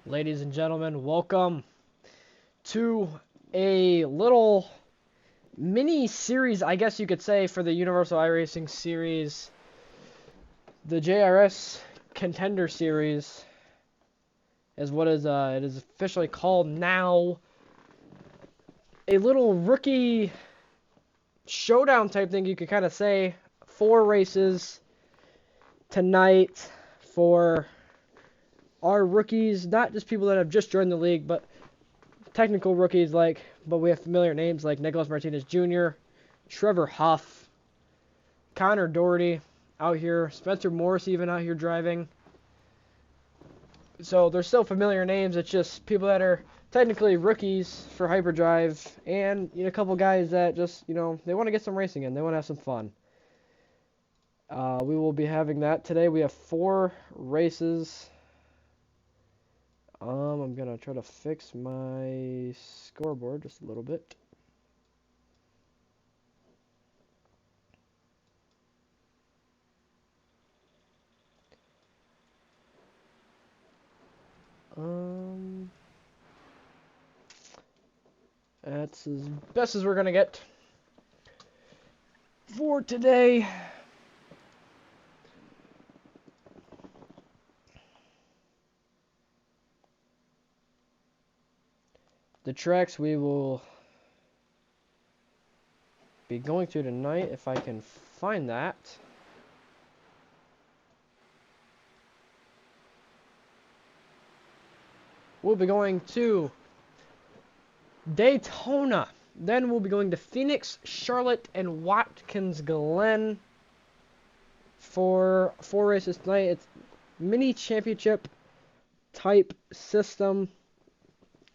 Ladies and gentlemen, welcome to a little mini series, I guess you could say, for the Universal iRacing Series, the JRS Contender Series, is what it is officially called now. A little rookie showdown type thing, you could kind of say. 4 races tonight for our rookies, not just people that have just joined the league, but technical rookies but we have familiar names like Nicholas Martinez Jr., Trevor Huff, Connor Doherty out here, Spencer Morris even out here driving. So they're still familiar names. It's just people that are technically rookies for Hyperdrive, and a couple guys that just they want to get some racing in. They want to have some fun. We will be having that today. We have 4 races. I'm gonna try to fix my scoreboard just a little bit. That's as best as we're gonna get for today. The tracks we will be going to tonight, if I can find that. We'll be going to Daytona. Then we'll be going to Phoenix, Charlotte, and Watkins Glen for 4 races tonight. It's mini championship type system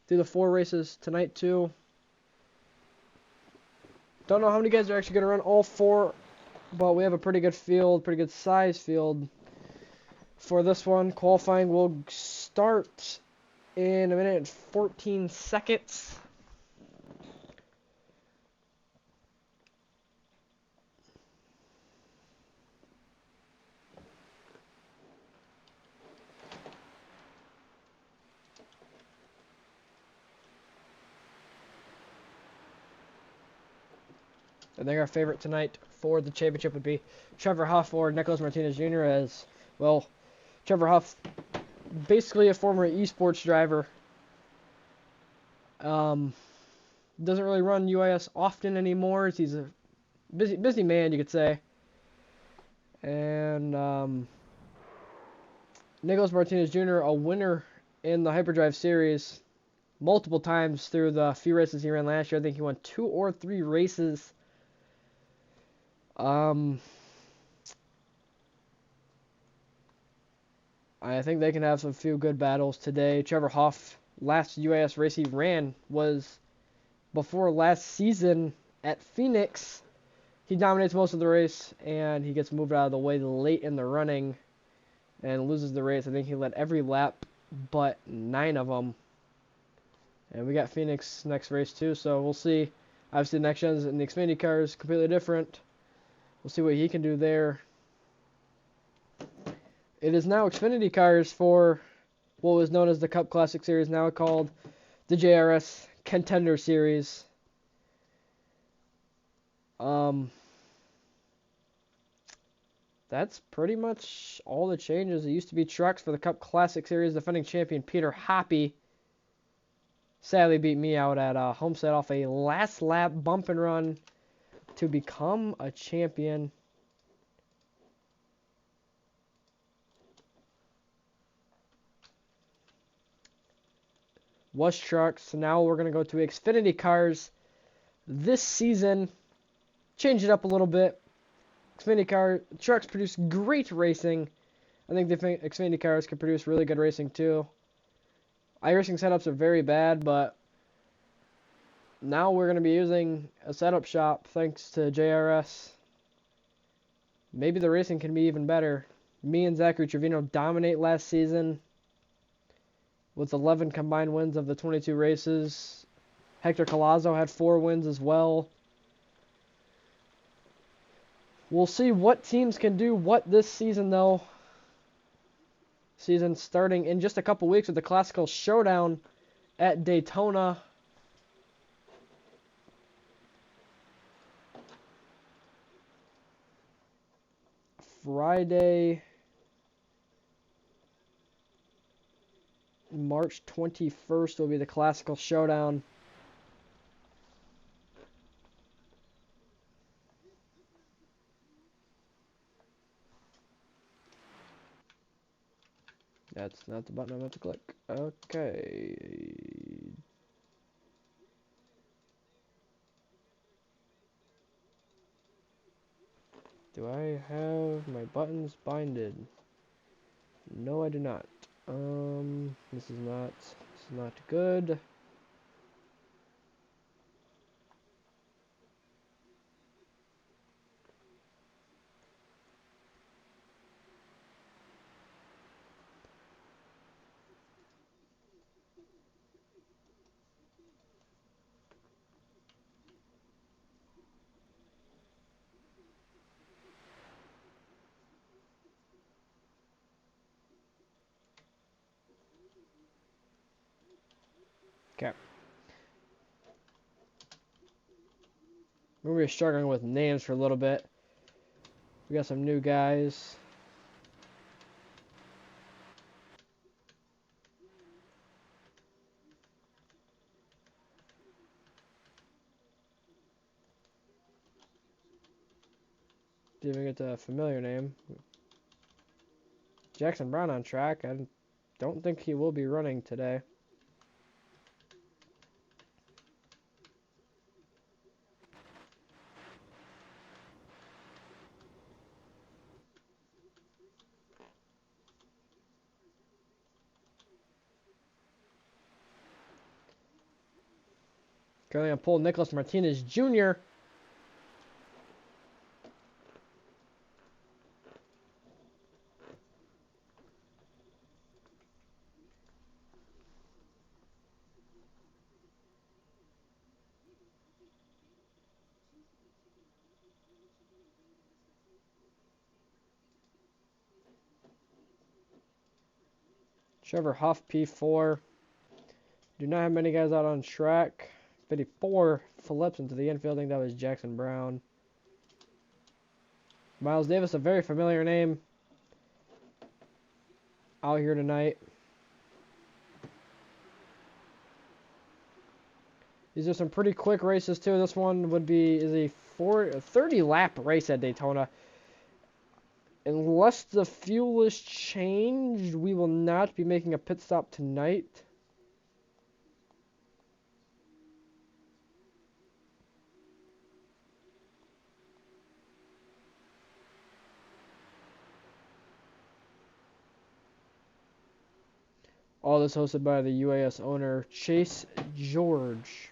through the 4 races tonight too. Don't know how many guys are actually going to run all 4, but we have a pretty good field, pretty good size field for this one. Qualifying will start in a minute and 14 seconds. I think our favorite tonight for the championship would be Trevor Huff or Nicholas Martinez Jr. as well. Trevor Huff, basically a former esports driver. Doesn't really run UIS often anymore. He's a busy man, you could say. And Nicholas Martinez Jr., a winner in the Hyperdrive Series multiple times through the few races he ran last year. I think he won 2 or 3 races. I think they can have some few good battles today. Trevor Huff, last UIS race he ran was before last season at Phoenix. He dominates most of the race, and he gets moved out of the way late in the running and loses the race. I think he led every lap but 9 of them. And we got Phoenix next race too, so we'll see. Obviously, the next gens and the Xfinity car is completely different. We'll see what he can do there. It is now Xfinity cars for what was known as the Cup Classic Series, now called the JRS Contender Series. That's pretty much all the changes. It used to be trucks for the Cup Classic Series. Defending champion Peter Hoppy sadly beat me out at Homestead off a last lap bump and run to become a champion. Was trucks. Now we're going to go to Xfinity cars this season. Change it up a little bit. Xfinity car trucks produce great racing. I think the Xfinity cars can produce really good racing too. iRacing setups are very bad, but now we're going to be using a setup shop thanks to JRS. Maybe the racing can be even better. Me and Zachary Trevino dominate last season with 11 combined wins of the 22 races. Hector Collazo had 4 wins as well. We'll see what teams can do what this season, though. season starting in just a couple weeks with the Classical Showdown at Daytona. Friday, March 21st will be the Classical Showdown. That's not the button I meant to click. Okay. Do I have my buttons binded? No, I do not. This is not good. Okay. We're struggling with names for a little bit. We got some new guys. Didn't even get the familiar name. Jackson Brown on track. I don't think he will be running today. Currently on pole, Nicholas Martinez Jr. Trevor Huff, P4. Do not have many guys out on track. 54 flips into the infield. I think that was Jackson Brown. Miles Davis, a very familiar name out here tonight. These are some pretty quick races too. This one is a 30 lap race at Daytona. Unless the fuel is changed, we will not be making a pit stop tonight. All this hosted by the UIS owner, Chase George.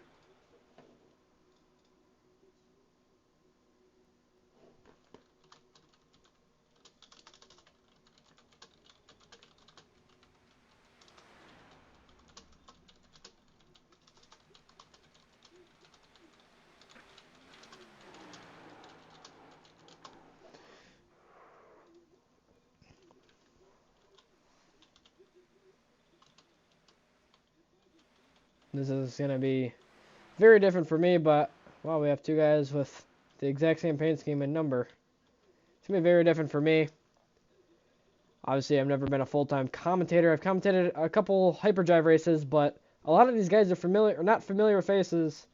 This is going to be very different for me, but, well, we have two guys with the exact same paint scheme and number. It's going to be very different for me. Obviously, I've never been a full-time commentator. I've commentated a couple hyperdrive races, but a lot of these guys are not familiar with faces.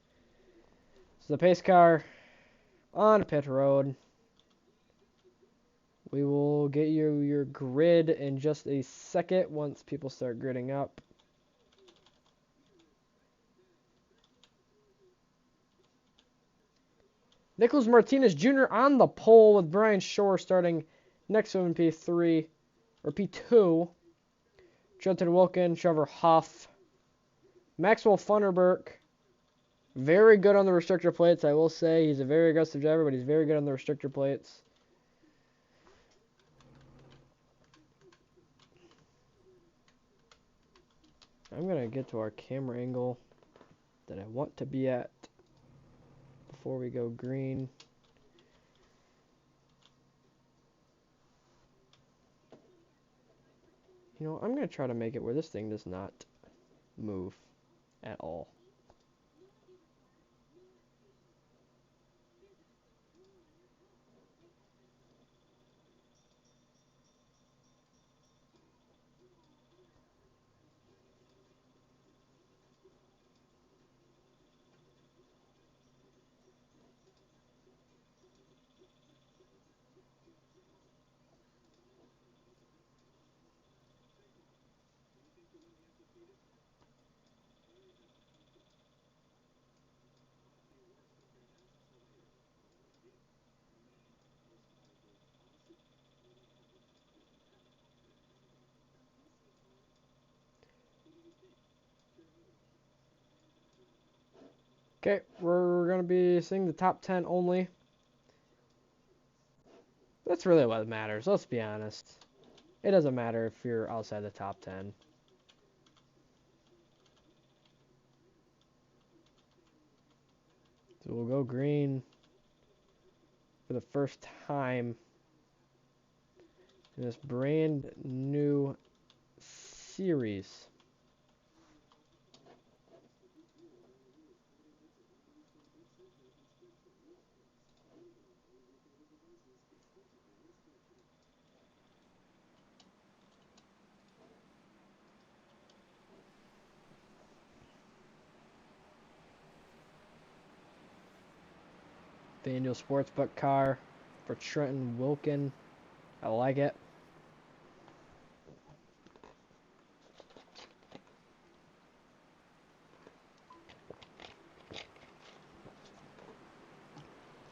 So the pace car on pit road. We will get you your grid in just a second once people start gridding up. Nicholas Martinez Jr. on the pole with Brian Shore starting next to him in P3 or P2. Trenton Wilkin, Trevor Huff, Maxwell Funderburk. Very good on the restrictor plates, I will say. He's a very aggressive driver, but he's very good on the restrictor plates. I'm going to get to our camera angle that I want to be at before we go green. You know, I'm going to try to make it where this thing does not move at all. Okay, we're going to be seeing the top 10 only. That's really what matters, let's be honest. It doesn't matter if you're outside the top 10. So we'll go green for the first time in this brand new series. FanDuel Sportsbook car for Trenton Wilkin. I like it.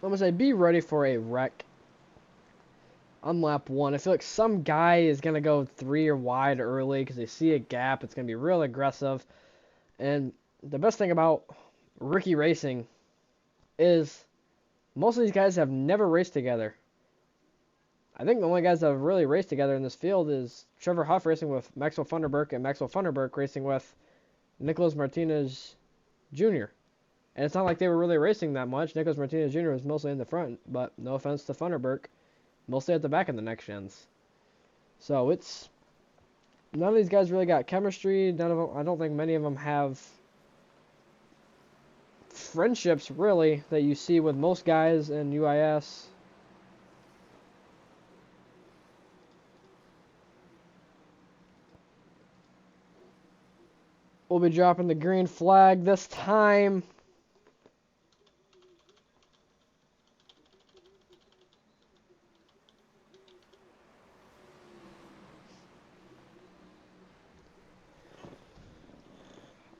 I'm going to say be ready for a wreck on lap 1. I feel like some guy is going to go 3 or wide early because they see a gap. It's going to be real aggressive. And the best thing about rookie racing is most of these guys have never raced together. I think the only guys that have really raced together in this field is Trevor Huff racing with Maxwell Funderburk and Maxwell Funderburk racing with Nicholas Martinez Jr. And it's not like they were really racing that much. Nicholas Martinez Jr. was mostly in the front, but no offense to Funderburk, mostly at the back in the next gens. So it's none of these guys really got chemistry. None of them. I don't think many of them have friendships really that you see with most guys in UIS. We'll be dropping the green flag this time.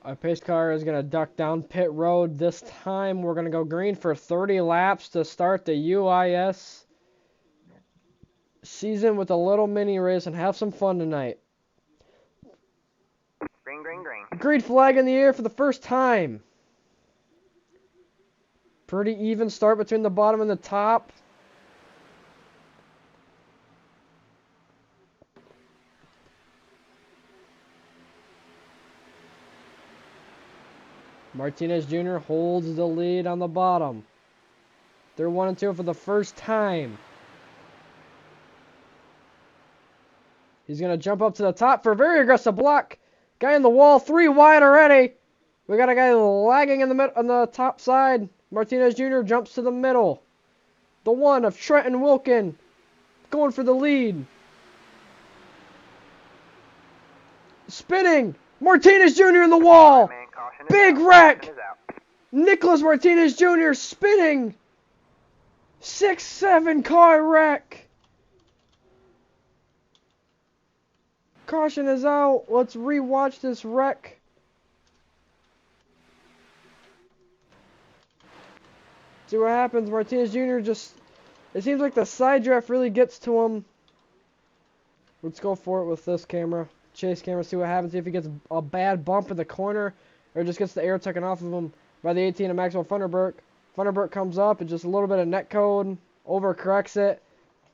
Our pace car is going to duck down pit road. This time we're going to go green for 30 laps to start the UIS season with a little mini race and have some fun tonight. Green, green, green. Green flag in the air for the first time. Pretty even start between the bottom and the top. Martinez Jr. holds the lead on the bottom. They're 1 and 2 for the first time. He's going to jump up to the top for a very aggressive block. Guy in the wall, 3 wide already. We got a guy lagging in the on the top side. Martinez Jr. jumps to the middle. The one of Trenton Wilkin going for the lead. Spinning. Martinez Jr. in the wall. Big wreck. Nicholas Martinez Jr. spinning. 6-7 car wreck. Caution is out. Let's rewatch this wreck. See what happens. Martinez Jr. just... It seems like the side draft really gets to him. Let's go for it with this camera. Chase camera, see what happens. See if he gets a bad bump in the corner or just gets the air taken off of him by the 18 of Maxwell Funderburk. Funderburk comes up and just a little bit of net code. Overcorrects it.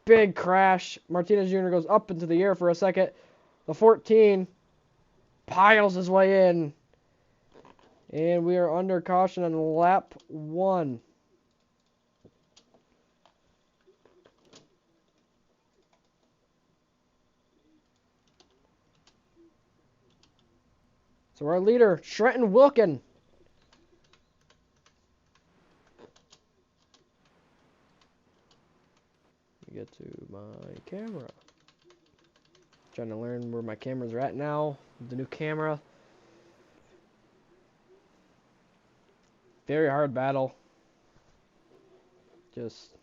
Big crash. Martinez Jr. goes up into the air for a second. The 14 piles his way in. And we are under caution on lap 1. So our leader, Trenton Wilkin. Get to my camera. Trying to learn where my cameras are at now. The new camera. Very hard battle. Just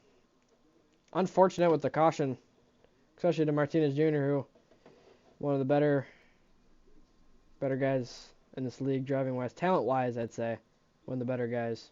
unfortunate with the caution, especially to Martinez Jr., who one of the better guys in this league, driving wise, talent wise, I'd say one of the better guys.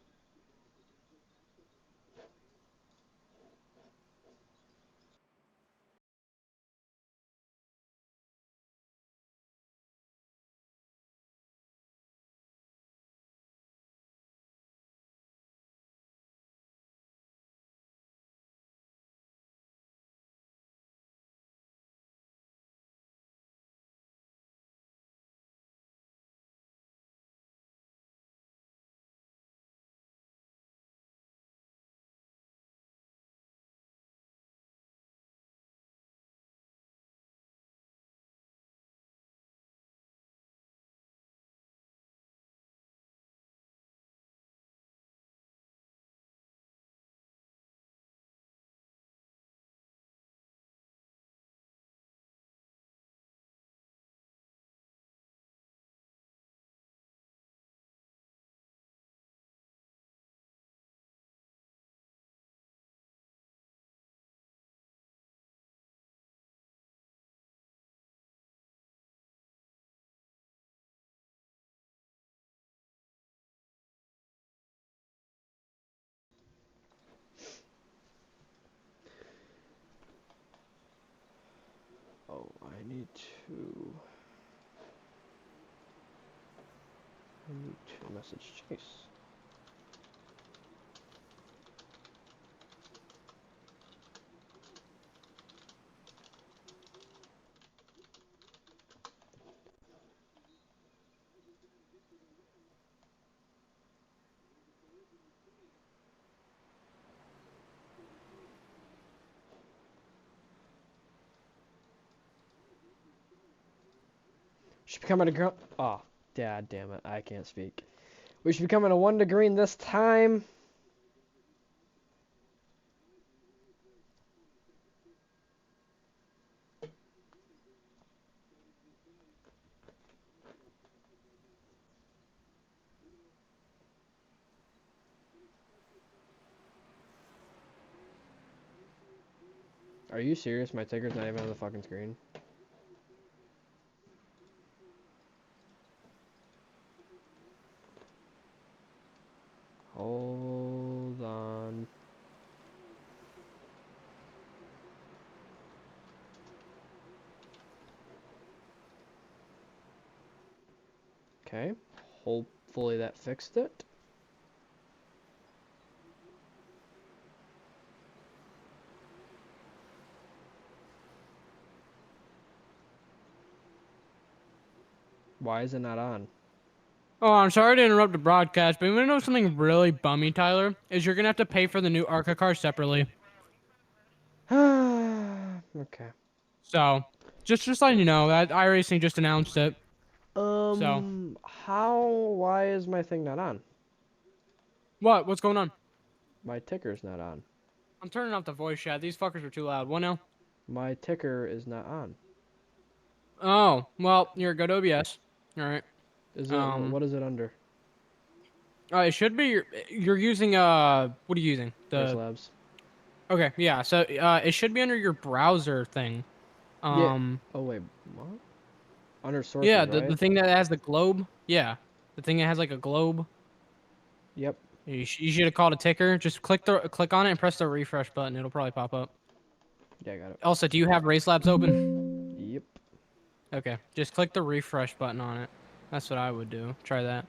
Oh, I need to message Chase. Should be coming to oh, dad damn it, I can't speak. We should be coming to 1 to green this time. Are you serious? My ticker's not even on the fucking screen. Hold on. Okay. Hopefully that fixed it. Why is it not on? Oh, I'm sorry to interrupt the broadcast, but you want to know something really bummy, Tyler? Is you're going to have to pay for the new ARCA car separately. Okay. So, just letting you know, that iRacing just announced it. So. Why is my thing not on? What? What's going on? My ticker's not on. I'm turning off the voice chat. These fuckers are too loud. What now? My ticker is not on. Oh, well, you're good OBS. Alright. Is it, what is it under? It should be, you're using, what are you using? Race Labs. Okay, yeah, so, it should be under your browser thing. Yeah. Oh, wait. What? Under sources, Yeah, right? the thing that has the globe. Yeah. The thing that has like a globe. Yep. You should have called a ticker. Just click on it and press the refresh button. It'll probably pop up. Yeah, I got it. Also, do you have Race Labs open? Yep. Okay, just click the refresh button on it. That's what I would do. Try that.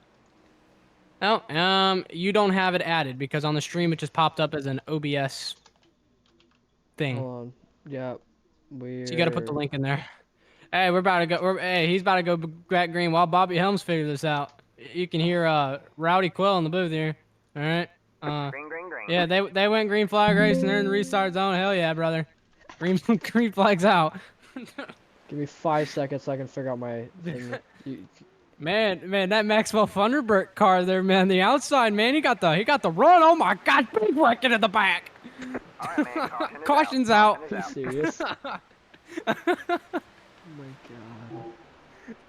Oh, you don't have it added because on the stream it just popped up as an OBS thing. Hold on. Yeah. So you got to put the link in there. Hey, we're about to go. Hey, he's about to go back green while Bobby Helms figure this out. You can hear Rowdy Quill in the booth here. All right. Green, green, green. Yeah, they went green flag race and they're in the restart zone. Hell yeah, brother. Green green flag's out. Give me 5 seconds so I can figure out my thing. Man, that Maxwell Thunderbird car there, man. The outside, man. He got the run. Oh my God, big wrecking in the back. All right, man. Caution is Caution's out. out. Are you serious? Oh my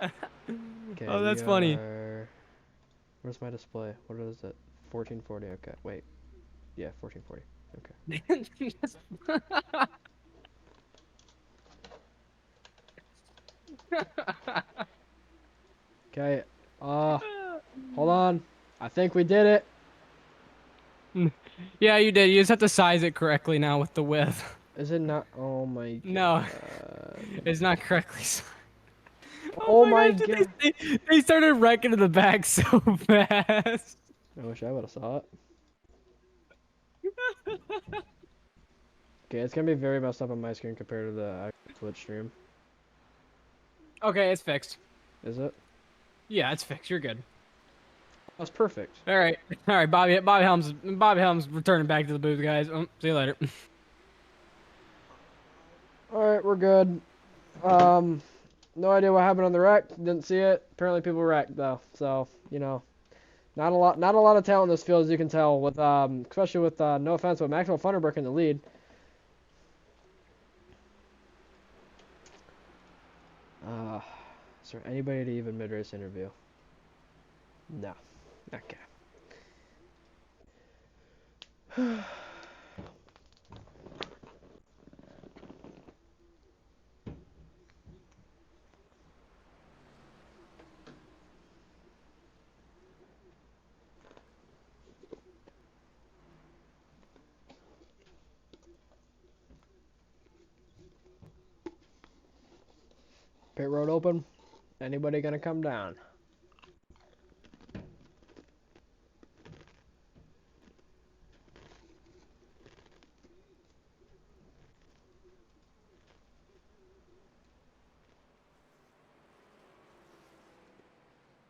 god. Okay, Oh, we that's funny. are. Where's my display? What is it? 1440. Okay, wait. Yeah, 1440. Okay. Okay. Hold on. I think we did it. Yeah, you did. You just have to size it correctly now with the width. Is it not? Oh my No, god. it's not correctly sized. Oh Oh my my gosh, god. they started wrecking in the back so fast. I wish I would have saw it. Okay, it's gonna be very messed up on my screen compared to the actual Twitch stream. Okay, it's fixed. Is it? Yeah, it's fixed. You're good. That's perfect. All right, Bobby Helms returning back to the booth, guys. See you later. Alright, we're good. No idea what happened on the wreck. Didn't see it. Apparently people wrecked though. So, you know, not a lot of talent in this field, as you can tell, with especially with no offense, but Maxwell Funderburk in the lead. Is there anybody to even mid-race interview? No. Okay. Pit road open. Anybody gonna come down?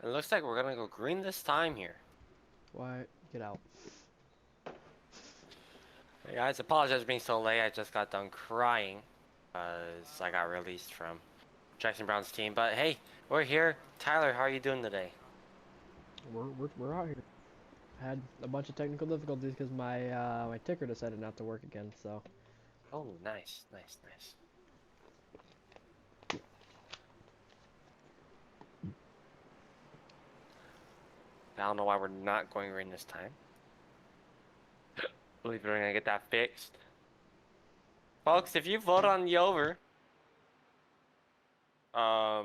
It looks like we're gonna go green this time here. Why? Get out. Hey guys, apologize for being so late. I just got done crying because I got released from Jackson Brown's team. But hey, we're here. Tyler, how are you doing today? We're out here. I had a bunch of technical difficulties because my ticker decided not to work again. So. Oh, nice, nice, nice. I don't know why we're not going green this time. Believe we're gonna get that fixed. Folks, if you vote on the over, if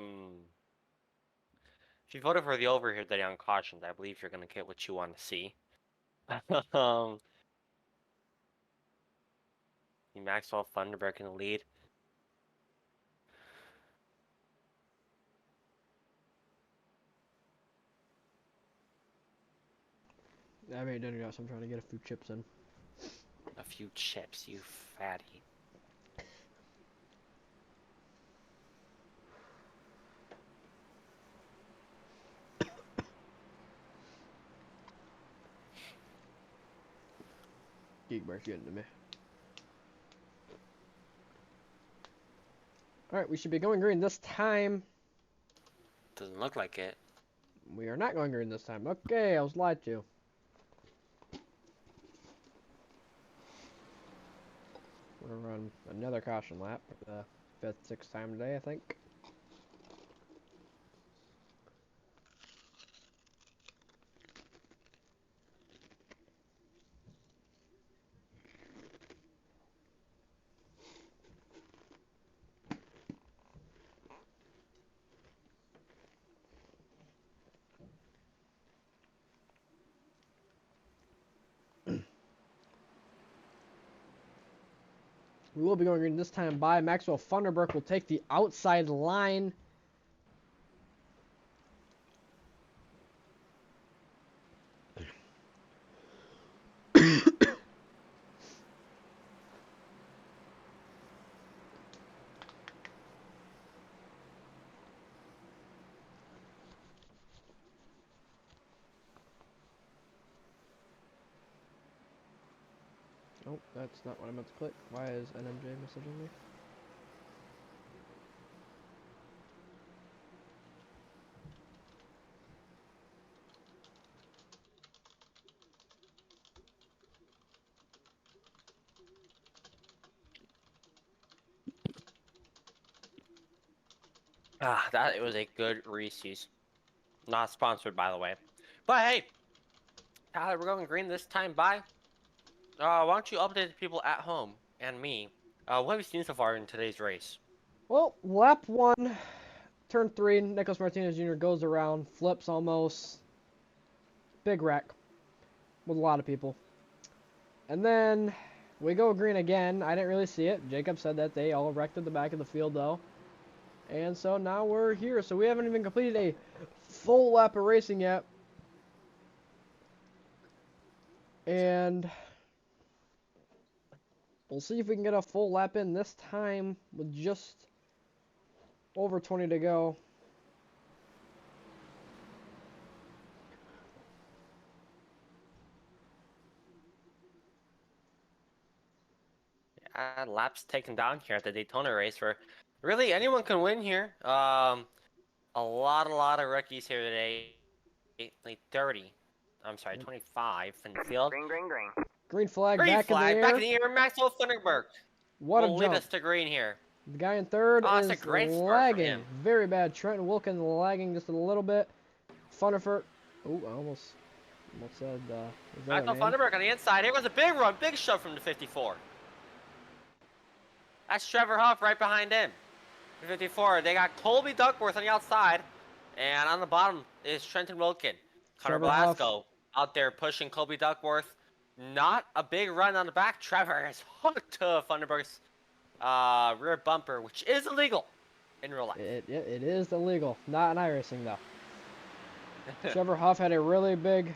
you voted for the over here today on cautions, I believe you're gonna get what you want to see. um, Maxwell Thunderbird in the lead. I haven't done it yet, so I'm trying to get a few chips in. A few chips, you fatty. Geekbar's getting to me. Alright, we should be going green this time. Doesn't look like it. We are not going green this time. Okay, I was lied to. We're gonna run another caution lap for the fifth, sixth time today, I think. We will be going green this time by Maxwell Funderburk will take the outside line. Oh, that's not what I meant to click. Why is NMJ messaging me? That it was a good Reese's. Not sponsored, by the way. But hey, Tyler, we're going green this time. Bye. Why don't you update the people at home and me? What have you seen so far in today's race? Well, lap 1, turn 3, Nicholas Martinez Jr. goes around, flips almost. Big wreck with a lot of people. And then we go green again. I didn't really see it. Jacob said that they all wrecked at the back of the field, though. And so now we're here. So we haven't even completed a full lap of racing yet. And we'll see if we can get a full lap in this time with just over 20 to go. Laps taken down here at the Daytona race where really anyone can win here. A lot of rookies here today. Like 30. I'm sorry, 25 in the field. Green, green, green. Green flag Green back flag, in the back air. in the air. Maxwell Thunderberg What a will lead jump. us to green here. The guy in third Oh, is that's a great start from lagging. him. Very bad. Trenton Wilkins lagging just a little bit. Funderford. Oh, I almost said. Is that Maxwell a name? Thunderberg on the inside. Here was a big run, big shove from the 54. That's Trevor Huff right behind him. 54. They got Colby Duckworth on the outside, and on the bottom is Trenton Wilkin. Connor Trevor Huff. Blasco out there pushing Colby Duckworth. Not a big run on the back. Trevor is hooked to Thunderberg's rear bumper, which is illegal in real life. It is illegal. Not in iRacing, though. Trevor Huff had a really big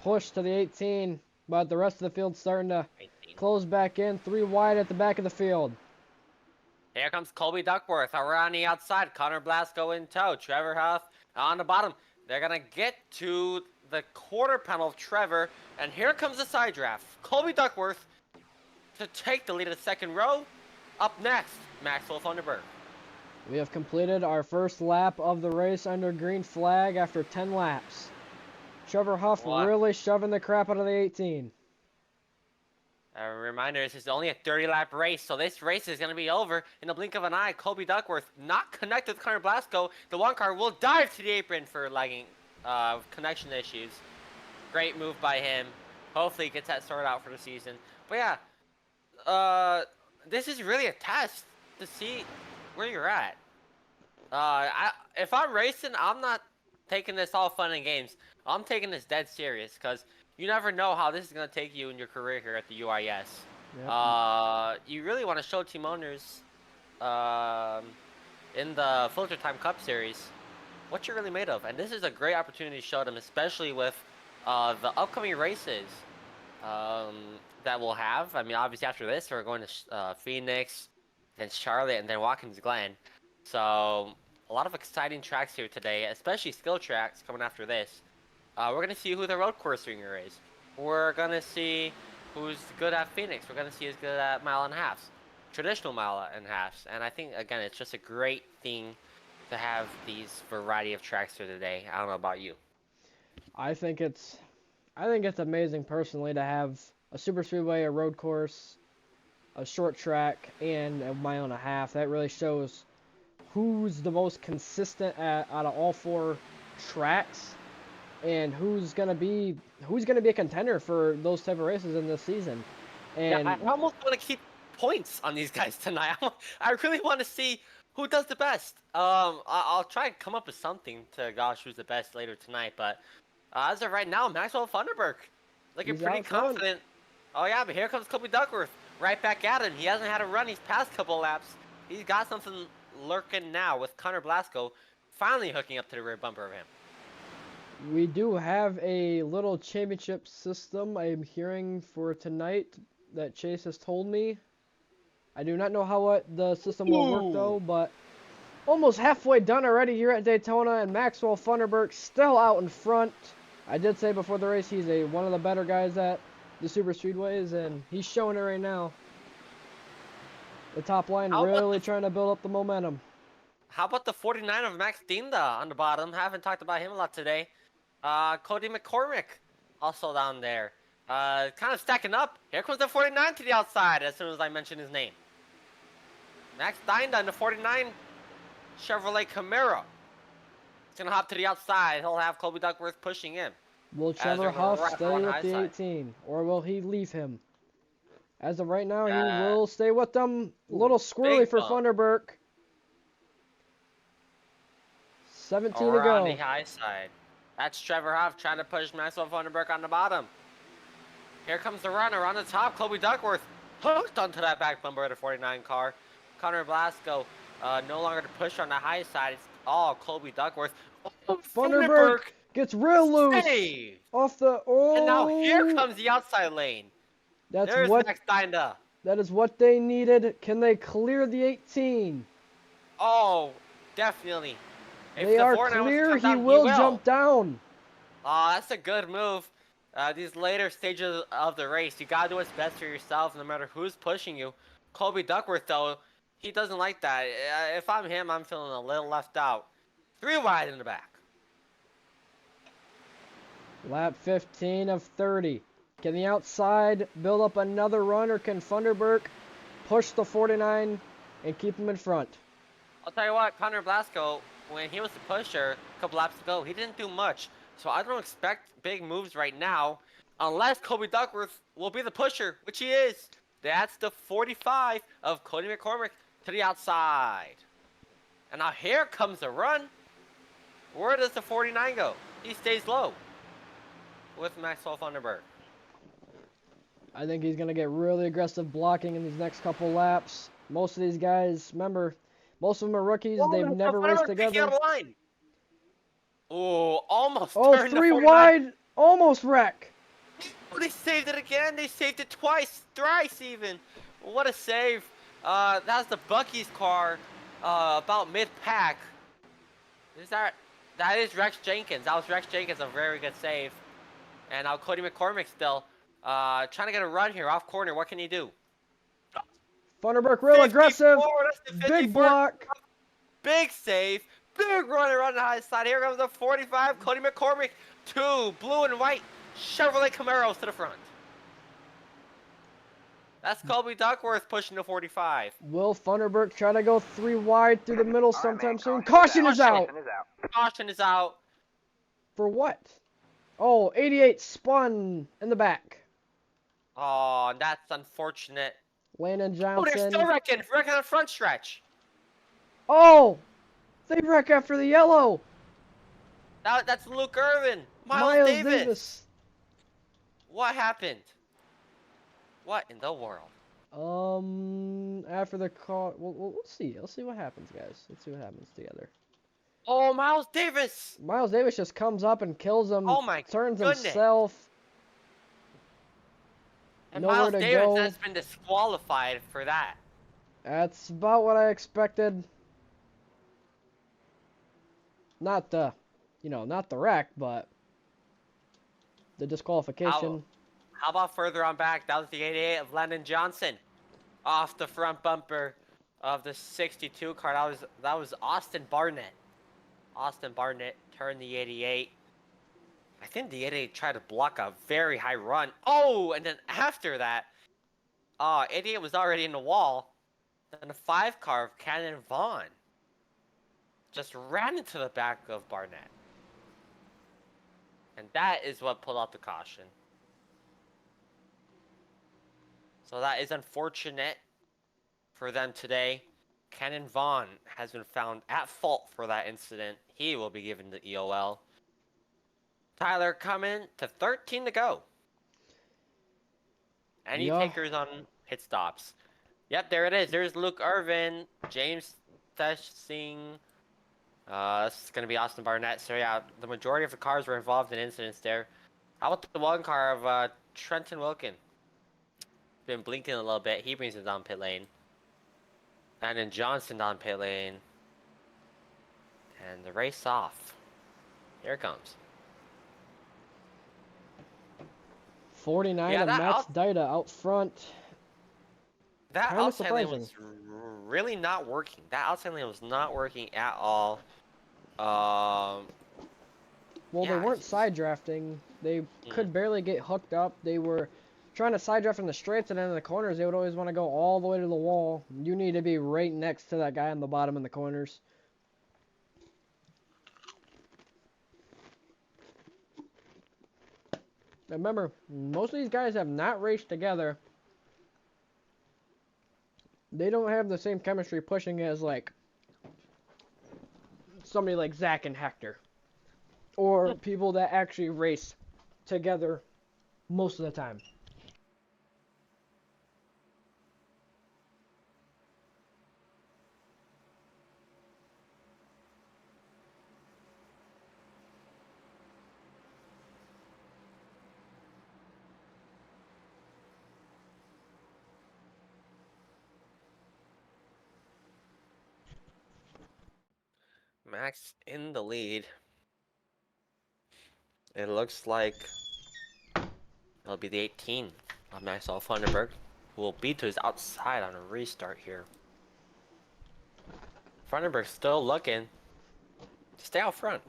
push to the 18, but the rest of the field's starting to close back in. 3 wide at the back of the field. Here comes Colby Duckworth around the outside. Connor Blasco in tow. Trevor Huff on the bottom. They're going to get to the quarter panel of Trevor. And here comes the side draft. Colby Duckworth to take the lead of the second row. Up next, Maxwell Thunderberg. We have completed our first lap of the race under green flag after 10 laps. Trevor Huff really shoving the crap out of the 18. A reminder, this is only a 30-lap race, so this race is going to be over in the blink of an eye. Colby Duckworth not connected with Connor Blasco. The one car will dive to the apron for lagging connection issues. Great move by him. Hopefully he gets that sorted out for the season. But yeah, this is really a test to see where you're at. If I'm racing, I'm not taking this all fun and games. I'm taking this dead serious because you never know how this is going to take you in your career here at the UIS. Yep. You really want to show team owners in the Filter Time Cup Series what you're really made of. And this is a great opportunity to show them, especially with the upcoming races that we'll have. I mean, obviously after this, we're going to Phoenix, then Charlotte, and then Watkins Glen. So a lot of exciting tracks here today, especially skill tracks coming after this. We're going to see who the road course ringer is. We're going to see who's good at Phoenix. We're going to see who's good at mile and a halves, traditional mile and halves. And I think, again, it's just a great thing to have these variety of tracks here today. I don't know about you. I think it's amazing personally to have a super speedway, a road course, a short track, and a mile and a half. That really shows who's the most consistent out of all 4 tracks. And who's gonna be a contender for those type of races in this season? And yeah, I almost want to keep points on these guys tonight. I really want to see who does the best. I'll try and come up with something to gauge who's the best later tonight. But as of right now, Maxwell Thunderberg looking pretty confident. Oh yeah, but here comes Colby Duckworth right back at him. He hasn't had a run these past couple laps. He's got something lurking now with Connor Blasco finally hooking up to the rear bumper of him. We do have a little championship system I'm hearing for tonight that Chase has told me. I do not know how the system will work though, but almost halfway done already here at Daytona, and Maxwell Thunderberg still out in front. I did say before the race he's one of the better guys at the super speedways, and he's showing it right now. The top line really trying to build up the momentum. How about the 49 of Max Dinda on the bottom? Haven't talked about him a lot today. Cody McCormick also down there. Kind of stacking up. Here comes the 49 to the outside as soon as I mention his name. Max Dinda in the 49 Chevrolet Camaro. He's going to hop to the outside. He'll have Colby Duckworth pushing him. Will As Trevor they're gonna Huff wrap stay on with high the side. 18, or will he leave him? As of right now, he Uh, will stay with them. A little squirrely big for bump. Funderburk. 17 to Around the go. high side. That's Trevor Huff trying to push Maxwell Funderburk on the bottom. Here comes the runner on the top. Colby Duckworth hooked onto that back bumper of the 49 car. Connor Blasco no longer to push on the high side. It's all Colby Duckworth. Oh, Funderburk gets real loose save. off the. And now here Oh, comes the outside lane. that's There's what. Max Dinda. That is what they needed. Can they clear the 18? Oh, definitely. If They the are 49 wants to clear. come He down, will jump down. Oh, that's a good move. These later stages of the race, you gotta do what's best for yourself, no matter who's pushing you. Colby Duckworth, though, he doesn't like that. If I'm him, I'm feeling a little left out. 3 wide in the back. Lap 15 of 30. Can the outside build up another run, or can Funderburk push the 49 and keep him in front? I'll tell you what, Connor Blasco, when he was the pusher a couple laps ago, he didn't do much. So I don't expect big moves right now, unless Colby Duckworth will be the pusher, which he is. That's the 45 of Cody McCormick to the outside. And now here comes the run. Where does the 49 go? He stays low with Maxwell Funderburk. I think he's going to get really aggressive blocking in these next couple laps. Most of these guys, remember, most of them are rookies. They've never raced together. Oh, almost Oh, turned the 3 49. wide, almost wreck. Oh, they saved it again. They saved it twice, thrice even. What a save. That's the Bucky's car, about mid-pack. That is Rex Jenkins. That was Rex Jenkins, a very good save. And now Cody McCormick still, trying to get a run here off corner. What can he do? Funderburk real aggressive. 54, that's the Big 54. block. Big save. Big runner on the high side. Here comes the 45. Cody McCormick. 2 blue and white Chevrolet Camaros to the front. That's Colby Duckworth pushing the 45. Will Funderburk try to go 3 wide through the middle All right, sometime man, soon? caution Caution is out. Caution is out. For what? Oh, 88 spun in the back. Oh, that's unfortunate. Landon Oh, they're Johnson. still wrecking on the front stretch. Oh, they wreck after the yellow. That's Luke Irvin. Miles Davis. What happened? What in the world? After the call, well, let's see. Let's see what happens, guys. Let's see what happens together. Oh, Miles Davis. Miles Davis just comes up and kills him. Oh my turns goodness. himself. And Nowhere Miles to Davis go. has been disqualified for that. That's about what I expected. Not the, not the wreck, but the disqualification. How about further on back? That was the 88 of Landon Johnson off the front bumper of the 62 car. That was Austin Barnett. Austin Barnett turned the 88. I think the 88 tried to block a very high run. Oh, and then after that, 88 was already in the wall. Then the 5 car of Cannon Vaughn just ran into the back of Barnett. And that is what pulled out the caution. So that is unfortunate for them today. Cannon Vaughn has been found at fault for that incident. He will be given the EOL. Tyler coming to 13 to go. Any takers on pit stops? Yep, there it is. There's Luke Irvin, James Thessing. It's going to be Austin Barnett. So yeah, the majority of the cars were involved in incidents there. How about the one car of Trenton Wilkin? Been blinking a little bit. He brings it down pit lane. And then Johnson down pit lane. And the race off. Here it comes. 49 Yeah, of that Max Dida out front. That Kinda outside lane surprising. was really not working. That outside lane was not working at all. Well, they yeah, weren't side drafting. They could barely get hooked up. They were trying to side draft in the straights, and then in the corners, they would always want to go all the way to the wall. You need to be right next to that guy on the bottom in the corners. Remember, most of these guys have not raced together. They don't have the same chemistry pushing as like somebody like Zach and Hector, or people that actually race together most of the time. Max in the lead. It looks like it'll be the 18 of Maxwell Funderburg, who will be to his outside on a restart here. Funderburg's still looking to stay out front.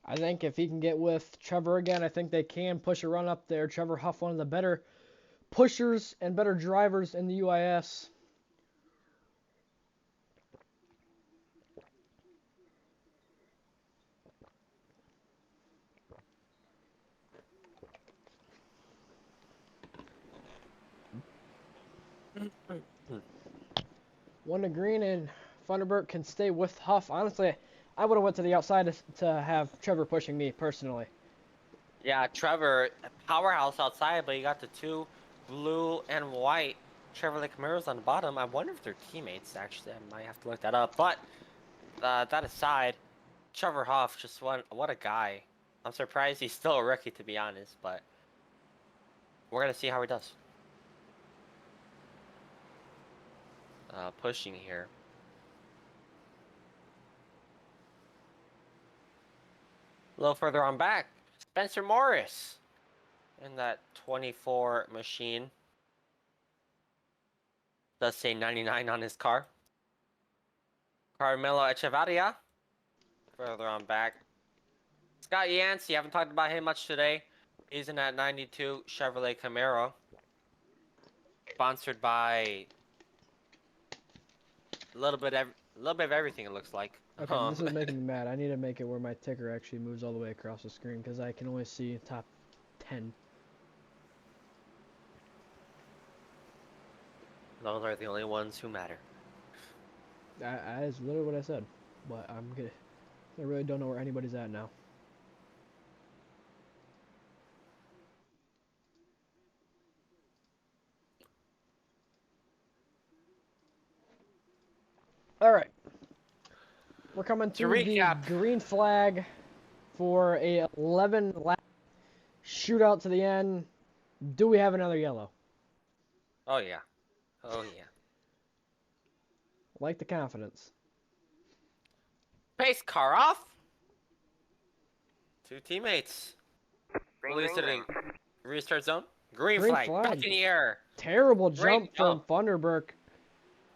I think if he can get with Trevor again, I think they can push a run up there. Trevor Huff, one of the better pushers and better drivers in the UIS. One to green, and Funderburg can stay with Huff. Honestly, I would have went to the outside to have Trevor pushing me personally. Yeah, Trevor, a powerhouse outside, but you got the two blue and white Chevrolet Camaros on the bottom. I wonder if they're teammates, actually. I might have to look that up. But that aside, Trevor Huff, just what a guy. I'm surprised he's still a rookie, to be honest, but we're going to see how he does. Pushing here. A little further on back, Spencer Morris in that 24 machine. Does say 99 on his car. Carmelo Echevarria further on back. Scott Yancey, haven't talked about him much today. He's in that 92 Chevrolet Camaro. Sponsored by a little bit of everything, it looks like. Okay, this is making me mad. I need to make it where my ticker actually moves all the way across the screen because I can only see top 10. Those are the only ones who matter. That's literally what I said. But I really don't know where anybody's at now. All right. We're coming to the recap, green flag for a 11 lap shootout to the end. Do we have another yellow? Oh yeah. Oh yeah. Like the confidence. Pace car off. Two teammates. Green, Release it green, in restart zone. Green, Green flag. flag. Back in the air. Terrible Great jump from Funderburg.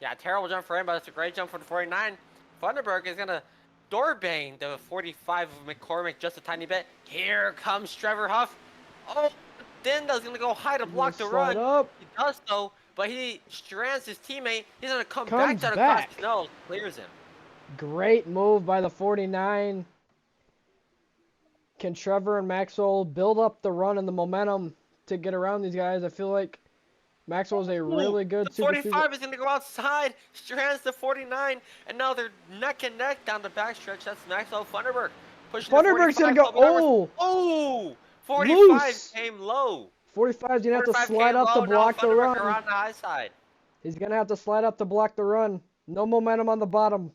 Yeah, terrible jump for him, but it's a great jump for the 49. Funderburg is gonna door bang the 45 of McCormick just a tiny bit. Here comes Trevor Huff. Oh, Dinda's gonna go high to block the run. Up. He does so, but he strands his teammate. He's gonna come Comes back down back. across the nose, clears him. Great move by the 49. Can Trevor and Maxwell build up the run and the momentum to get around these guys? I feel like Maxwell's a really good The 45 is going to go outside, strands the 49, and now they're neck and neck down the backstretch. That's Maxwell Funderburg. Funderburg's going to go, Oh! 45 loose. came low. 45's going to have to 45 slide came up low, to block now the Funderburg run. around the high side. He's going to have to slide up to block the run. No momentum on the bottom.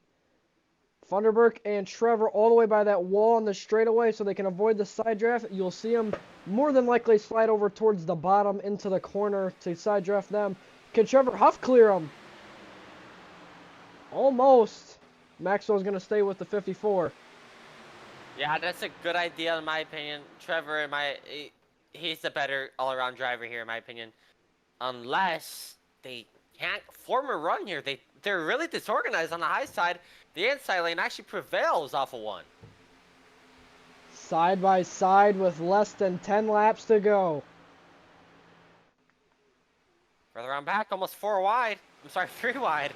Funderburg and Trevor all the way by that wall on the straightaway so they can avoid the side draft. You'll see them more than likely slide over towards the bottom into the corner to side draft them. Can Trevor Huff clear them? Almost. Maxwell's going to stay with the 54. Yeah, that's a good idea in my opinion. Trevor, he's the better all-around driver here in my opinion. Unless they can't form a run here. They're really disorganized on the high side. The inside lane actually prevails off of one. Side by side with less than 10 laps to go. Further on back, almost 4 wide. I'm sorry, 3 wide.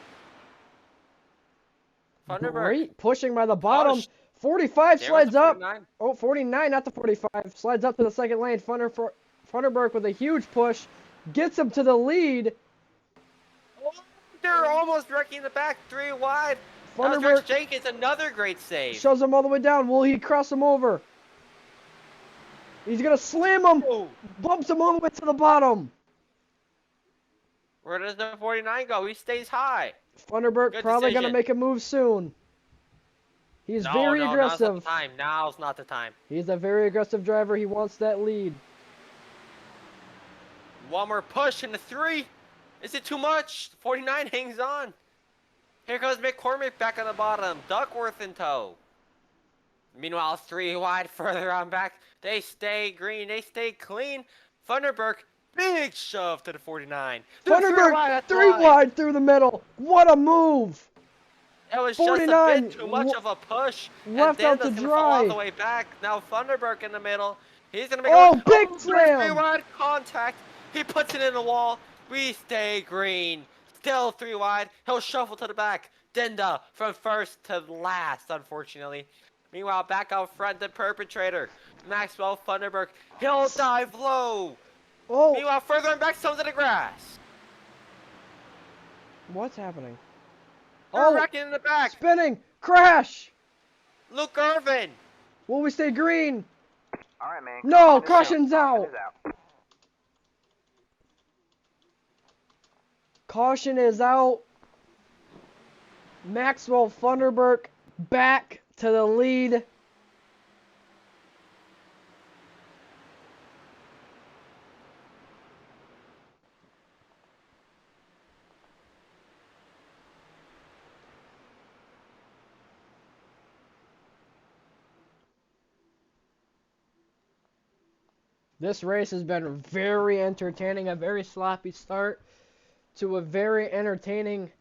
Funderburg. Great pushing by the bottom. 45 There was slides a up. 49. Oh, 49, not the 45. Slides up to the second lane. Funderburk with a huge push. Gets him to the lead. Oh, they're almost wrecking the back. 3 wide. That was Funderburk Rex Jenkins. Another great save. shoves him all the way down. Will he cross him over? He's going to slam him. Oh. Bumps him all the way to the bottom. Where does the 49 go? He stays high. Funderburk Good probably going to decision. make a move soon. He's very Now's not aggressive. the time. Now's not the time. He's a very aggressive driver. He wants that lead. One more push in the 3. Is it too much? 49 hangs on. Here comes McCormick back on the bottom. Duckworth in tow. Meanwhile, 3 wide further on back. They stay green. They stay clean. Funderburk, big shove to the 49. Funderburk, 3 wide through the middle. What a move. It was just a 49 bit too much of a push. left out to Denda's gonna fall all dry. the way back. Now Funderburk in the middle. He's gonna make Oh, a big 3 slam. wide contact. He puts it in the wall. We stay green. Still 3 wide. He'll shuffle to the back. Denda from first to last, unfortunately. Meanwhile, back out front, the perpetrator, Maxwell Funderburk. He'll dive low. Oh, Meanwhile, further on back, some to the grass. what's happening? They're Oh, wrecking in the back. spinning. Crash. Luke Irvin. Will we stay green? All right, man. No, Caution caution's is out. out. Caution is out. Maxwell Funderburk back to the lead. This race has been very entertaining, a very sloppy start to a very entertaining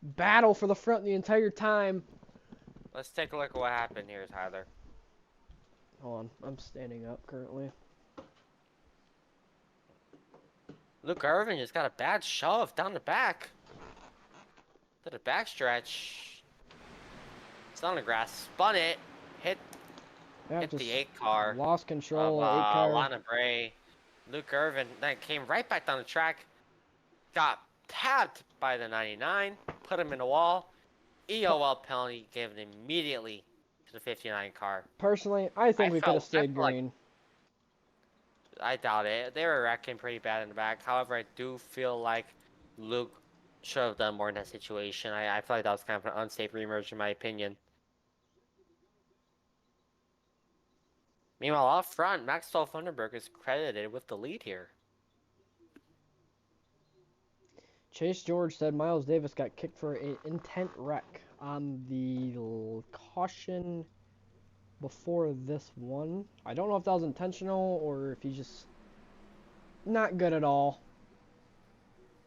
battle for the front the entire time. Let's take a look at what happened here, Tyler. Hold on, I'm standing up currently. Luke Irvin just got a bad shove down the back. To the back stretch. It's on the grass. Spun it. Hit Yeah, the just 8 car. lost control. 8 car. Lana Bray. Luke Irvin then came right back down the track. Got tapped by the 99. Put him in the wall. EOL penalty given immediately to the 59 car. Personally, I think we could have stayed like- green. I doubt it. They were wrecking pretty bad in the back. However, I do feel like Luke should have done more in that situation. I feel like that was kind of an unsafe remerge in my opinion. Meanwhile, off front, Maxwell Funderburk is credited with the lead here. Chase George said Miles Davis got kicked for an intent wreck on the caution before this one. I don't know if that was intentional or if he's just not good at all.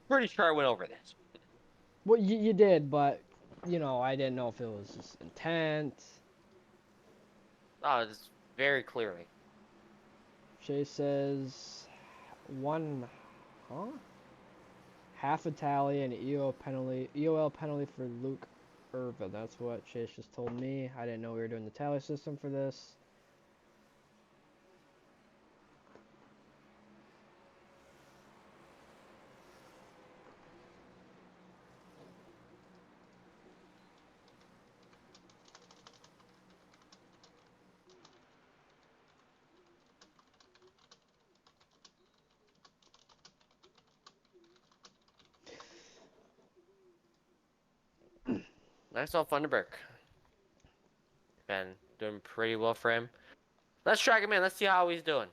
Pretty sure I went over this. Well, you did, but, you know, I didn't know if it was just intent. Oh, it's very clearly. Chase says half a tally and EOL penalty for Luke Irvin. That's what Chase just told me. I didn't know we were doing the tally system for this. Maxwell Funderburk. Been doing pretty well for him. Let's track him in. Let's see how he's doing.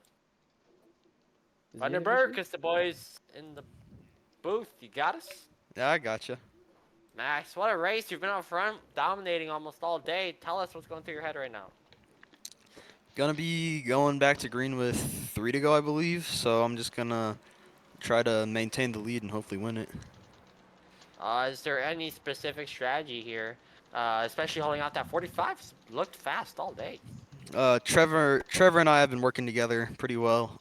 Funderburk is the boys in the booth. You got us? Yeah, I gotcha. Max, what a race. You've been out front, dominating almost all day. Tell us what's going through your head right now. Gonna be going back to green with 3 to go, I believe. So I'm just gonna try to maintain the lead and hopefully win it. Is there any specific strategy here? Especially holding out that 45 looked fast all day. Trevor and I have been working together pretty well.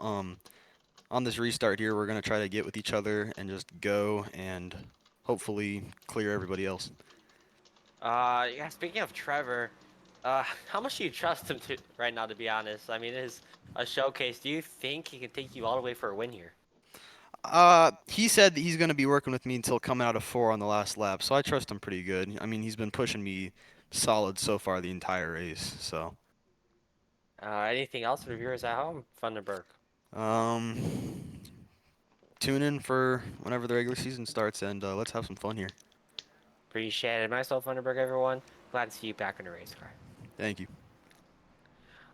On this restart here, we're gonna try to get with each other and just go and hopefully clear everybody else. Yeah, speaking of Trevor, How much do you trust him to right now? To be honest, I mean, it is a showcase. Do you think he can take you all the way for a win here? He said that he's going to be working with me until coming out of 4 on the last lap, so I trust him pretty good. I mean, he's been pushing me solid so far the entire race, so. Anything else for the viewers at home, Thunderberg? Um, Tune in for whenever the regular season starts, and let's have some fun here. Appreciate it. Myself, Thunderberg, everyone. Glad to see you back in the race car. Thank you.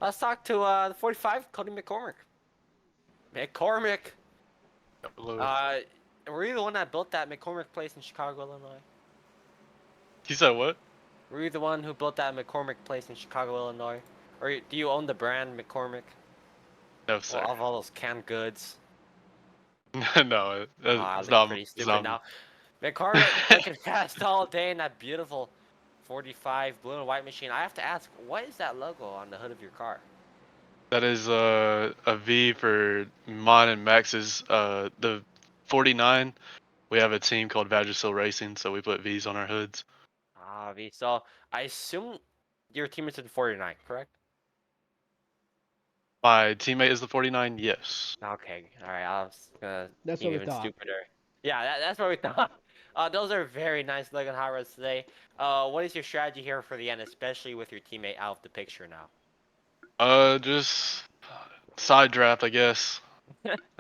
Let's talk to the 45, Cody McCormick. McCormick. Hello. Were you the one that built that McCormick place in Chicago, Illinois? You said what? Were you the one who built that McCormick place in Chicago, Illinois? Or do you own the brand McCormick? No, sir. Of all those canned goods? No, I it's look not. pretty It's stupid not. now. McCormick looking fast all day in that beautiful 45 blue and white machine. I have to ask, what is that logo on the hood of your car? That is a V for mine and Max's. The 49. We have a team called Vagisil Racing, so we put V's on our hoods. Ah, V. So I assume your teammate's in 49, correct? My teammate is the 49. Yes. Okay, all right. I was gonna That's think what we even thought. stupider. Yeah, that's what we thought. Those are very nice looking hot rods today. What is your strategy here for the end, especially with your teammate out of the picture now? Just side draft, I guess.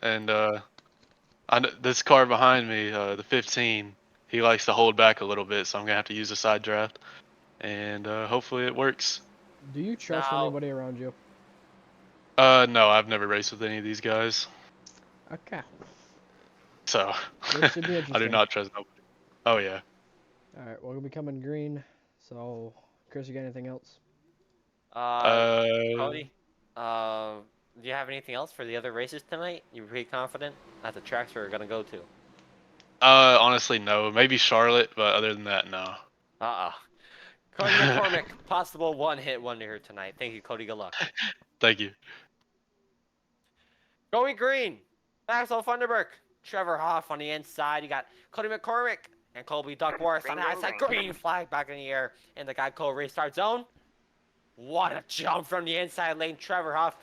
And this car behind me, the 15, he likes to hold back a little bit, so I'm gonna have to use a side draft, and hopefully it works. Do you trust Now- anybody around you? No, I've never raced with any of these guys, Okay. so This should be I do interesting. not trust nobody. Oh yeah. All right, we'll be coming green. So, Chris, you got anything else? Cody, do you have anything else for the other races tonight? You pretty confident at the tracks we're gonna go to? Honestly, no. Maybe Charlotte, but other than that, no. Cody McCormick, possible one-hit wonder here tonight. Thank you, Cody. Good luck. Thank you. Going green, Maxwell Thunderberg, Trevor Hoff on the inside. You got Cody McCormick and Colby Duckworth on the outside. Green flag back in the air in the Geico restart zone. What a jump from the inside lane. Trevor Hoff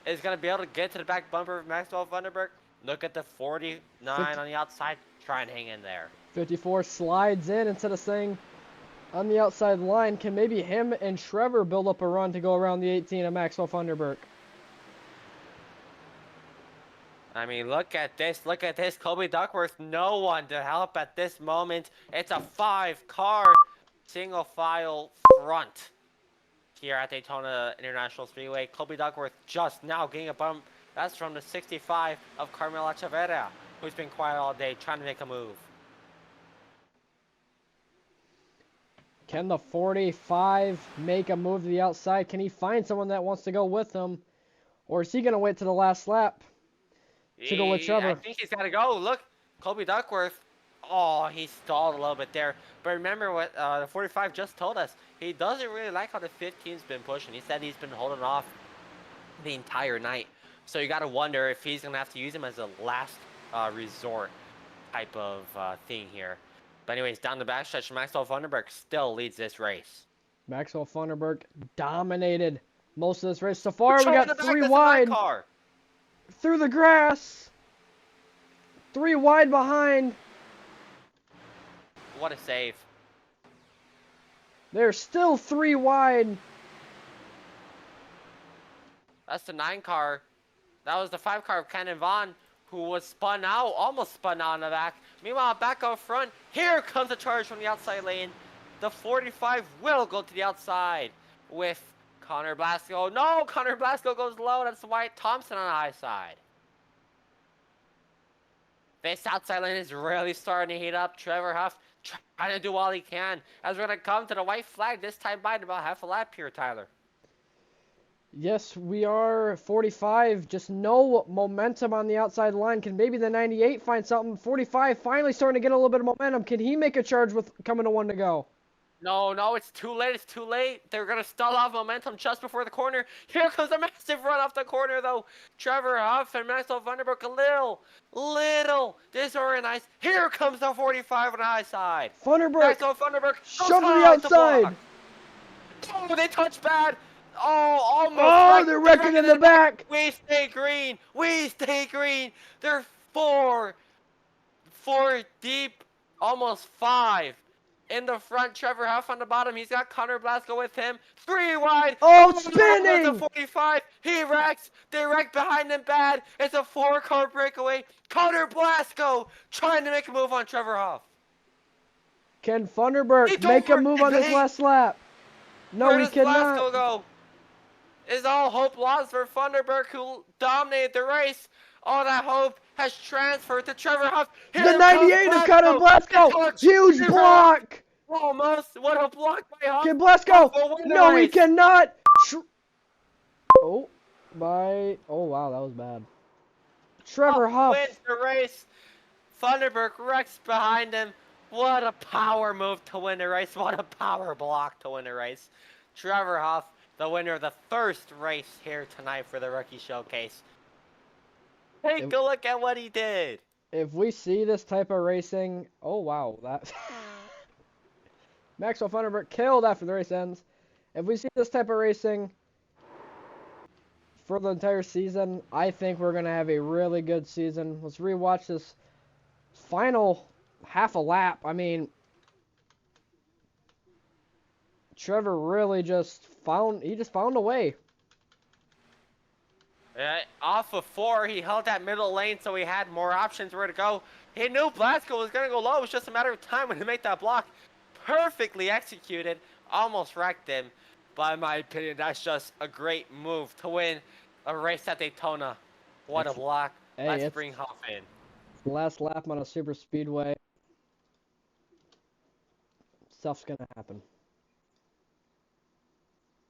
is going to be able to get to the back bumper of Maxwell Thunderberg. Look at the 49 on the outside. Try and hang in there. 54 slides in instead of staying on the outside line. Can maybe him and Trevor build up a run to go around the 18 of Maxwell Thunderberg? I mean, look at this. Look at this. Colby Duckworth, no one to help at this moment. It's a 5-car single file front here at Daytona International Speedway. Colby Duckworth just now getting a bump. That's from the 65 of Carmela Chavarria, who's been quiet all day trying to make a move. Can the 45 make a move to the outside? Can he find someone that wants to go with him? Or is he going to wait to the last lap to go with Trevor? I think he's got to go. Look, Colby Duckworth. Oh, he stalled a little bit there. But remember what the 45 just told us. He doesn't really like how the 15's been pushing. He said he's been holding off the entire night. So you got to wonder if he's going to have to use him as a last resort type of thing here. But anyways, down the backstretch, Maxwell Thunderberg still leads this race. Maxwell Thunderberg dominated most of this race. So far, we got 3 wide through the grass. 3 wide behind. What a save. There's still 3 wide. That's the 9 car. That was the 5 car of Cannon Vaughn, who was spun out, almost spun out in the back. Meanwhile, back out front, here comes a charge from the outside lane. The 45 will go to the outside with Connor Blasco. No, Connor Blasco goes low. That's Wyatt Thompson on the high side. This outside lane is really starting to heat up. Trevor Huff trying to do all he can as we're going to come to the white flag this time by in about half a lap here, Tyler. Yes, we are 45. Just no momentum on the outside line. Can maybe the 98 find something? 45 finally starting to get a little bit of momentum. Can he make a charge with coming to 1 to go? No, it's too late. It's too late. They're going to stall off momentum just before the corner. Here comes a massive run off the corner, though. Trevor Huff and Maxwell Thunderberg a little disorganized. Here comes the 45 on the high side. Thunderberg Maxwell Thunderberg shove to the outside. Oh, they touch bad. Oh, almost. Oh, wrecked. they're They wrecking wrecked in the back. We stay green. We stay green. They're four deep, almost five. In the front, Trevor Huff on the bottom. He's got Connor Blasco with him. 3 wide. Oh, It's a spinning. 45. He wrecks. They wreck behind him bad. It's a 4-car breakaway. Connor Blasco trying to make a move on Trevor Huff. Can Thunderbird He make a don't move on this he- last lap? No, Where he does cannot. Blasco go? Is all hope lost for Thunderbird, who dominated the race? All that hope has transferred to Trevor Huff. The Here 98 comes of Connor Blasco. Blasco. Huge Trevor block. Huff almost. What a block by Huff. Can Blasco? Huff will win the No, he race. cannot. Oh, by. Oh, wow, that was bad. Trevor Huff. Wins the race. Thunderbird wrecks behind him. What a power move to win the race. What a power block to win the race. Trevor Huff, the winner of the first race here tonight for the Rookie Showcase. Take a look at what he did. If we see this type of racing, oh wow, that Maxwell Thunderbird killed after the race ends. If we see this type of racing for the entire season, I think we're gonna have a really good season. Let's rewatch this final half a lap. I mean, Trevor really just found a way. Off of 4, he held that middle lane, so he had more options where to go. He knew Blasco was going to go low. It was just a matter of time when he made that block. Perfectly executed. Almost wrecked him. But in my opinion, that's just a great move to win a race at Daytona. What a block. Hey, Let's bring Huff in. Last lap on a super speedway. Stuff's gonna happen.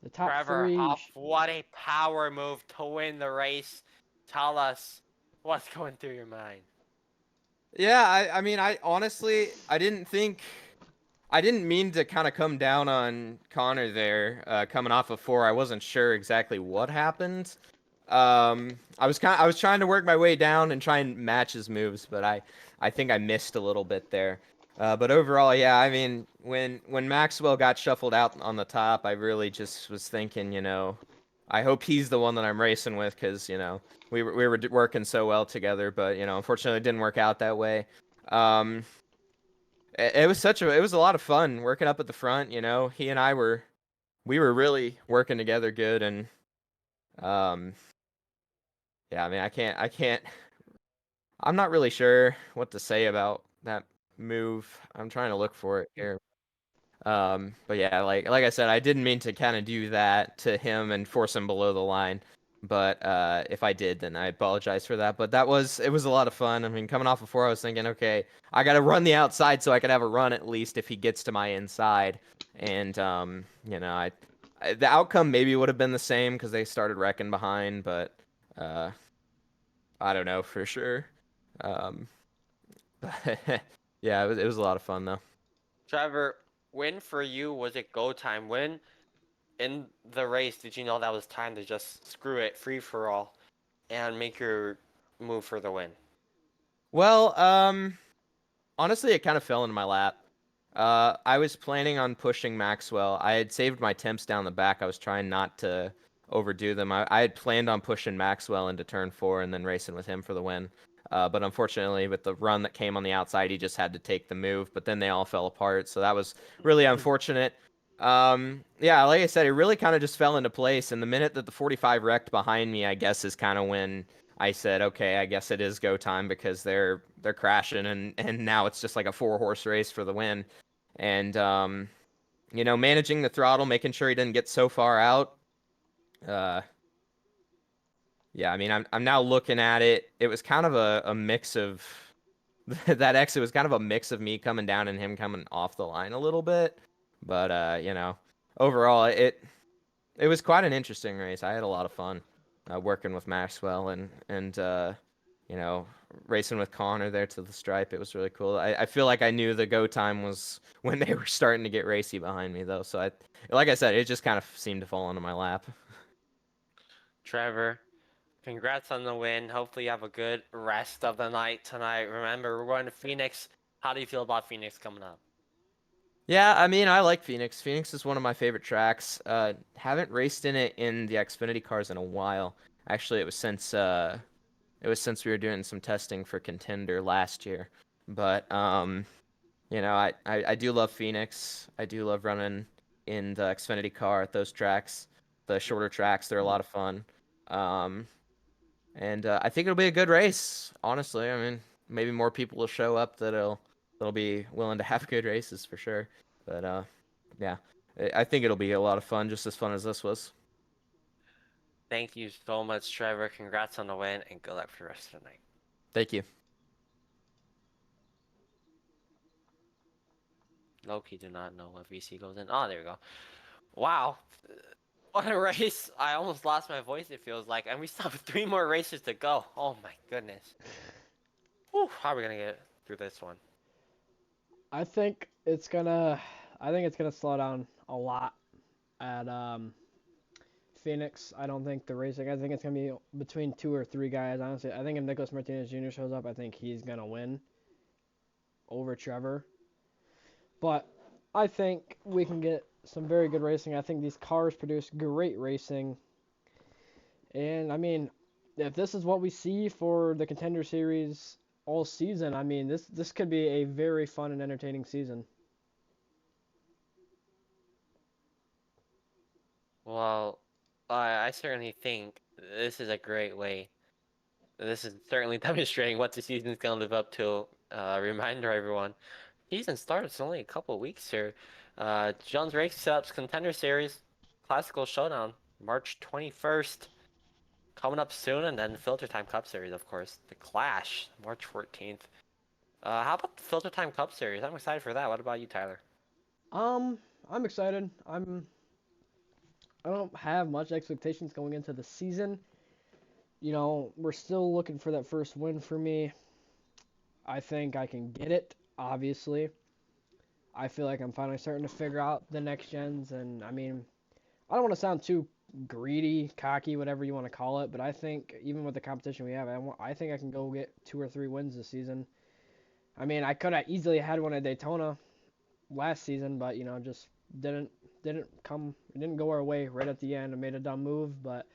The top Trevor three. Huff, what a power move to win the race. Tell us what's going through your mind. Yeah, I mean, I honestly, I didn't mean to kind of come down on Connor there, coming off of 4. I wasn't sure exactly what happened. I was trying to work my way down and try and match his moves, but I think I missed a little bit there. But overall, yeah, I mean, when Maxwell got shuffled out on the top, I really just was thinking, I hope he's the one that I'm racing with, because, we were working so well together, but, unfortunately it didn't work out that way. It was a lot of fun working up at the front, he and I were really working together good, and, yeah, I mean, I'm not really sure what to say about that move. I'm trying to look for it here. But yeah, like I said, I didn't mean to kind of do that to him and force him below the line. But if I did, then I apologize for that. But it was a lot of fun. I mean, coming off of 4, I was thinking, okay, I got to run the outside so I could have a run at least if he gets to my inside. And the outcome maybe would have been the same because they started wrecking behind, but I don't know for sure. But yeah, it was a lot of fun though. Trevor, when for you was it go time? When in the race did you know that was time to just screw it, free for all, and make your move for the win? Well, honestly, it kind of fell into my lap. I was planning on pushing Maxwell. I had saved my temps down the back. I was trying not to overdo them. I had planned on pushing Maxwell into turn 4 and then racing with him for the win. But unfortunately, with the run that came on the outside, he just had to take the move. But then they all fell apart, so that was really unfortunate. Yeah, like I said, it really kind of just fell into place. And the minute that the 45 wrecked behind me, I guess is kind of when I said, okay, I guess it is go time, because they're crashing, and now it's just like a 4-horse race for the win. And managing the throttle, making sure he didn't get so far out. Yeah, I mean, I'm now looking at it. It was kind of a mix of that exit was kind of a mix of me coming down and him coming off the line a little bit. But overall, it was quite an interesting race. I had a lot of fun working with Maxwell and racing with Connor there to the stripe. It was really cool. I feel like I knew the go time was when they were starting to get racy behind me, though. So like I said, it just kind of seemed to fall into my lap. Trevor, congrats on the win. Hopefully you have a good rest of the night tonight. Remember, we're going to Phoenix. How do you feel about Phoenix coming up? Yeah, I mean, I like Phoenix. Phoenix is one of my favorite tracks. Haven't raced in it in the Xfinity cars in a while. Actually, it was since we were doing some testing for Contender last year. But I do love Phoenix. I do love running in the Xfinity car at those tracks. The shorter tracks, they're a lot of fun. Um, and I think it'll be a good race. Honestly, I mean, maybe more people will show up that'll be willing to have good races for sure. But yeah, I think it'll be a lot of fun, just as fun as this was. Thank you so much, Trevor. Congrats on the win, and good luck for the rest of the night. Thank you. Loki do not know what VC goes in. Oh, there we go. Wow. What a race. I almost lost my voice, it feels like. And we still have 3 more races to go. Oh my goodness. Whew, how are we going to get through this one? I think it's gonna slow down a lot at Phoenix. I don't think the racing. I think it's gonna be between 2 or 3 guys. Honestly, I think if Nicholas Martinez Jr. shows up, I think he's gonna win over Trevor. But I think we can get some very good racing. I think these cars produce great racing. And I mean, if this is what we see for the Contender Series all season, I mean, this could be a very fun and entertaining season. Well, I certainly think this is a great way. This is certainly demonstrating what the season is going to live up to. Reminder, everyone. Season starts in only a couple weeks here. Jones Racing Setups Contender Series Classical Showdown, March 21st. Coming up soon, and then Filter Time Cup Series, of course. The Clash, March 14th. How about the Filter Time Cup Series? I'm excited for that. What about you, Tyler? I'm excited. I don't have much expectations going into the season. You know, we're still looking for that first win for me. I think I can get it, obviously. I feel like I'm finally starting to figure out the next gens, and I mean, I don't want to sound too greedy, cocky, whatever you want to call it, but I think even with the competition we have, I think I can go get 2 or 3 wins this season. I mean, I could have easily had one at Daytona last season, but you know, just didn't it didn't go our way right at the end. I made a dumb move, but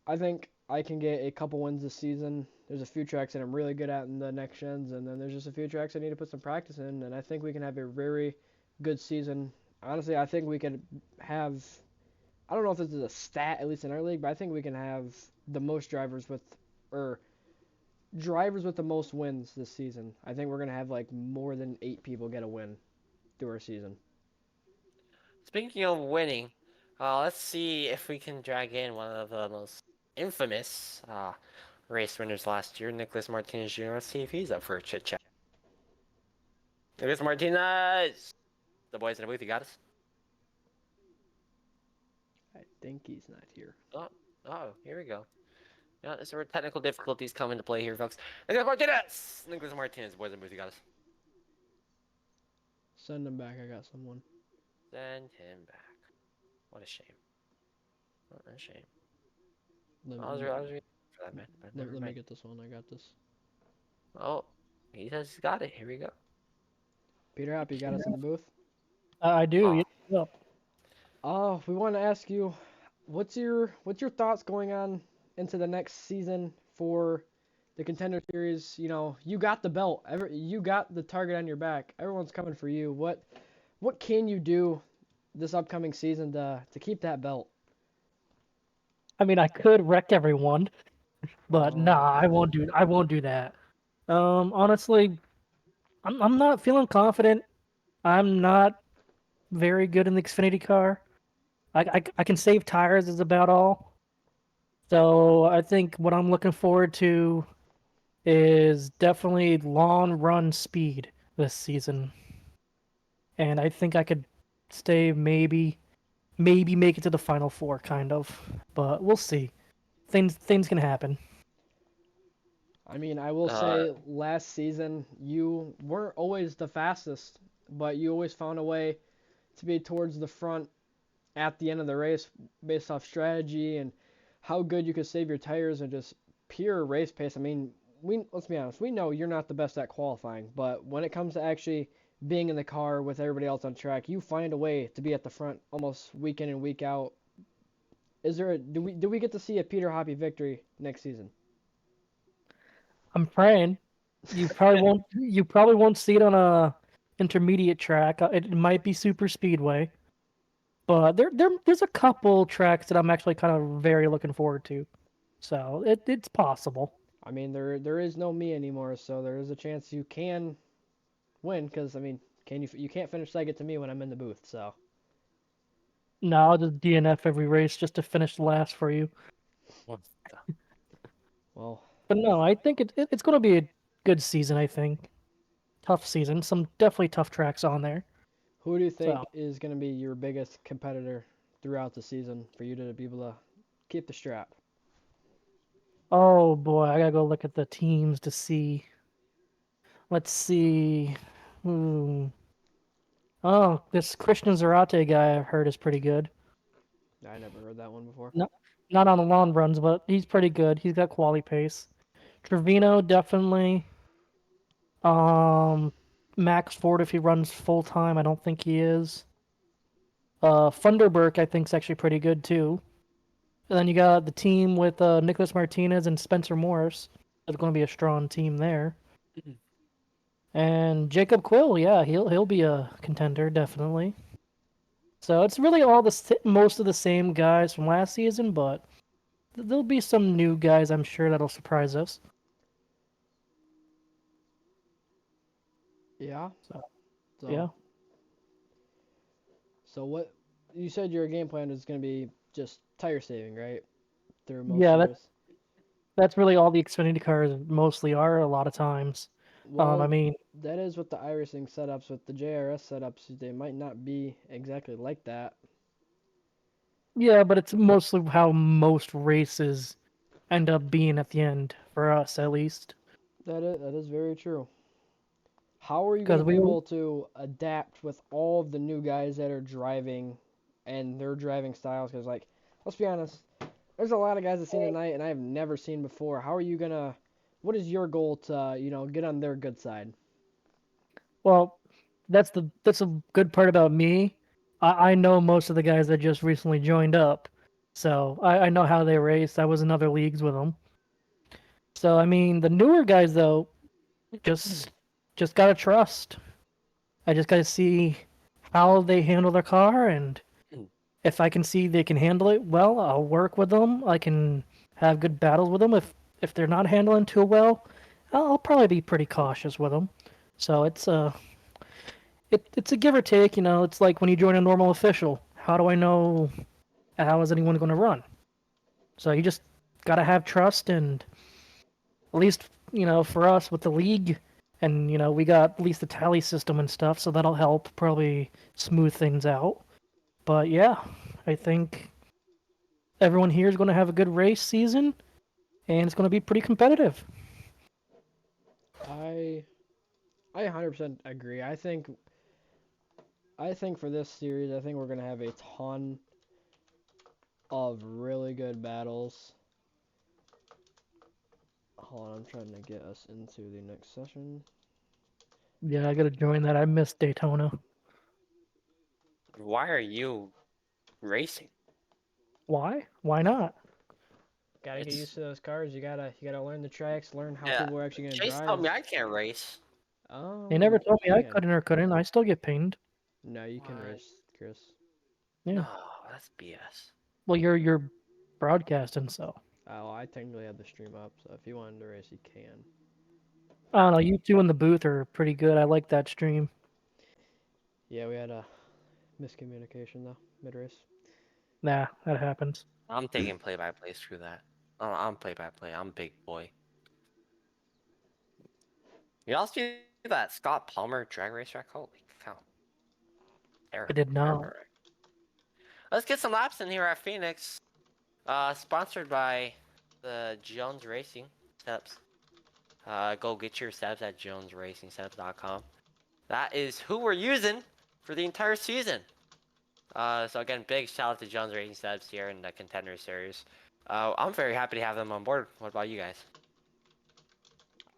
I think I can get a couple wins this season. There's a few tracks that I'm really good at in the next gens, and then there's just a few tracks I need to put some practice in, and I think we can have a very good season. Honestly, I think we could have. I don't know if this is a stat, at least in our league, but I think we can have the most or drivers with the most wins this season. I think we're gonna have like more than 8 people get a win through our season. Speaking of winning, let's see if we can drag in one of the most infamous race winners last year, Nicholas Martinez Jr. Let's see if he's up for a chit chat. Nicholas Martinez! The boys in the booth, you got us? I think he's not here. Oh, here we go. Yeah, this is where technical difficulties come into play here, folks. Nicholas Martinez! Nicholas Martinez, boys in the booth, you got us? Send him back. I got someone. Send him back. What a shame. What a shame. I was ready for that, man. But never let me mind. get this one. I got this. Oh, he says he's got it. Here we go. Peter Happy, you got us in the booth. I do. Oh. Yeah. Oh, we want to ask you, what's your thoughts going on into the next season for the Contender Series? You know, you got the belt. You got the target on your back. Everyone's coming for you. What can you do this upcoming season to keep that belt? I mean, I could wreck everyone, but Oh, nah, I won't do that. Honestly, I'm not feeling confident. I'm not very good in the Xfinity car. I can save tires is about all. So I think what I'm looking forward to is definitely long run speed this season. And I think I could stay maybe make it to the final four kind of. But we'll see. Things can happen. I mean, I will say last season you weren't always the fastest, but you always found a way to be towards the front at the end of the race based off strategy and how good you could save your tires and just pure race pace. I mean, let's be honest, we know you're not the best at qualifying, but when it comes to actually being in the car with everybody else on track, you find a way to be at the front almost week in and week out. Do we get to see a Peter Hoppy victory next season? I'm praying. You probably won't. You probably won't see it on a intermediate track. It might be super speedway, but there's a couple tracks that I'm actually kind of very looking forward to. So it's possible. I mean, there is no me anymore, so there is a chance you can win. Because I mean, you can't finish second to me when I'm in the booth. So No, I'll just DNF every race just to finish last for you. well, But no, I think it's going to be a good season. I think tough season. Some definitely tough tracks on there. who do you So think is going to be your biggest competitor throughout the season for you to be able to keep the strap? oh boy, I gotta go look at the teams to see. Let's see. Hmm. Oh, this Christian Zarate guy I've heard is pretty good. I never heard that one before. No, not on the long runs, but he's pretty good. He's got quality pace. Trevino definitely. Um, Max Ford if he runs full time. I don't think he is. Funderburk I think is actually pretty good too. And then you got the team with Nicholas Martinez and Spencer Morris. There's going to be a strong team there. And Jacob Quill, yeah, he'll be a contender definitely. So it's really all most of the same guys from last season, but there'll be some new guys I'm sure that'll surprise us. Yeah. So, So yeah. So what you said your game plan is going to be just tire saving, right? Through most Yeah, years. that's really all the Xfinity cars mostly are a lot of times. I Well, mean, that is with the iRacing setups. With the JRS setups, they might not be exactly like that. yeah, but it's mostly how most races end up being at the end for us at least. That is very true. How are you going Because to be we able to adapt with all of the new guys that are driving and their driving styles? Because, like, let's be honest, there's a lot of guys I've seen tonight and I have never seen before. How are you going to, what is your goal to, get on their good side? well, that's a good part about me. I know most of the guys that just recently joined up, so I know how they race. I was in other leagues with them. So I mean, the newer guys though, just just gotta trust. I just gotta see how they handle their car, and if I can see they can handle it well, I'll work with them. I can have good battles with them. If they're not handling too well, I'll probably be pretty cautious with them. So it's a give or take. It's like when you join a normal official. How do I know how is anyone going to run? So you just gotta have trust, and at least for us with the league, and we got at least the tally system and stuff, so that'll help probably smooth things out. But yeah, I think everyone here is going to have a good race season, and it's going to be pretty competitive. I I 100% agree. I think for this series, I think we're going to have a ton of really good battles. Hold on, I'm trying to get us into the next session. Yeah, I got to join that. I missed Daytona. Why are you racing? Why? Why not? Gotta get It's used to those cars. You gotta learn the tracks, learn how yeah. people are actually gonna Chase drive. told me I can't race. They never told me You I can. couldn't or couldn't. I still get pinged. No, you can What? race, Chris. Yeah. No, that's BS. Well, you're broadcasting, so Oh, I technically have the stream up, so if you wanted to race, you can. I don't know. You two in the booth are pretty good. I like that stream. Yeah, we had a miscommunication though, mid race. Nah, that happens. I'm taking play-by-play. Screw that. I'm play-by-play. I'm big boy. You also see that Scott Palmer drag race track? Holy cow. I did not. Let's get some laps in here at Phoenix. Sponsored by the Jones Racing Setups. Go get your setups at jonesracingsetups.com. That is who we're using for the entire season. So again, big shout out to Jones Racing Setups here in the Contender Series. I'm very happy to have them on board. What about you guys?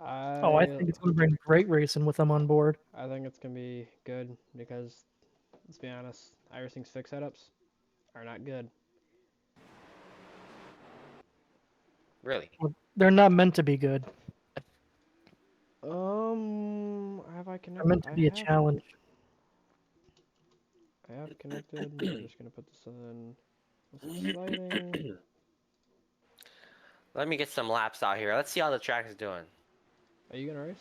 Oh, I I think it's going to bring great racing with them on board. I think it's gonna be good because let's be honest, iRacing's fixed setups are not good. Really? They're not meant to be good. Have I They're connected? meant to be a challenge. I have connected. We're just gonna put this in. This is sliding. Let me get some laps out here. Let's see how the track is doing. Are you gonna race?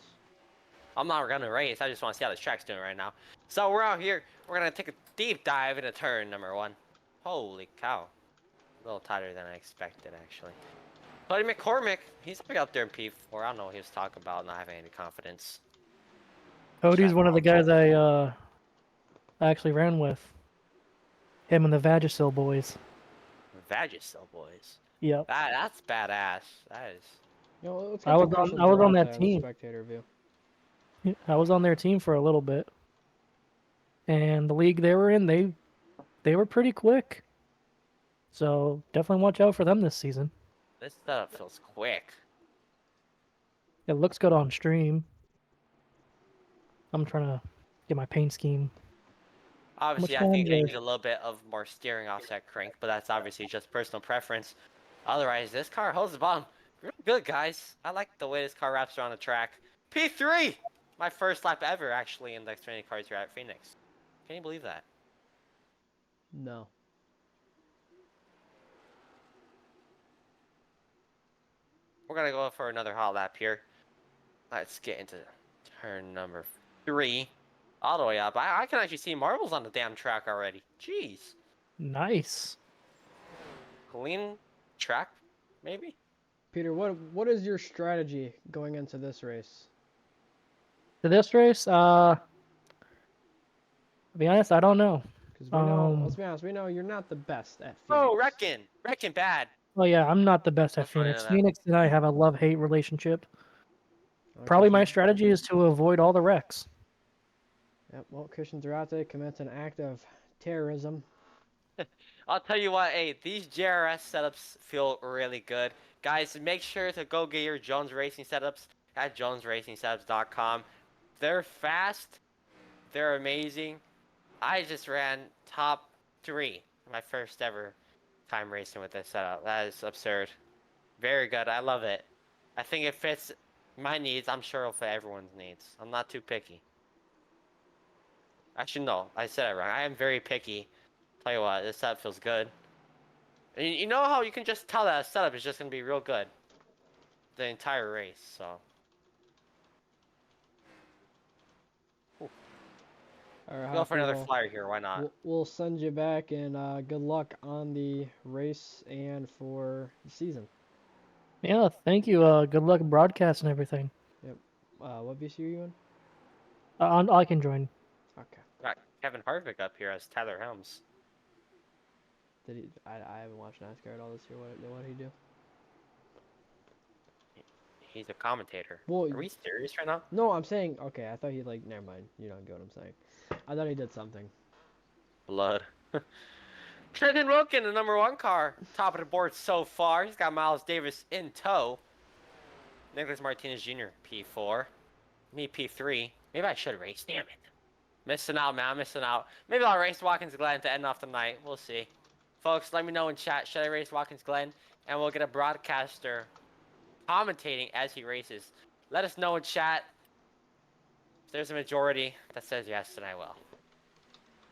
I'm not gonna race. I just want to see how the track's doing right now. So we're out here. We're gonna take a deep dive into turn number 1. Holy cow! A little tighter than I expected, actually. Buddy McCormick, he's up there in P4. I don't know what he was talking about, not having any confidence. Cody's one of the guys I actually ran with. Him and the Vagisil boys. Vagisil boys. Yep. That's badass. That is. You know, let's I get to was on- Christian I was on Zarate that in the team. spectator view. I was on their team for a little bit. And the league they were in, they were pretty quick. So definitely watch out for them this season. This stuff feels quick. It looks good on stream. I'm trying to get my paint scheme. Obviously, Which I think ones they are- need a little bit of more steering offset crank, but that's obviously just personal preference. Otherwise, this car holds the bottom. Real good, guys. I like the way this car wraps around the track. P3! My first lap ever, actually, in the Xfinity cars here at Phoenix. Can you believe that? No. We're gonna go for another hot lap here. Let's get into turn number 3. All the way up. I can actually see marbles on the damn track already. Jeez. Nice. Clean track, maybe? Peter, what is your strategy going into this race? To this race, to be honest, I don't know. Because we know, let's be honest, we know you're not the best at Phoenix. Oh, Wrecking bad. Oh yeah, I'm not the best at Let's run Phoenix. into that. Phoenix and I have a love-hate relationship. Well, Probably my Christian- strategy is to avoid all the wrecks. Yep, well, Christian Zarate commits an act of terrorism. I'll tell you what, hey, these JRS setups feel really good. Guys, make sure to go get your Jones Racing setups at jonesracingsetups.com. They're fast. They're amazing. I just ran top 3 my first ever time racing with this setup. That is absurd. Very good. I love it. I think it fits my needs. I'm sure it'll fit everyone's needs. I'm not too picky. Actually, no. I said it wrong. I am very picky. Tell you what, this setup feels good. And you know how you can just tell that a setup is just going to be real good the entire race, so. All right, Go for another Hoppy, flyer here, why not? we'll send you back, and good luck on the race and for the season. Yeah, thank you. Good luck broadcast and everything. What VC are you in? I can join. Okay. Got Kevin Harvick up here as Tyler Helms. Did he? I haven't watched NASCAR at all this year. What did he do? He's a commentator. Well, Are we serious right now? no, I'm saying. Okay, I thought he like. Never mind. You don't get what I'm saying. I thought he did something. Blood. Trenton Wilkin, the number 1 car. Top of the board so far. He's got Miles Davis in tow. Nicholas Martinez Jr., P4. Me, P3. Maybe I should race. Damn it. Missing out, man. I'm missing out. Maybe I'll race Watkins Glen to end off the night. We'll see. Folks, let me know in chat. Should I race Watkins Glen? And we'll get a broadcaster commentating as he races. Let us know in chat. If there's a majority that says yes, then I will.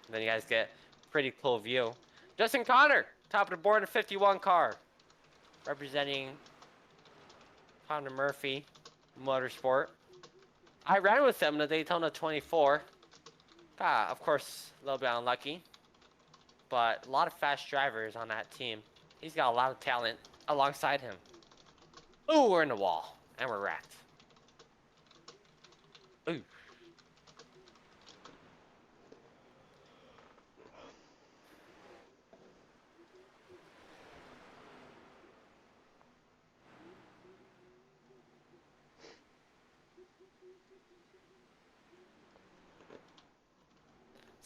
And then you guys get a pretty cool view. Justin Connor, top of the board in 51 car. Representing Connor Murphy Motorsport. I ran with them in the Daytona 24. Of course, a little bit unlucky. But a lot of fast drivers on that team. He's got a lot of talent alongside him. Ooh, we're in the wall. And we're wrecked. Ooh.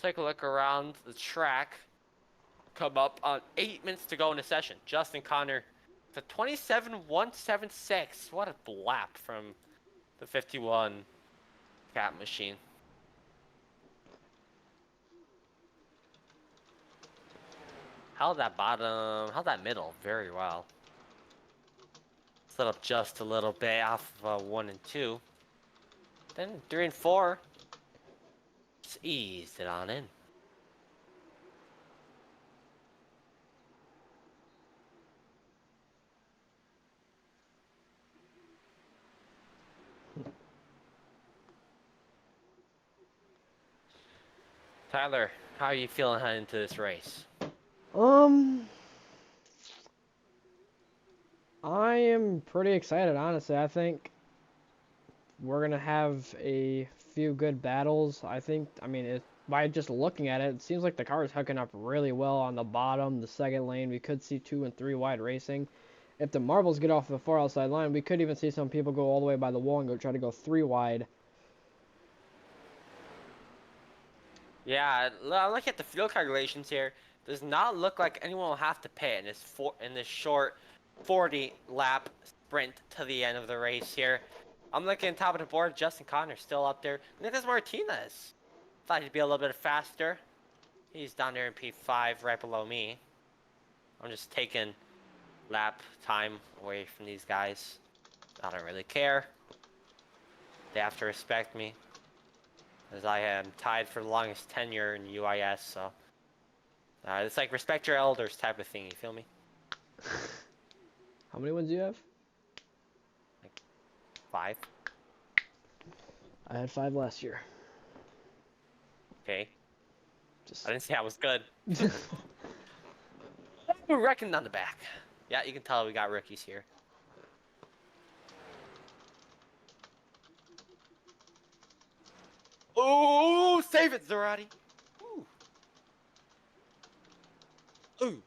Take a look around the track. Come up on 8 minutes to go in the session. Justin Connor to 27.176. What a lap from the 51 cap machine. Held that bottom, held that middle very well. Slid up just a little bit off of 1 and 2. Then 3 and 4. Just eased it on in. Tyler, how are you feeling heading into this race? I am pretty excited, honestly. I think we're gonna have a few good battles. I mean, by just looking at it, it seems like the car is hooking up really well on the bottom, the second lane. We could see 2 and 3 wide racing. If the marbles get off the far outside line, we could even see some people go all the way by the wall and try to go 3 wide. Yeah, look at the fuel calculations here. Does not look like anyone will have to pit in this short 40 lap sprint to the end of the race here. I'm looking top of the board. Justin Connor still up there. Nicholas Martinez. Thought he'd be a little bit faster. He's down there in P5 right below me. I'm just taking lap time away from these guys. I don't really care. They have to respect me, as I am tied for the longest tenure in UIS, so it's like respect your elders type of thing, you feel me? How many wins do you have? Like 5. I had 5 last year. Okay. Just I didn't say I was good. We're wrecking on the back. Yeah, you can tell we got rookies here. Oh, save it, Zarati. Ooh. Ooh.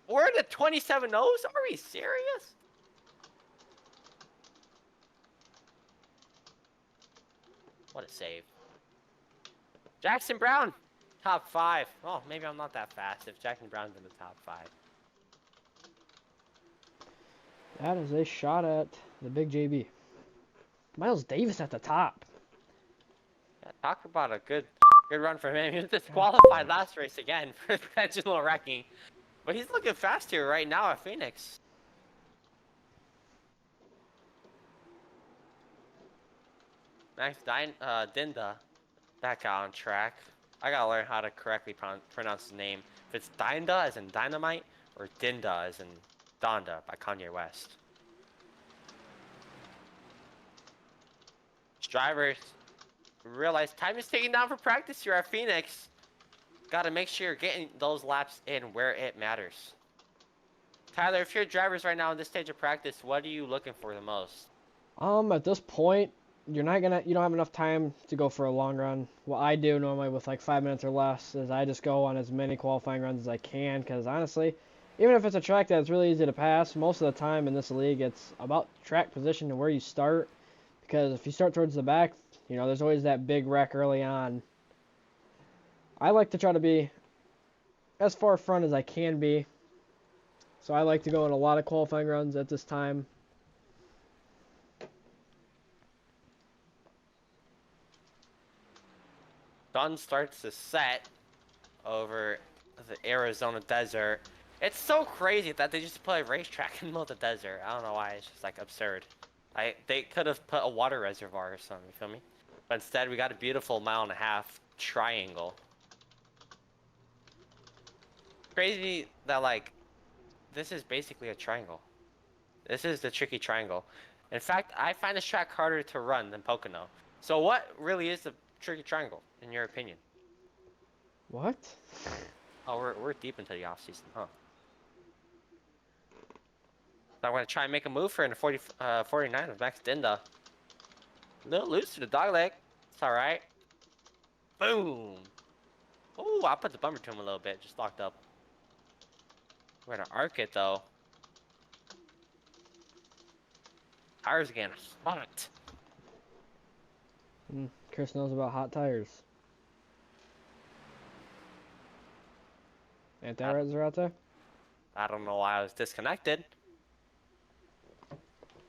We're in the 27-0s? Are we serious? What a save. Jackson Brown, top 5. Oh, maybe I'm not that fast if Jackson Brown's in the top 5. that is a shot at the big JB. Miles Davis at the top. Yeah, talk about a good run for him. He was disqualified last race again for intentional wrecking. But he's looking fast here right now at Phoenix. Max Dinda back out on track. I gotta learn how to correctly pronounce his name. If it's Dinda as in dynamite or Dinda as in Donda by Kanye West. Drivers realize time is taking down for practice here at Phoenix. Gotta make sure you're getting those laps in where it matters. Tyler, if you're drivers right now in this stage of practice, what are you looking for the most? At this point, you don't have enough time to go for a long run. What I do normally with like 5 minutes or less is I just go on as many qualifying runs as I can, because honestly, even if it's a track that's really easy to pass, most of the time in this league it's about track position and where you start, because if you start towards the back, there's always that big wreck early on. I like to try to be as far front as I can be, so I like to go in a lot of qualifying runs at this time. Sun starts to set over the Arizona desert. It's so crazy that they just put a racetrack in the middle of the desert. I don't know why. It's just like absurd. They could have put a water reservoir or something, you feel me? But instead we got a beautiful 1.5 mile triangle. Crazy that like this is basically a triangle. This is the tricky triangle. In fact, I find this track harder to run than Pocono. So what really is the tricky triangle, in your opinion? What? Oh, we're deep into the off season, huh? So I'm gonna try and make a move for in the 49 with Max Dinda. A little loose to the dog leg. It's all right. Boom. Oh, I put the bumper to him a little bit, just locked up. We're gonna arc it though. Tires again, hot. Chris knows about hot tires. Ain't that right, Zarate? I don't know why I was disconnected.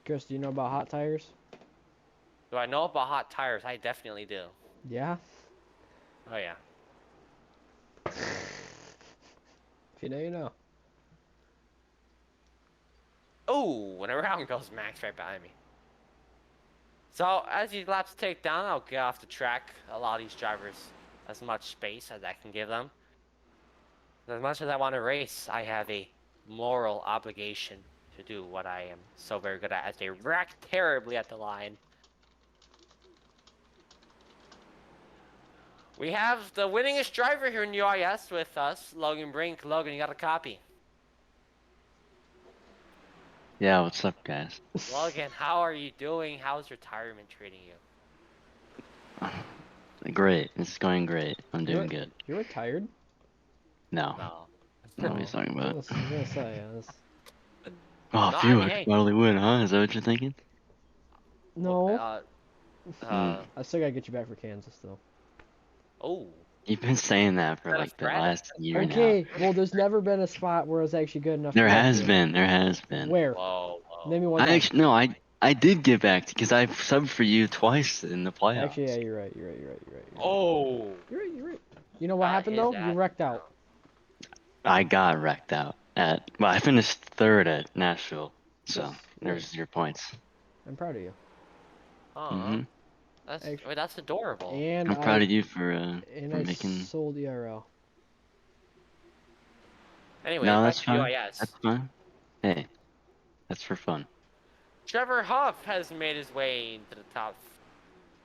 Chris, do you know about hot tires? Do I know about hot tires? I definitely do. Yeah. Oh yeah. If you know, you know. Oh, and around goes Max right behind me. So as these laps take down, I'll get off the track, allow these drivers as much space as I can give them. As much as I want to race, I have a moral obligation to do what I am so very good at, as they wreck terribly at the line. We have the winningest driver here in UIS with us, Logan Brink. Logan, you got a copy. Yeah, what's up, guys? Logan, how are you doing? How's retirement treating you? Great. It's going great. I'm You're, doing good. you're retired? No. No. What are you talking I about? was gonna say, yeah, Oh, No, I phew, mean, I could hey. probably win, huh? Is that what you're thinking? no. Hmm. I still gotta get you back for Kansas, though. Oh. You've been saying that for Is that a like the threat? last year now. Okay, well, there's never been a spot where it's actually good enough There to get has to. been. There has been. Where? Whoa, Name me whoa. one I time. actually no, I did get back because I subbed for you twice in the playoffs. Actually, yeah, you're right. You're right. You're right. You're right. You're right. Oh. You're right. You know what happened His though? You ass wrecked down. out. I got wrecked out at. Well, I finished third at Nashville, so Yes, there's your points. I'm proud of you. Hmm. That's adorable. And I'm proud of you for I making. sold ERL. Anyways, No, back that's to fine. UIS. That's fine. Hey, that's for fun. Trevor Huff has made his way into the top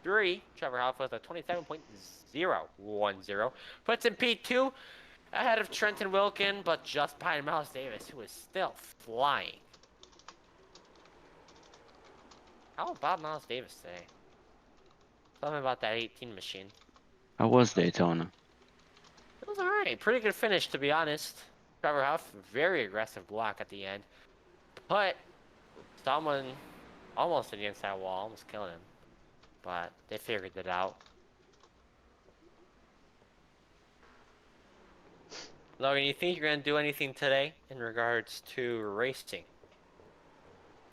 3. Trevor Huff with a 27.010. Puts in P2 ahead of Trenton Wilkin, but just behind Miles Davis, who is still flying. How about Miles Davis today? Something about that 18 machine. How was Daytona? It was alright. Pretty good finish, to be honest. Trevor Huff, very aggressive block at the end. Put someone almost against that wall, almost killing him. But they figured it out. Logan, you think you're going to do anything today in regards to racing?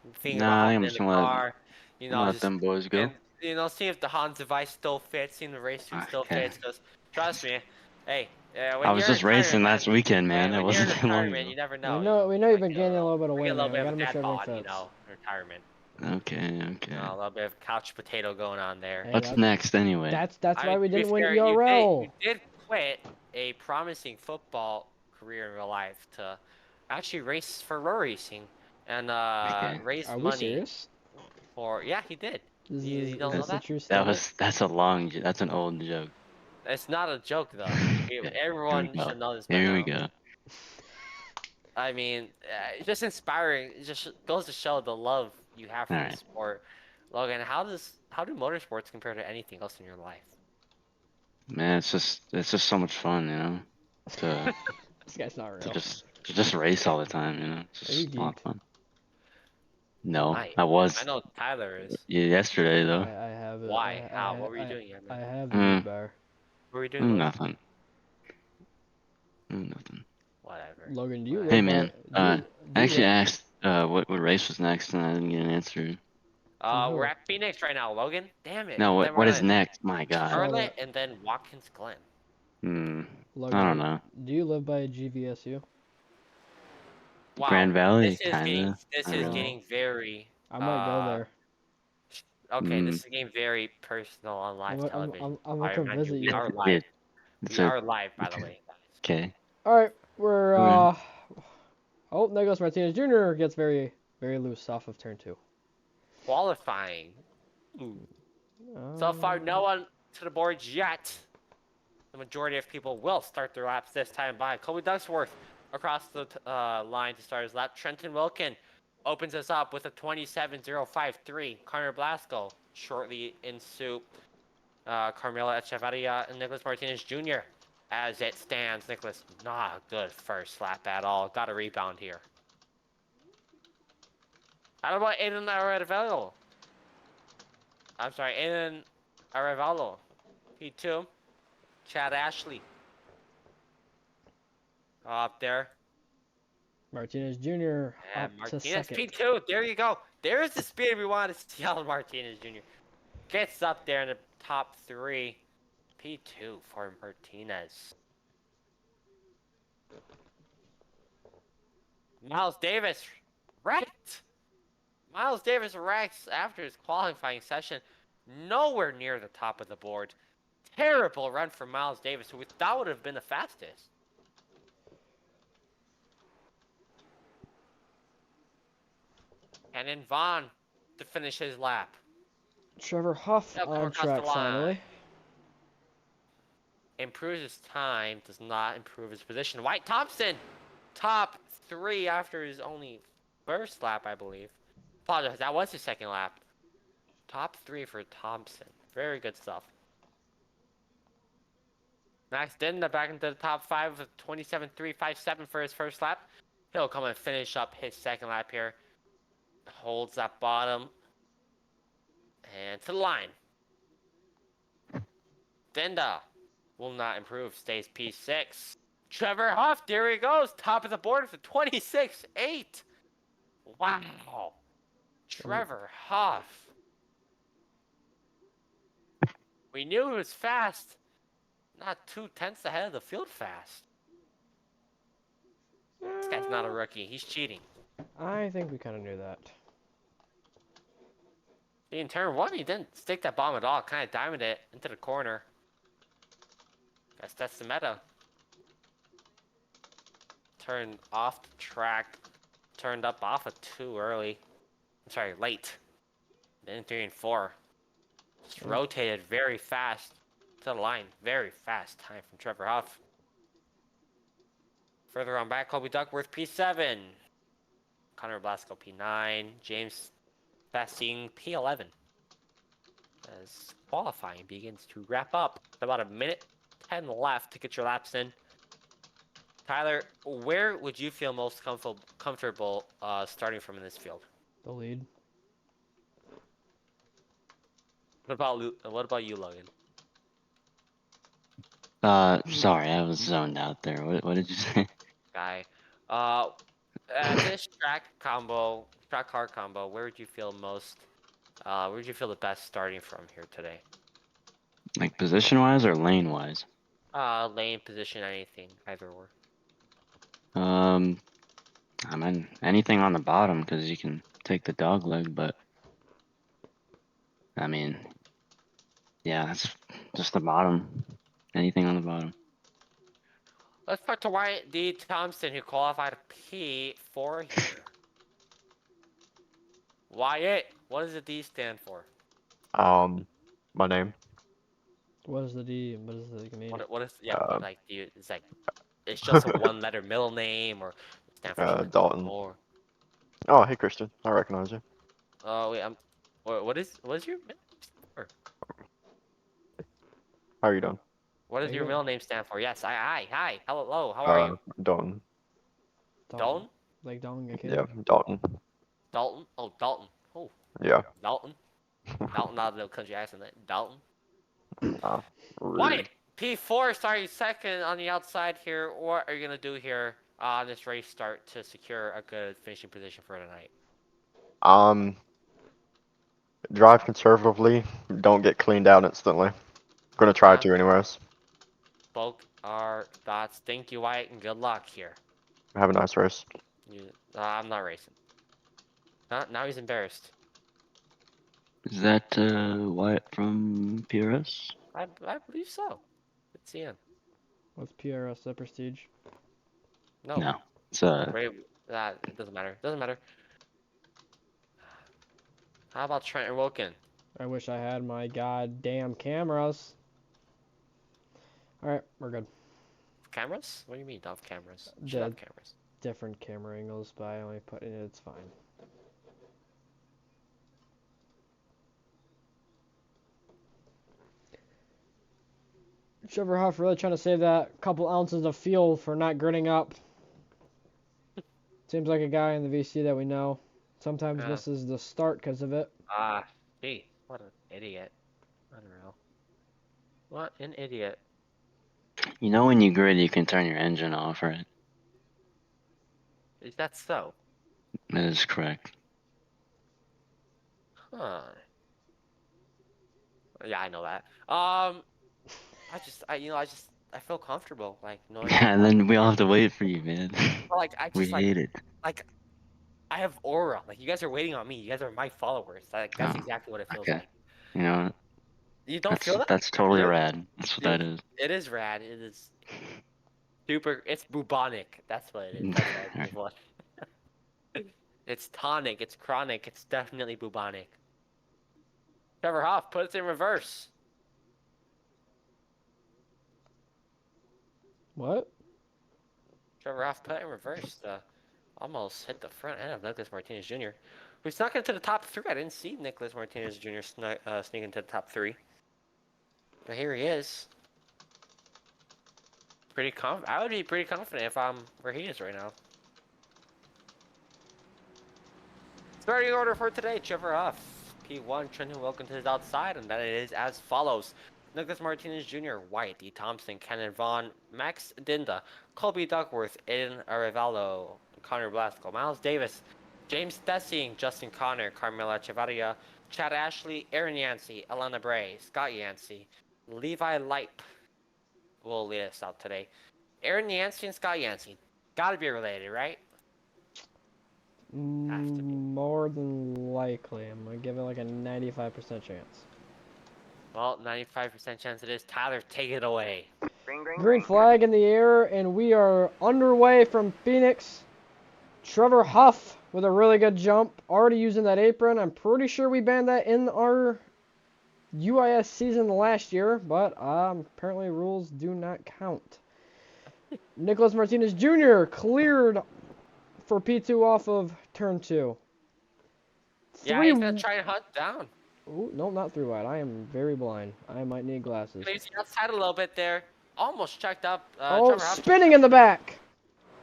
You think about Nah, hopping I'm in just the gonna car, let just them boys go. and see if the Hans device still fits, seeing the race suit still Okay. fits. Because trust me, hey, I when was you're in just racing retirement, man, last weekend, man. It when you're in wasn't that long retirement, ago. you never We know. know you've been Get gaining a little bit of we get weight, a little man. bit We of a gotta make dad sure everything bod, fits. retirement. Okay. A little bit of couch potato going on there. Hey, What's next anyway? That's why we To be didn't win fair, ERL. you did quit a promising football career in real life to actually race for road racing and Okay. raise Are we money serious? for. Yeah, he did. Is You don't know this a that? true statement? That's a that's an old joke. It's not a joke though. Okay, here we Everyone go. should know this by Here we now. go. I mean, it's just inspiring. It just goes to show the love you have for All the right. sport. Logan, how do motorsports compare to anything else in your life? Man, it's just so much fun, you know, to This guy's not real. to just race all the time, you know. It's Are you just a lot of geeked? fun. No, I I was know Tyler is. yesterday though. I have it. Why? How? What were you doing? I have the Mm, geek bar. What were you doing? Logan? nothing. Nothing. Whatever. Logan, do you Hey live by? man, I actually asked what race was next and I didn't get an answer. From We're who? at Phoenix right now, Logan. Damn it. No, And then we're what is on next? My God. Charlotte and then Watkins Glen. Logan, I don't know. do you live by GVSU? Wow. Grand Valley, This is kinda. this Not is really. getting very I might go there. okay, this is getting very personal on live I'm television. gonna I come remind you, visit we you. are live. Dude, it's We are live, by the way, guys. okay. All right, we're Alright. Oh, there goes Martinez Jr. gets very loose off of turn 2. Qualifying. So far, no one to the boards yet. The majority of people will start their laps this time by Kobe Ducksworth across the line to start his lap. Trenton Wilkin opens us up with a 27.053. Connor Blasco shortly into Carmela Echevarria and Nicholas Martinez Jr. As it stands, Nicholas, not a good first lap at all. Got a rebound here. How about Aiden Arevalo? I'm sorry, Aiden Arevalo. P2. Chad Ashley. Up there. Martinez Jr. And up to Martinez second. P2. There you go. There's the speed we wanted to see out of Martinez Jr. gets up there in the top 3. P2 for Martinez. Miles Davis wrecked. Miles Davis wrecks after his qualifying session. Nowhere near the top of the board. Terrible run from Miles Davis, who we thought would have been the fastest. And then Vaughn to finish his lap. Trevor Huff Yep, on across the track finally. line. Improves his time, does not improve his position. White Thompson, top 3 after his only first lap, I believe. Apologize, that was his second lap. Top 3 for Thompson. Very good stuff. Max Dinda back into the top 5 with 27.357 for his first lap. He'll come and finish up his second lap here. Holds that bottom. And to the line. Dinda will not improve. Stays P6. Trevor Huff, there he goes. Top of the board for 26.8. Wow. Trevor Huff. We knew he was fast. Not 2/10 ahead of the field fast. This guy's not a rookie. He's cheating. I think we kind of knew that. In turn 1, he didn't stick that bomb at all. Kind of diamond it into the corner. Guess that's the meta. Turned off the track. Turned up off of 2 early. I'm sorry, late. Then 3 and 4. Just rotated very fast to the line. Very fast time from Trevor Huff. Further on back, Colby Duckworth, P7. Connor Blasco, P9. James Bastine, P11. As qualifying begins to wrap up. About a minute 10 left to get your laps in. Tyler, where would you feel most comfortable starting from in this field? The lead. What about you, Logan? Sorry, I was zoned out there. What did you say? Guy. This track car combo, where would you feel the best starting from here today? Like position-wise or lane-wise? Lane, position, anything, either or. I mean anything on the bottom because you can take the dog leg, but I mean, yeah, that's just the bottom. Anything on the bottom. Let's talk to Wyatt D. Thompson, who qualified P4 here. Wyatt, what does the D stand for? My name. What is the D? What does the mean? What is like? It's just a 1-letter middle name, or stand for something Dalton. more? Oh, hey Christian, I recognize you. Oh wait, what is your middle name stand for? How are you doing? What does How you your doing? middle name stand for? Yes, hi, hello, how are you? Dalton. Dalton? Like Dalton got Yeah, killed? Dalton. Dalton? Oh, Dalton. Oh, Yeah. Dalton. Dalton, not a little country accent. Dalton. Nah, rude. Wyatt, P4 starting second on the outside here. What are you gonna do here on this race start to secure a good finishing position for tonight? Drive conservatively. Don't get cleaned out instantly. Gonna try to anyways. Spoke our thoughts. Thank you, Wyatt, and good luck here. Have a nice race. I'm not racing. Now he's embarrassed. Is that Wyatt from PRS? I believe so. Let's see him. What's PRS? The Prestige? No, it's It doesn't matter. Doesn't matter. How about Trent Wilkin? I wish I had my goddamn cameras. Alright, we're good. Cameras? What do you mean, Dove cameras? You The- should have cameras. Different camera angles, but I only put it, it's fine. Trevor Huff really trying to save that couple ounces of fuel for not grinning up. Seems like a guy in the VC that we know. Sometimes Yeah. misses the start because of it. Gee, what an idiot. Unreal. What an idiot. You know when you grid, you can turn your engine off, right? Is that so? That is correct. Huh. Yeah, I know that. I feel comfortable, like knowing Yeah, and then we all have to wait for you, man. like I We just hate it. like I have aura. Like you guys are waiting on me. You guys are my followers. Like that's Oh, exactly what it feels okay. like. You know what? You don't feel that? That's totally Really? rad. That's what that Dude, is. it is rad. It is super. It's bubonic. That's what it is. That's what I want. It's tonic. It's chronic. It's definitely bubonic. Trevor Hoff, put it in reverse. What? Trevor Hoff put it in reverse. Almost hit the front end of Nicholas Martinez Jr., who snuck into the top 3. I didn't see Nicholas Martinez Jr. Sneak into the top 3. But here he is. I would be pretty confident if I'm where he is right now. Starting order for today, Trevor Huff, P1, Trenton Wilkins is outside, and that is as follows. Nicholas Martinez Jr., White, D. Thompson, Kenan Vaughn, Max Dinda, Colby Duckworth, Aiden Arevalo, Connor Blasco, Miles Davis, James Dessing, Justin Connor, Carmela Chavarria, Chad Ashley, Aaron Yancey, Alana Bray, Scott Yancey, Levi Lipe will lead us out today. Aaron Yancey and Scott Yancey. Gotta be related, right? Have to be. More than likely. I'm gonna give it like a 95% chance. Well, 95% chance it is. Tyler, take it away. Green flag in the air, and we are underway from Phoenix. Trevor Huff with a really good jump. Already using that apron. I'm pretty sure we banned that in our UIS season last year, but apparently rules do not count. Nicholas Martinez Jr. cleared for P2 off of turn 2. Yeah, he's gonna try and hunt down. Ooh, no, not 3 wide. I am very blind. I might need glasses. He's outside a little bit there. Almost checked up. Oh, Trevor Huff. spinning in the back.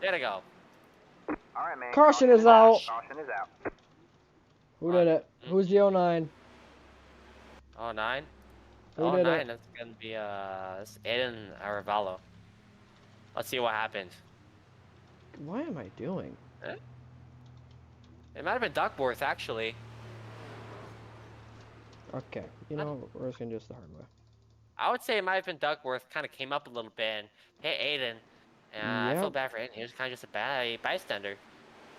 There to go. All right, man. Caution is out. Caution is out. Who did it? Who's the 09? 09? Who did 09, it? that's gonna be it's Aiden Arevalo. Let's see what happens. What am I doing? It might have been Duckworth, actually. Okay, you know, we're just gonna do this the hard way. I would say it might have been Duckworth. Kind of came up a little bit and hit Aiden. And I feel bad for Aiden. He was kind of just a bystander.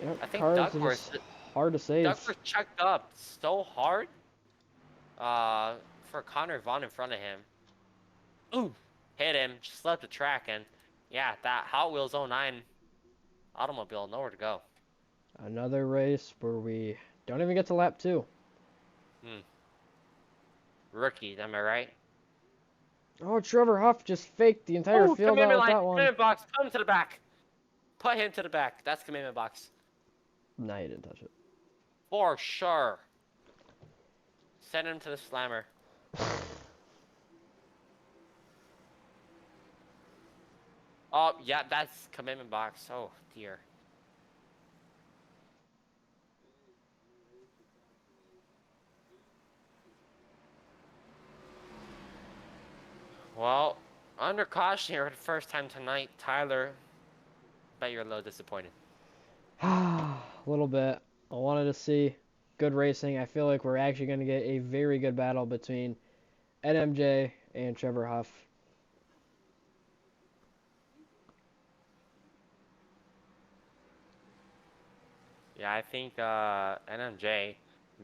Yep, I think cards are Duckworth. just hard to save. Duckworth checked up so hard. For Connor Vaughn in front of him. Ooh, hit him. Just left the track, and yeah, that Hot Wheels 09 automobile nowhere to go. Another race where we don't even get to lap 2. Rookie, am I right? Oh, Trevor Huff just faked the entire field out with that one. Commitment box, put him to the back. Put him to the back. That's commitment box. Nah, you didn't touch it. For sure. Send him to the slammer. Oh, yeah, that's commitment box. Oh, dear. Well, under caution here for the first time tonight, Tyler. Bet you're a little disappointed. A little bit. I wanted to see good racing. I feel like we're actually going to get a very good battle between NMJ and Trevor Huff. Yeah, I think NMJ,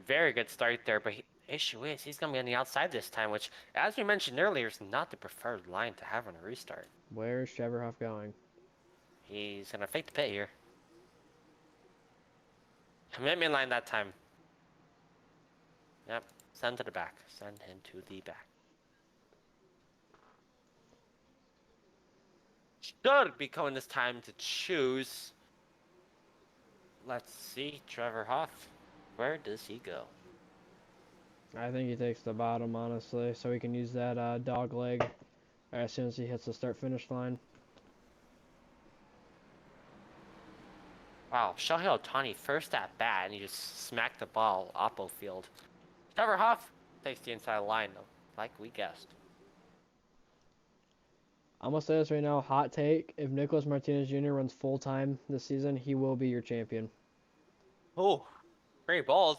very good start there, but issue is he's going to be on the outside this time, which, as we mentioned earlier, is not the preferred line to have on a restart. Where's Trevor Huff going? He's going to fake the pit here. Commitment line that time. Yep, send to the back. Send him to the back. Should be coming this time to choose. Let's see, Trevor Huff. Where does he go? I think he takes the bottom, honestly, so he can use that dog leg as soon as he hits the start-finish line. Wow, Shohei Ohtani first at bat, and he just smacked the ball oppo field. Trevor Huff takes the inside line, though, like we guessed. I'm going to say this right now, hot take. If Nicholas Martinez Jr. runs full-time this season, he will be your champion. Oh, pretty bold.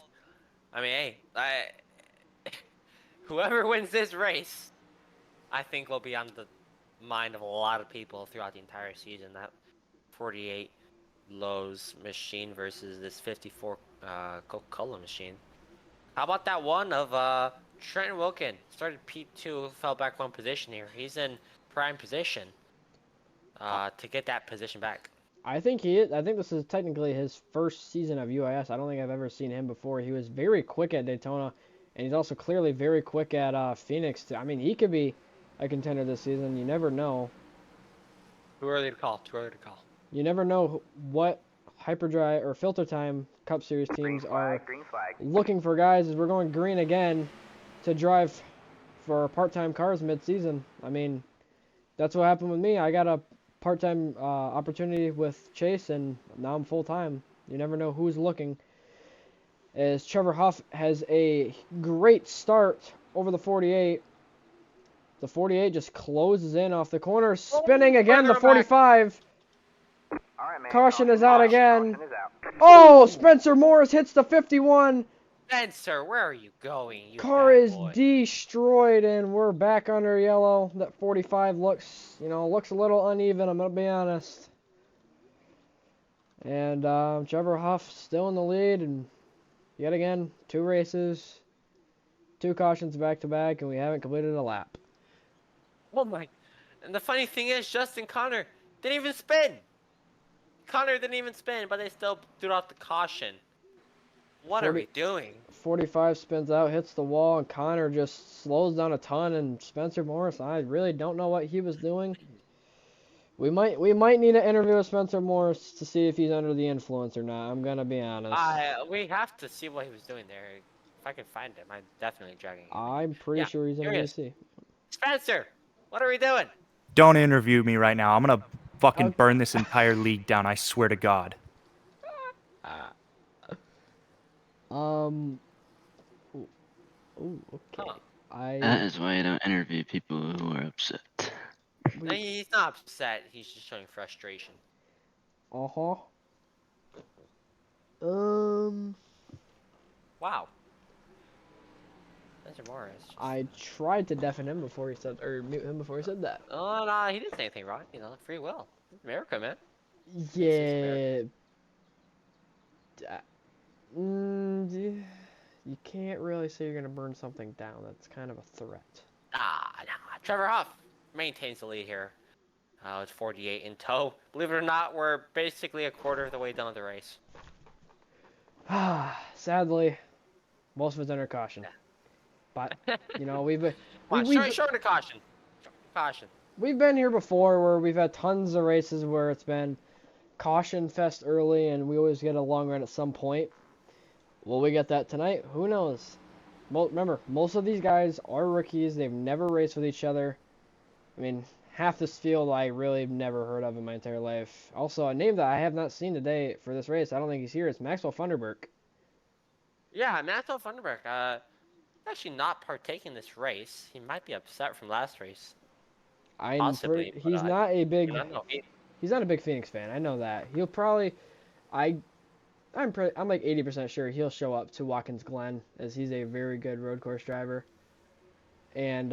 I mean, hey, whoever wins this race, I think will be on the mind of a lot of people throughout the entire season. That 48 Lowe's machine versus this 54 Coca-Cola machine. How about that one of Trenton Wilkin? Started P2, fell back one position here. He's in prime position to get that position back. I think he is. I think this is technically his first season of UIS. I don't think I've ever seen him before. He was very quick at Daytona, and he's also clearly very quick at Phoenix, too. I mean, he could be a contender this season. You never know. Too early to call. Too early to call. You never know what Hyperdry or Filter Time Cup Series teams are looking for guys as we're going green again to drive for part-time cars mid-season. I mean, that's what happened with me. I got a part-time opportunity with Chase, and now I'm full-time. You never know who's looking. As Trevor Huff has a great start over the 48. The 48 just closes in off the corner, spinning again the 45. Caution is out again. Oh, Spencer Morris hits the 51. Spencer, where are you going? You Car bad is boy. destroyed, and we're back under yellow. That 45 looks a little uneven, I'm going to be honest. And Trevor Huff still in the lead, and yet again, 2 races, 2 cautions back-to-back, and we haven't completed a lap. Oh my. And the funny thing is, Justin Connor didn't even spin. Connor didn't even spin, but they still threw out the caution. What are we doing? 45 spins out, hits the wall, and Connor just slows down a ton. And Spencer Morris, I really don't know what he was doing. We might need an interview with Spencer Morris to see if he's under the influence or not. I'm gonna be honest. We have to see what he was doing there. If I can find him, I'm definitely dragging him. I'm pretty sure he's in AC. Spencer, what are we doing? Don't interview me right now. I'm gonna fucking burn this entire league down. I swear to God. Ooh, okay. That is why you don't interview people who are upset. No, he's not upset. He's just showing frustration. Wow. Spencer Morris. I tried to deafen him before he said, or mute him before he said that. Oh no, he didn't say anything wrong. You know, free will. America, man. Yeah. You can't really say you're gonna burn something down. That's kind of a threat. Nah. Trevor Huff maintains the lead here. It's 48 in tow. Believe it or not, we're basically a quarter of the way done with the race. Sadly, most of it's under caution. But we've been short of caution. Caution. We've been here before where we've had tons of races where it's been caution fest early, and we always get a long run at some point. Will we get that tonight? Who knows? Remember, most of these guys are rookies. They've never raced with each other. I mean, half this field I really never heard of in my entire life. Also, a name that I have not seen today for this race, I don't think he's here, is Maxwell Funderburk. Yeah, Maxwell Funderburk. Actually not partaking in this race. He might be upset from last race. Possibly, he's not a big Phoenix fan. I know that. He'll probably I'm like 80% sure he'll show up to Watkins Glen, as he's a very good road course driver. And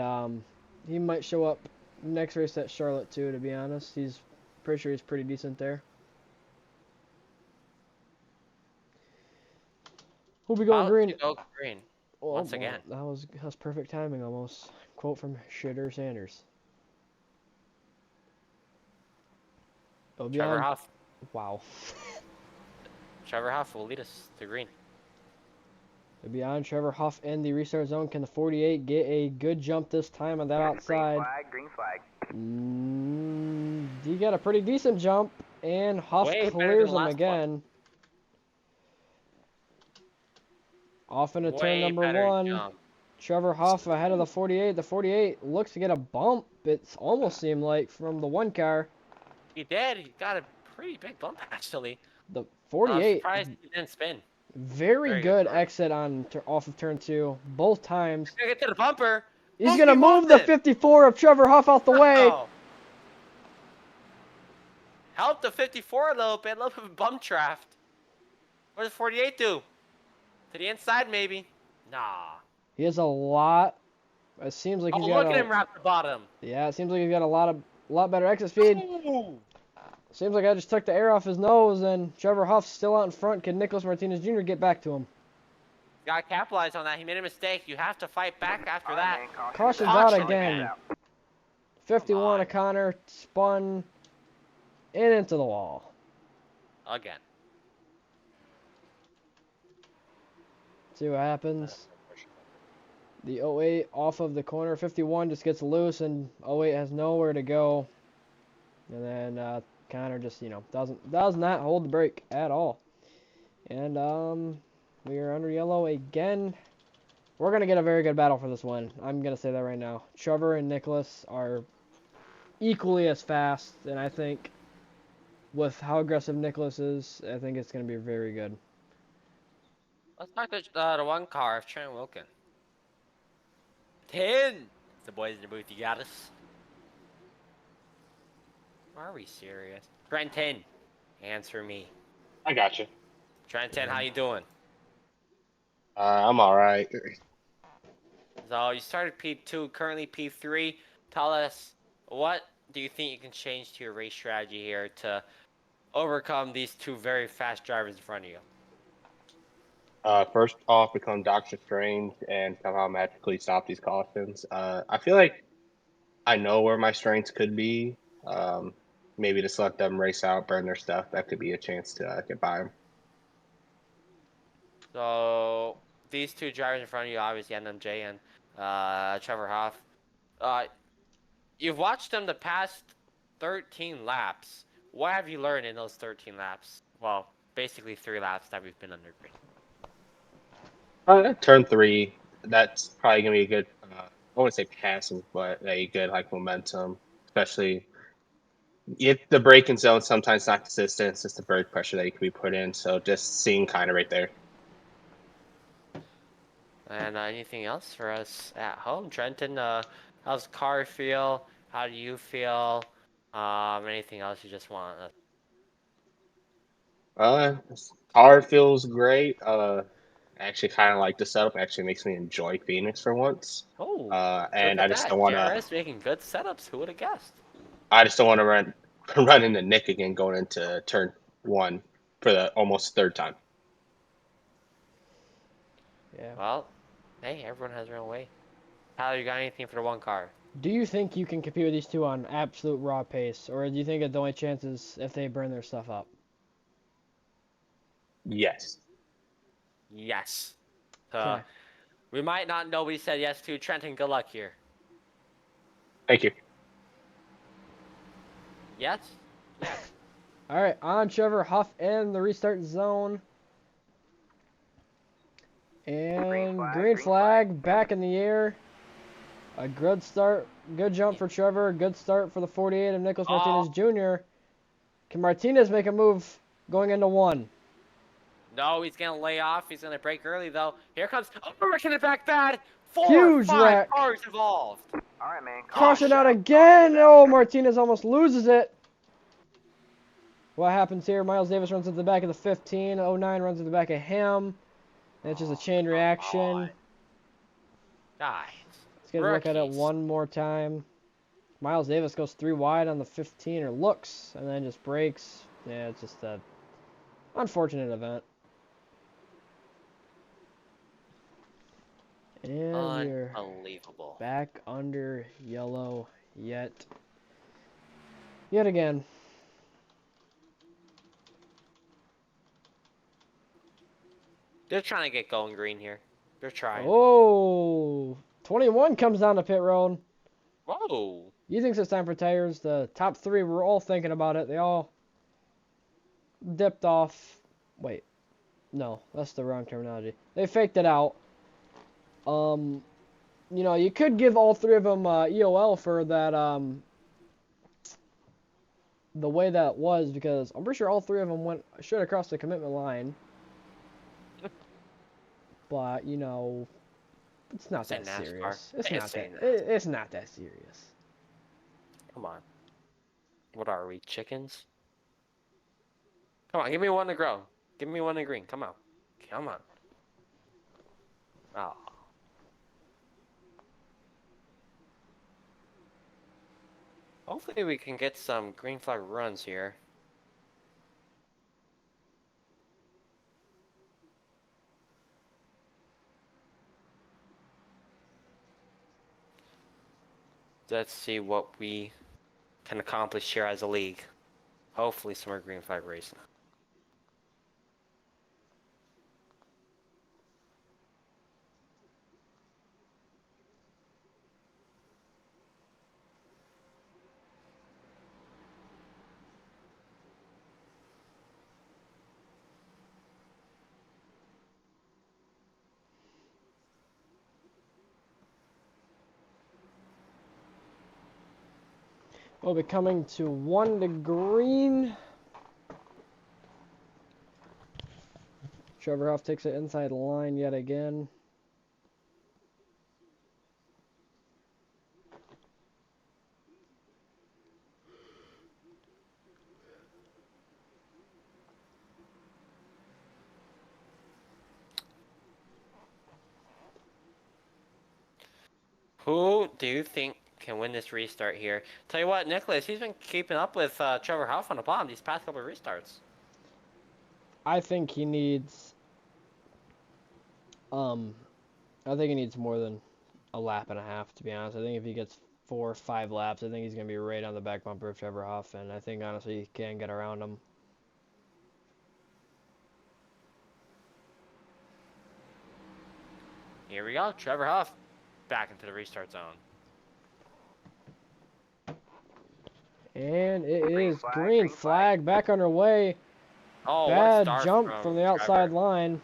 he might show up next race at Charlotte too, to be honest. He's pretty sure he's pretty decent there. Who'll be going green? Go green. Once again. That was perfect timing almost. Quote from Shitter Sanders. Trevor Huff. Wow. Trevor Huff will lead us to green. Beyond Trevor Huff in the restart zone. Can the 48 get a good jump this time on that outside? Green flag. He got a pretty decent jump, and Huff clears him again. Off into turn number 1. Jump. Trevor Huff ahead of the 48. The 48 looks to get a bump. It's almost seemed like from the 1 car. He did. He got a pretty big bump, actually. The 48. Surprised he didn't spin. Very good exit off of turn 2. Both times. He's going to get to the bumper. He's going to move the 54 of Trevor Huff out the way. Help the 54 a little bit of a bump draft. What does 48 do? To the inside, maybe? Nah. He has a lot It seems like Oh, he's got look at him wrap the bottom. Yeah, it seems like he's got a lot better exit speed. Ooh. Seems like I just took the air off his nose, and Trevor Huff's still out in front. Can Nicholas Martinez Jr. get back to him? Got to capitalize on that. He made a mistake. You have to fight back after All that. right, man. Caution's Caution out again. again. 51 on. O'Connor spun in into the wall. Again. See what happens. The 08 off of the corner. 51 just gets loose, and 08 has nowhere to go. And then Connor just, does not hold the brake at all. And we are under yellow again. We're going to get a very good battle for this one. I'm going to say that right now. Trevor and Nicholas are equally as fast, and I think with how aggressive Nicholas is, I think it's going to be very good. Let's talk to the one car of Trent Wilkin. 10. The boys in the booth, you got us. Are we serious? Trenton, answer me. I got you. Trenton, how you doing? I'm all right. So you started P2, currently P3. Tell us, what do you think you can change to your race strategy here to overcome these two very fast drivers in front of you? First off, become Doctor Strange and somehow magically stop these cautions. I feel like I know where my strengths could be. Maybe just let them race out, burn their stuff. That could be a chance to get by them. So these two drivers in front of you, obviously NMJ and Trevor Hoff. You've watched them the past 13 laps. What have you learned in those 13 laps? Well, basically 3 laps that we've been under green. Turn 3. That's probably gonna be a good. I wouldn't say passing, but a good momentum, especially if the braking zone sometimes not consistent. It's just the brake pressure that you can be put in. So just seeing kind of right there. And anything else for us at home, Trenton? How's car feel? How do you feel? Anything else you just want? Car feels great. I actually kind of like the setup. Actually makes me enjoy Phoenix for once. Oh, And look I at just that. don't want to. JRS making good setups. Who would have guessed? I just don't want to run into Nick again going into turn 1 for the almost 3rd time. Yeah. Well, hey, everyone has their own way. Tyler, you got anything for the one car? Do you think you can compete with these two on absolute raw pace, or do you think that the only chance is if they burn their stuff up? Yes. Yes. Okay. We might not know what he said yes to. Trenton, good luck here. Thank you. Yes? Yes. All right, on Trevor Huff and the restart zone. And green flag back in the air. A good start, good jump for Trevor. Good start for the 48 of Nicholas Martinez Jr. Can Martinez make a move going into 1? No, he's going to lay off. He's going to break early, though. Here comes... Oh, wrecking it back bad. 4 Huge 5 wreck. cars involved. All right, man. Caution out again. Oh, Martinez almost loses it. What happens here? Miles Davis runs into the back of the 15. 09 runs into the back of him. And it's just a chain reaction. Guys. Let's get a look at it one more time. Miles Davis goes 3 wide on the 15, or looks, and then just breaks. Yeah, it's just a unfortunate event. And we're Unbelievable. back under yellow yet again. They're trying to get going green here. They're trying. Oh, 21 comes down the pit road. Whoa. You think it's time for tires? The top 3 were all thinking about it. They all dipped off. Wait. No, that's the wrong terminology. They faked it out. You could give all 3 of them EOL for that, the way that was, because I'm pretty sure all 3 of them went straight across the commitment line. But, it's not that serious. It's not that serious. Come on. What are we, chickens? Come on, give me one to grow. Give me one to green. Come on. Come on. Oh. Hopefully we can get some green flag runs here. Let's see what we can accomplish here as a league. Hopefully some more green flag racing. We'll be coming to 1 to green. Trevor Huff takes it inside line yet again. Who do you think can win this restart here? Tell you what, Nicholas, he's been keeping up with Trevor Huff on the bottom these past couple of restarts. I think he needs more than a lap and a half, to be honest. I think if he gets 4 or 5 laps, I think he's going to be right on the back bumper of Trevor Huff, and I think honestly he can get around him. Here we go, Trevor Huff back into the restart zone. And it is green flag back underway. Oh, Bad what a start jump from the Trevor. outside line.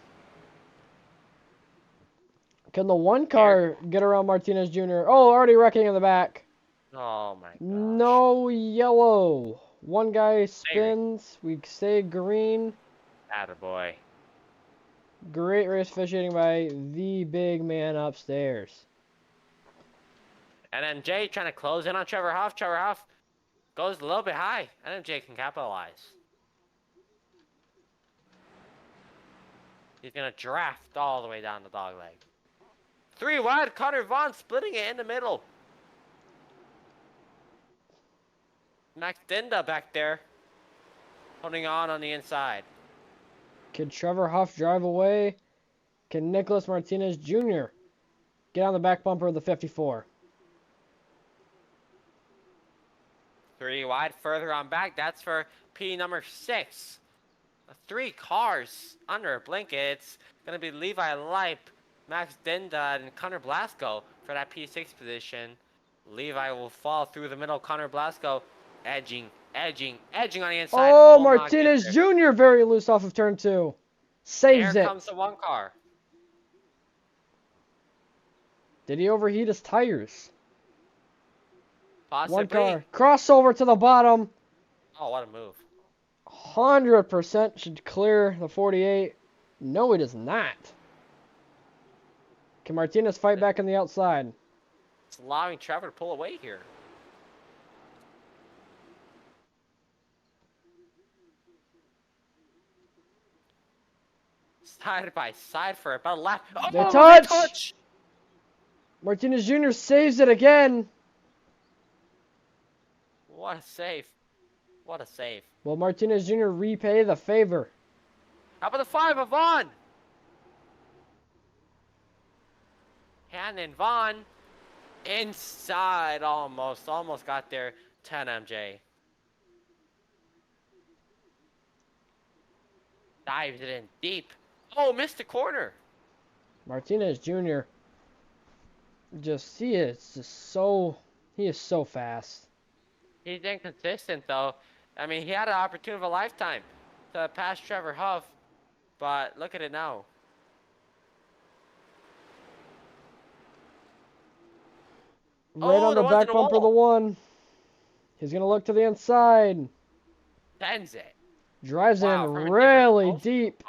Can the one car get around Martinez Jr.? Oh, already wrecking in the back. Oh my gosh. No yellow. One guy spins. We stay green. Attaboy. Great race officiating by the big man upstairs. NMJ trying to close in on Trevor Huff. Trevor Huff goes a little bit high. NMJ can capitalize. He's going to draft all the way down the dog leg. 3 wide, Connor Vaughn splitting it in the middle. Max Dinda back there, holding on the inside. Can Trevor Huff drive away? Can Nicholas Martinez Jr. get on the back bumper of the 54? 3 wide, further on back. That's for P number 6. 3 cars under a blanket. It's going to be Levi Lipe, Max Dinda, and Connor Blasco for that P6 position. Levi will fall through the middle. Connor Blasco edging on the inside. Oh, Martinez Jr. very loose off of turn 2. Saves Here it. comes the 1 car. Did he overheat his tires? Possibly. 1 car. Crossover to the bottom. Oh, what a move. 100% should clear the 48. No, it is not. Can Martinez fight back on the outside? It's allowing Trevor to pull away here. Side by side for about a lap. Oh, They touch! Martinez Jr. saves it again. What a save. What a save. Will Martinez Jr. repay the favor? How about the 5 of Vaughn? Hannon Vaughn. Inside almost. Almost got there. 10 MJ. Dives it in deep. Oh, missed the corner. Martinez Jr. he is so fast. He's inconsistent though. I mean, he had an opportunity of a lifetime to pass Trevor Huff, but look at it now. Right on the back bumper of the 1. He's going to look to the inside. Sends it. Drives in really deep.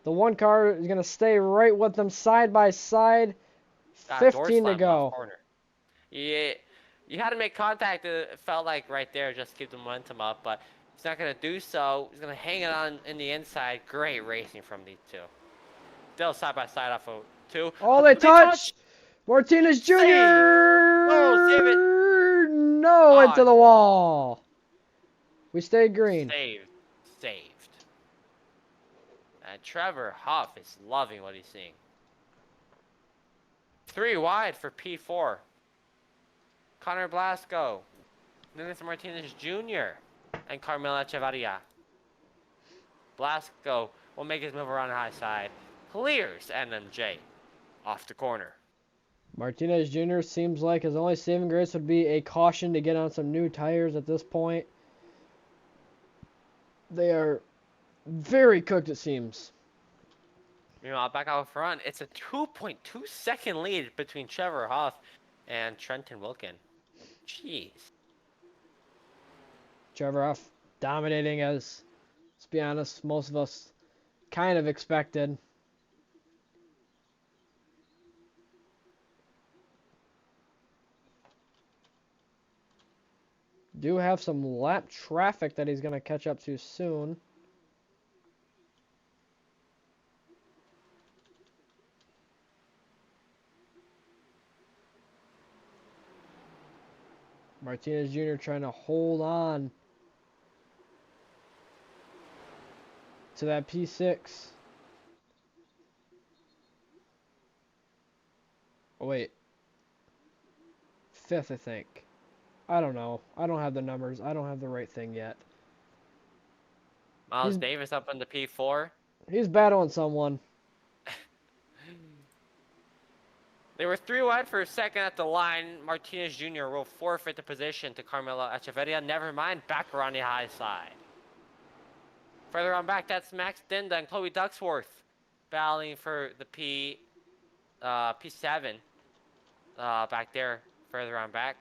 The 1 car is going to stay right with them side by side. 15 to go. Yeah, you had to make contact, it felt like right there, just to keep the momentum up, but he's not going to do so. He's going to hang it on in the inside. Great racing from these 2. Still side by side off of 2. Oh, they touch! Martinez Jr. Oh, save it. no, Oh, into the wall. We stayed green. Saved. And Trevor Huff is loving what he's seeing. 3 wide for P4. Connor Blasco, Nicholas Martinez Jr., and Carmelo Echevarria. Blasco will make his move around the high side. Clears NMJ off the corner. Martinez Jr. seems like his only saving grace would be a caution to get on some new tires at this point. They are very cooked, it seems. Meanwhile, back out front, it's a 2.2 second lead between Trevor Huff and Trenton Wilkin. Jeez. Trevor Huff dominating, as, let's be honest, most of us kind of expected. Do have some lap traffic that he's going to catch up to soon. Martinez Jr. trying to hold on to that P6. Oh, wait. 5th, I think. I don't know. I don't have the numbers. I don't have the right thing yet. Miles Davis up on the P4. He's battling someone. They were 3 wide for a second at the line. Martinez Jr. will forfeit the position to Carmelo Echevarria. Never mind, back around the high side. Further on back, that's Max Dinda and Chloe Ducksworth battling for the P7 back there. Further on back.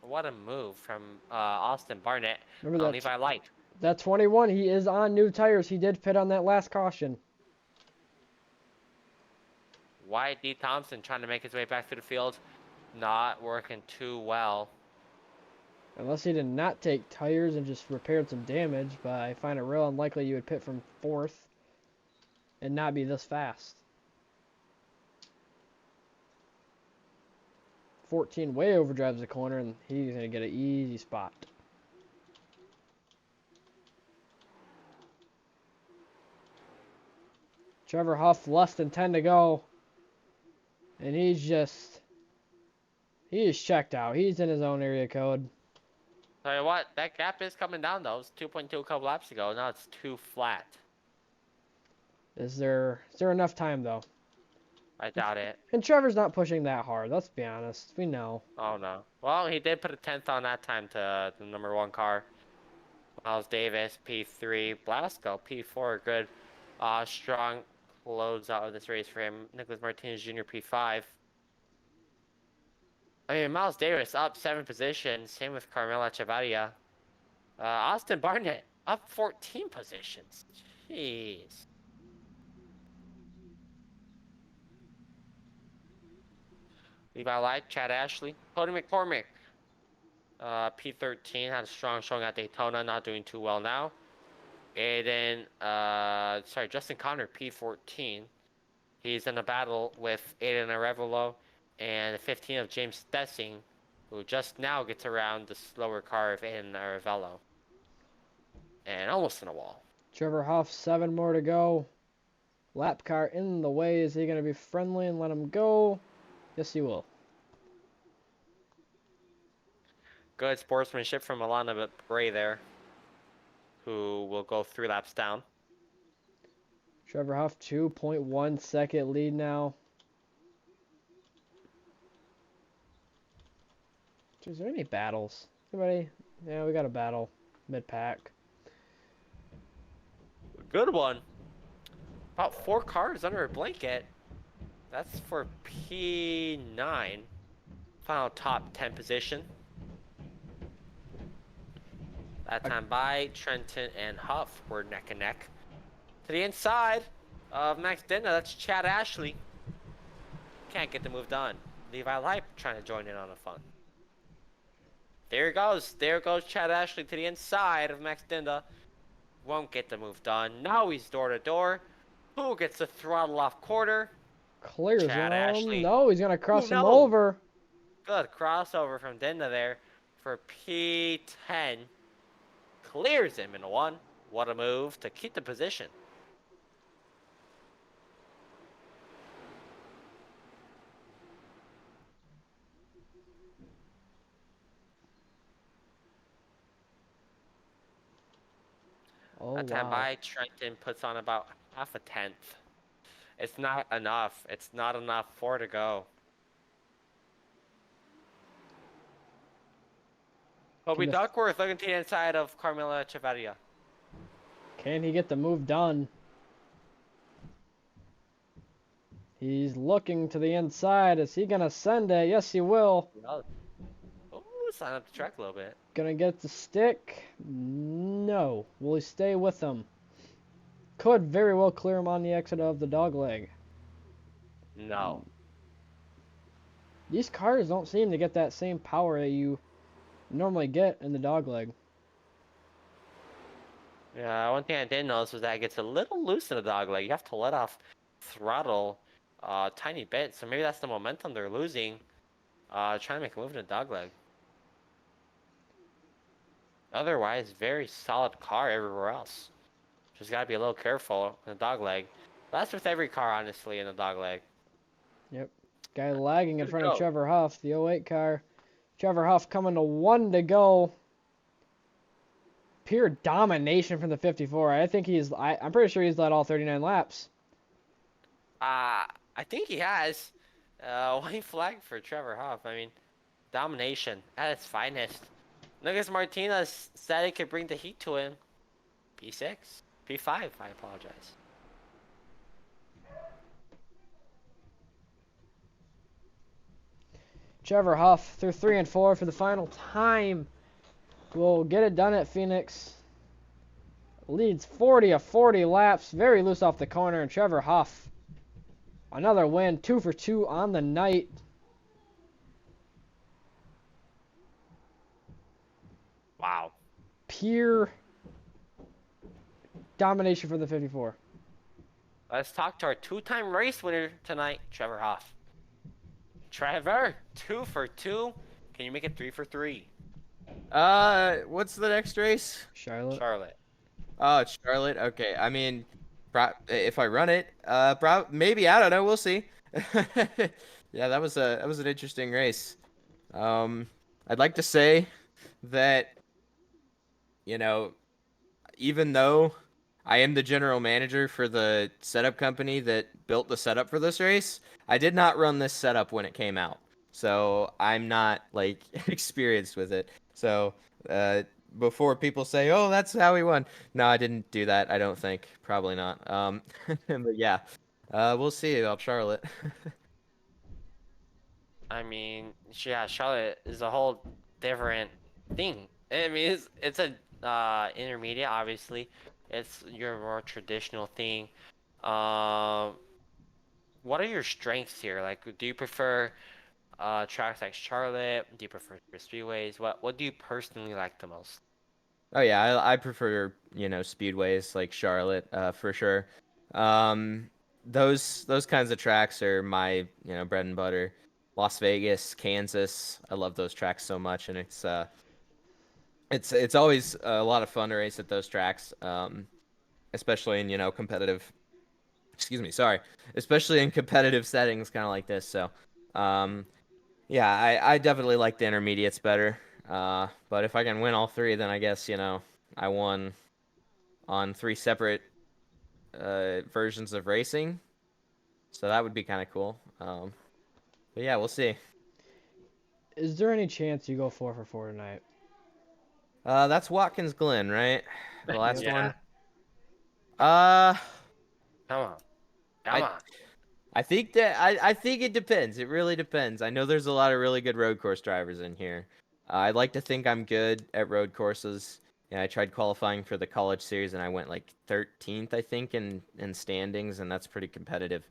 What a move from Austin Barnett on Levi Light. That 21, he is on new tires. He did pit on that last caution. Wyatt D. Thompson trying to make his way back to the field. Not working too well. Unless he did not take tires and just repaired some damage, but I find it real unlikely you would pit from 4th and not be this fast. 14 way overdrives the corner, and he's going to get an easy spot. Trevor Huff, less than 10 to go. And he's checked out. He's in his own area code. Tell you what, that gap is coming down though. It's 2.2 a couple laps ago. Now it's 2 flat. Is there enough time though? I doubt it. And Trevor's not pushing that hard. Let's be honest. We know. Oh no. Well, he did put a 10th on that time to the number 1 car. Miles Davis, P3. Blasco, P4. Good, strong close out of this race for him. Nicholas Martinez Jr., P5. I mean, Miles Davis up 7 positions. Same with Carmelo Echevarria. Austin Barnett up 14 positions. Jeez. Levi Light, Chad Ashley, Cody McCormick. P13 had a strong showing at Daytona, not doing too well now. Justin Connor, P14. He's in a battle with Aiden Arevalo and the 15 of James Stessing, who just now gets around the slower car of Aiden Arevalo. And almost in a wall. Trevor Huff, 7 more to go. Lap car in the way. Is he going to be friendly and let him go? Yes, he will. Good sportsmanship from Alana Bray there, who will go 3 laps down. Trevor Huff, 2.1 second lead now. Is there any battles? Anybody? Yeah, we got a battle mid-pack. Good one. About 4 cars under a blanket. That's for P9. Final top 10 position. That time by Trenton and Huff were neck and neck. To the inside of Max Dinda, that's Chad Ashley. Can't get the move done. Levi Light trying to join in on the fun. There he goes. There goes Chad Ashley to the inside of Max Dinda. Won't get the move done. Now he's door to door. Who gets the throttle off quarter? Clears Chad him. Ashley. No, he's going to cross him no. over. Good crossover from Dinda there. for P10. Clears him in 1. What a move to keep the position. Oh, That time wow. by Trenton puts on about half a tenth. It's not enough. It's not enough. 4 to go. Kobe Can the- Duckworth looking to the inside of Carmela Chavarria. Can he get the move done? He's looking to the inside. Is he going to send it? Yes, he will. Oh, sign up the track a little bit. Gonna get the stick? No. Will he stay with him? Could very well clear him on the exit of the dog leg. No. These cars don't seem to get that same power that you normally get in the dog leg. Yeah, one thing I did notice was that it gets a little loose in the dog leg. You have to let off throttle a tiny bit. So maybe that's the momentum they're losing. Trying to make a move in the dog leg. Otherwise, very solid car everywhere else. Just gotta be a little careful in the dog leg. That's with every car, honestly, in the dog leg. Yep. Guy lagging in Good front of go. Trevor Huff, the 08 car. Trevor Huff coming to 1 to go. Pure domination from the 54. I think I'm pretty sure he's led all 39 laps. I think he has. White flag for Trevor Huff. I mean, domination at its finest. Lucas Martinez said he could bring the heat to him. P6. P5, I apologize. Trevor Huff through 3 and 4 for the final time. Will get it done at Phoenix. Leads 40 of 40 laps. Very loose off the corner. And Trevor Huff, another win. 2 for 2 on the night. Wow. Pure domination for the 54. Let's talk to our 2-time race winner tonight, Trevor Huff. Trevor, 2 for 2. Can you make it 3 for 3? What's the next race? Charlotte. Charlotte. Oh, it's Charlotte. Okay. I mean, if I run it, maybe, I don't know. We'll see. Yeah, that was an interesting race. I'd like to say that, even though I am the general manager for the setup company that built the setup for this race, I did not run this setup when it came out. So I'm not like experienced with it. So before people say, "Oh, that's how he won," no, I didn't do that. I don't think. Probably not. But yeah, we'll see about Charlotte. I mean, yeah, Charlotte is a whole different thing. I mean, it's a intermediate, obviously. It's your more traditional thing. What are your strengths here? Like, do you prefer tracks like Charlotte? Do you prefer speedways? What do you personally like the most? Oh yeah, I prefer speedways like Charlotte for sure. Those kinds of tracks are my bread and butter. Las Vegas, Kansas, I love those tracks so much, and it's always a lot of fun to race at those tracks, especially in competitive. Excuse me, sorry, especially in competitive settings, kind of like this. So, yeah, I definitely like the intermediates better. But if I can win all three, then I guess I won on 3 separate versions of racing, so that would be kind of cool. But yeah, we'll see. Is there any chance you go 4 for 4 tonight? That's Watkins Glen, right? The last Yeah. one. Come on. Come on. I think I think it depends. It really depends. I know there's a lot of really good road course drivers in here. I'd like to think I'm good at road courses. Yeah, I tried qualifying for the college series and I went like 13th, I think, in standings, and that's pretty competitive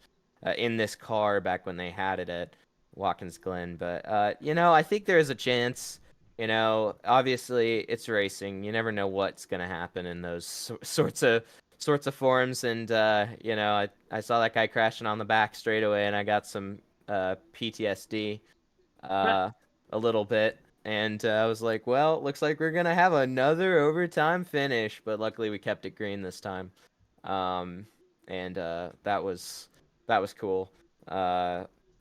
in this car back when they had it at Watkins Glen. But I think there is a chance. Obviously it's racing. You never know what's gonna happen in those sorts of forums, and I saw that guy crashing on the back straight away, and I got some PTSD a little bit. And I was like, well, looks like we're gonna have another overtime finish, but luckily we kept it green this time. And that was cool.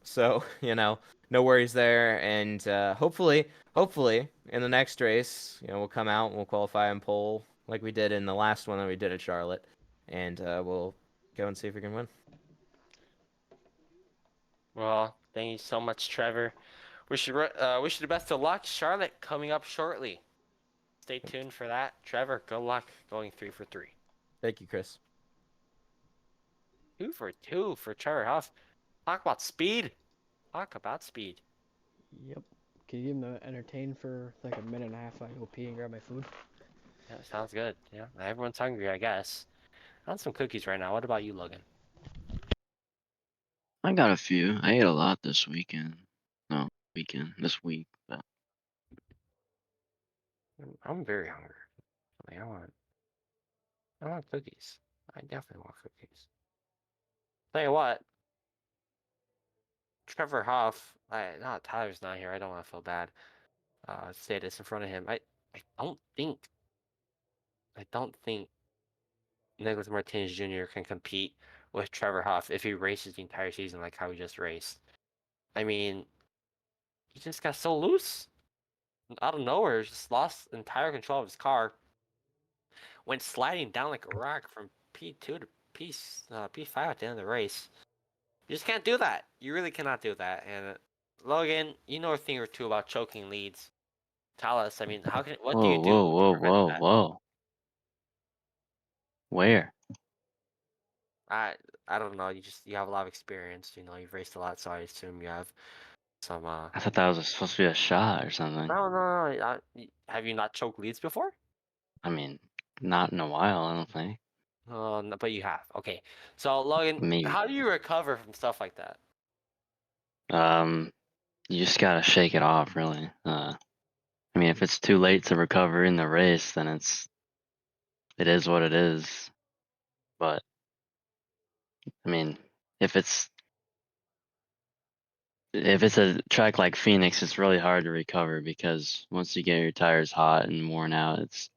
So no worries there. And hopefully in the next race, we'll come out and we'll qualify and pole like we did in the last one that we did at Charlotte, and we'll go and see if we can win. Well, thank you so much, Trevor. Wish you the best of luck. Charlotte coming up shortly. Stay tuned for that. Trevor, good luck going 3 for 3. Thank you, Chris. 2 for 2 for Trevor Huff. Talk about speed. Talk about speed. Yep. Can you give them entertain for like a minute and a half? I go pee and grab my food. Yeah, sounds good. Yeah, everyone's hungry, I guess. I want some cookies right now. What about you, Logan? I got a few. I ate a lot this weekend. No, this week. But I'm very hungry. Like, I want cookies. I definitely want cookies. Tell you what, Trevor Huff. No, Tyler's not here. I don't want to feel bad. Say this in front of him. I don't think Nicholas Martinez Jr. can compete with Trevor Huff if he races the entire season like how he just raced. I mean, he just got so loose out of nowhere. Just lost entire control of his car. Went sliding down like a rock from P2 to P5 at the end of the race. You just can't do that. You really cannot do that. And Logan, you know a thing or two about choking leads. Tell us. I mean, what do you whoa, do whoa, to whoa, prevent whoa, that? whoa. Where? I I don't know. You have a lot of experience. You've raced a lot, so I assume you have some. I thought that was supposed to be a shot or something. No. Have you not choked leads before? I mean, not in a while, I don't think. No, but you have. Okay. So Logan, Maybe. how do you recover from stuff like that? You just gotta shake it off, really. I mean, if it's too late to recover in the race, then it is what it is. But I mean, if it's a track like Phoenix, it's really hard to recover because once you get your tires hot and worn out, it's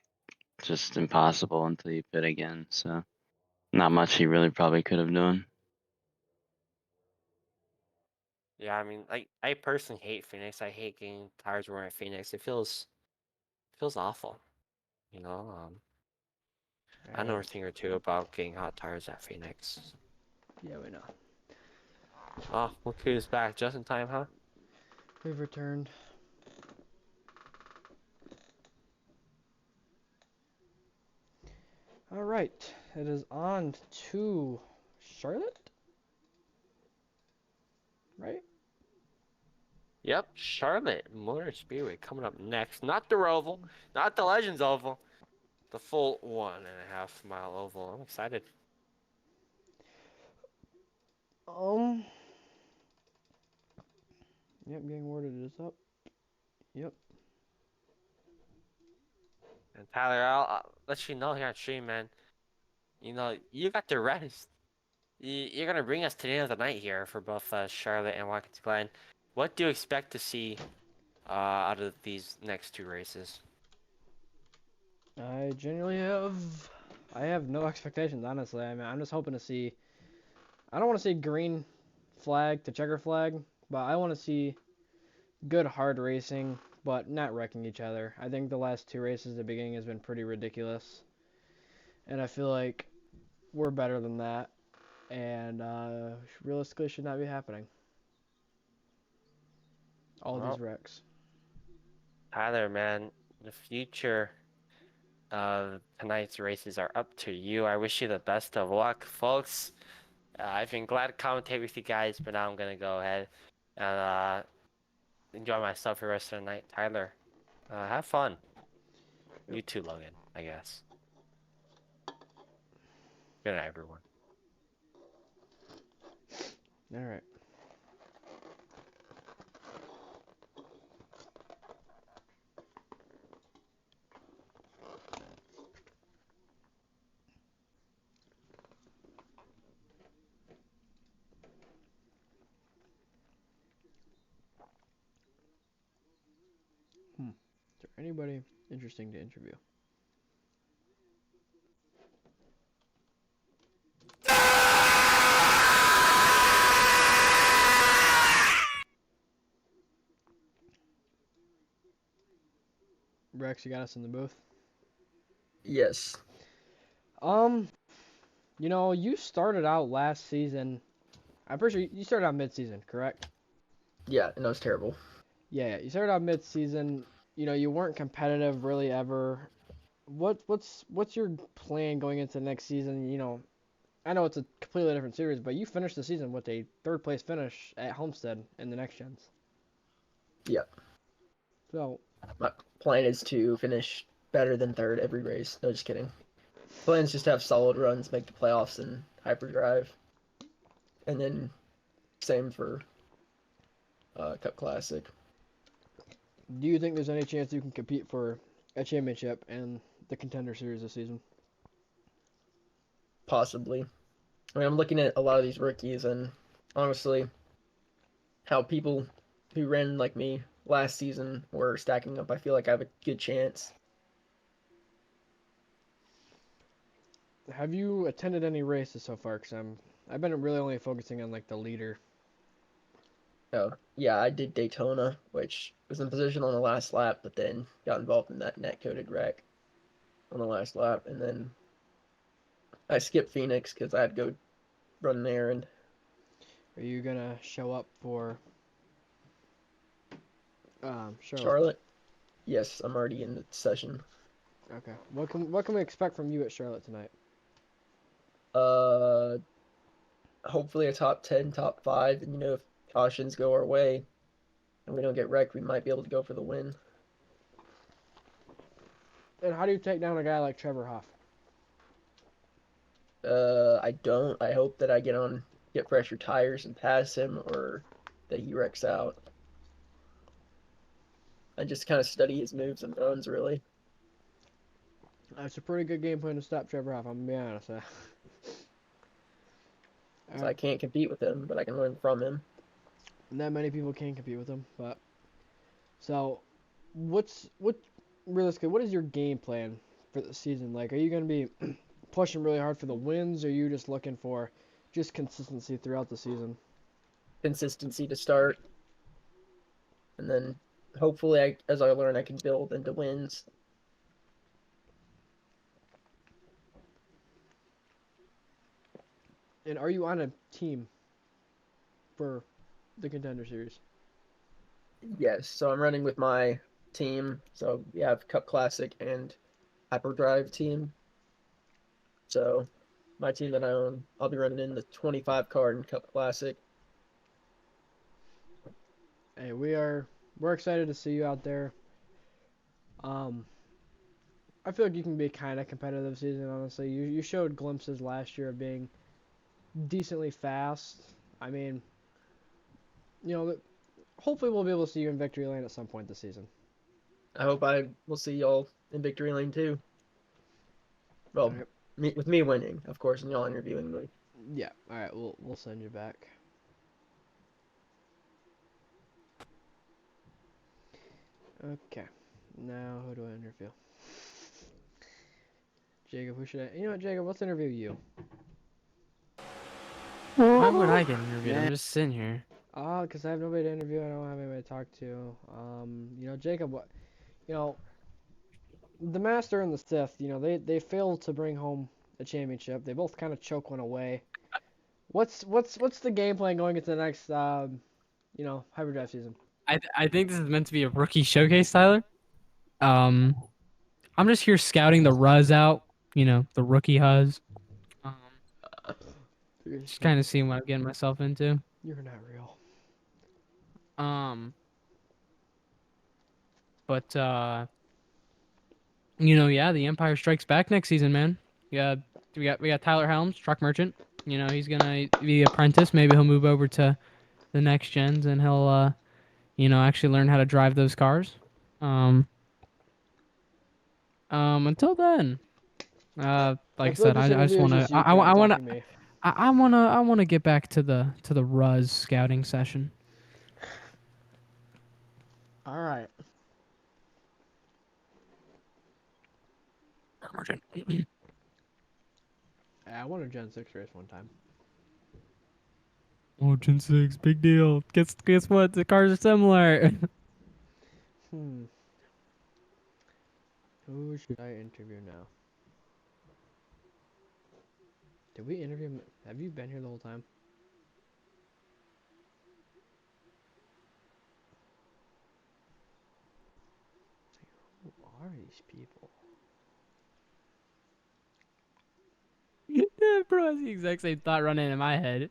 just impossible until you pit again. So not much he really probably could have done. Yeah, I mean, I personally hate Phoenix. I hate getting tires worn at Phoenix. It feels awful. You know, I know a thing or two about getting hot tires at Phoenix. Yeah, we know. Oh, look who's back just in time, huh? We've returned. All right, it is on to Charlotte, right? Yep, Charlotte Motor Speedway coming up next. Not the Roval, not the Legends Oval, the full 1.5 mile oval. I'm excited. Yep, getting worded is up. Yep. And Tyler, I'll let you know here on stream, man. You got the rest. You're gonna bring us to the end of the night here for both Charlotte and Watkins Glen. What do you expect to see out of these next two races? I genuinely have no expectations, honestly. I mean, I'm just hoping to see. I don't want to see green flag to checker flag, but I want to see good hard racing, but not wrecking each other. I think the last two races at the beginning has been pretty ridiculous, and I feel like we're better than that, and realistically should not be happening. All these wrecks. Tyler, man, the future of tonight's races are up to you. I wish you the best of luck, folks. I've been glad to commentate with you guys, but now I'm gonna go ahead and enjoy myself for the rest of the night. Tyler, have fun. You too, Logan, I guess. Good night, everyone. All right. anybody interesting to interview? Rex, you got us in the booth. Yes. You started out last season. I'm pretty sure you started out mid-season, correct? Yeah, and that was terrible. Yeah, you started out mid-season. You weren't competitive really ever. What's your plan going into next season? I know it's a completely different series, but you finished the season with a third place finish at Homestead in the next gens. Yeah. So My plan is to finish better than third every race. No, just kidding. Plan is just to have solid runs, make the playoffs in hyperdrive, and then same for Cup Classic. do you think there's any chance you can compete for a championship in the Contender Series this season? Possibly. I mean, I'm looking at a lot of these rookies, and honestly, how people who ran like me last season were stacking up, I feel like I have a good chance. Have you attended any races so far? Because I've been really only focusing on like the leader. Oh, yeah, I did Daytona, which was in position on the last lap, but then got involved in that net-coded wreck on the last lap, and then I skipped Phoenix because I had to go run an errand. Are you gonna show up for Charlotte? Charlotte? Yes, I'm already in the session. Okay. What can we expect from you at Charlotte tonight? Hopefully a top 10, top 5, and if cautions go our way and we don't get wrecked, we might be able to go for the win. And how do you take down a guy like Trevor Hoff? I don't. I hope that I get fresher tires and pass him, or that he wrecks out. I just kind of study his moves and runs, really. That's a pretty good game plan to stop Trevor Hoff, I'm gonna be honest. So I can't compete with him, but I can learn from him. Not many people can compete with him, but so realistically, what is your game plan for the season? Like, are you gonna be pushing really hard for the wins, or are you just looking for just consistency throughout the season? Consistency to start, and then hopefully, as I learn, I can build into wins. And are you on a team for the Contender Series? Yes, so I'm running with my team. So we have Cup Classic and Hyperdrive team. So my team that I own, I'll be running in the 25 card in Cup Classic. Hey, we're excited to see you out there. I feel like you can be kind of competitive this season, honestly. You showed glimpses last year of being decently fast. I mean, hopefully we'll be able to see you in Victory Lane at some point this season. I hope I will see y'all in Victory Lane too. Well, with me winning, of course, and y'all interviewing me. Yeah. All right. We'll send you back. Okay. Now who do I interview? Jacob. Who should I? You know what, Jacob? Let's interview you. Why would I get interviewed? I'm just sitting here. Because I have nobody to interview. I don't have anybody to talk to. Jacob. The Master and the Sith. They failed to bring home a championship. They both kind of choke one away. What's the game plan going into the next Hyperdrive season? I think this is meant to be a rookie showcase, Tyler. I'm just here scouting the Ruz out. The rookie Huz. Just kind of seeing what I'm getting myself into. You're not real. But yeah, the Empire Strikes Back next season, man. Yeah, we got Tyler Helms, truck merchant. He's gonna be apprentice. Maybe he'll move over to the next gens and he'll actually learn how to drive those cars. Until then, like I said, I just want to I want to get back to the Ruz scouting session. All right. car merchant. I won a Gen 6 race one time. Oh, Gen 6, big deal. Guess what? The cars are similar. Who should I interview now? Did we interview him? Have you been here the whole time? Who are these people? Bro, that's the exact same thought running in my head.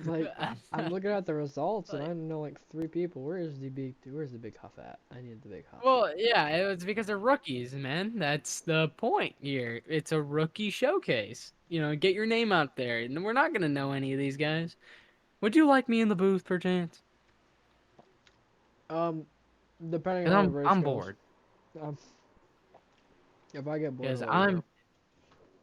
Like, I'm looking at the results and I know like 3 people. Where's the big huff at? I need the big huff. Well, yeah, it's because they're rookies, man. That's the point here. It's a rookie showcase. You know, get your name out there. And we're not gonna know any of these guys. Would you like me in the booth, perchance? Depending 'Cause on how the race I'm goes. bored. If I get bored, Because I'll let you know.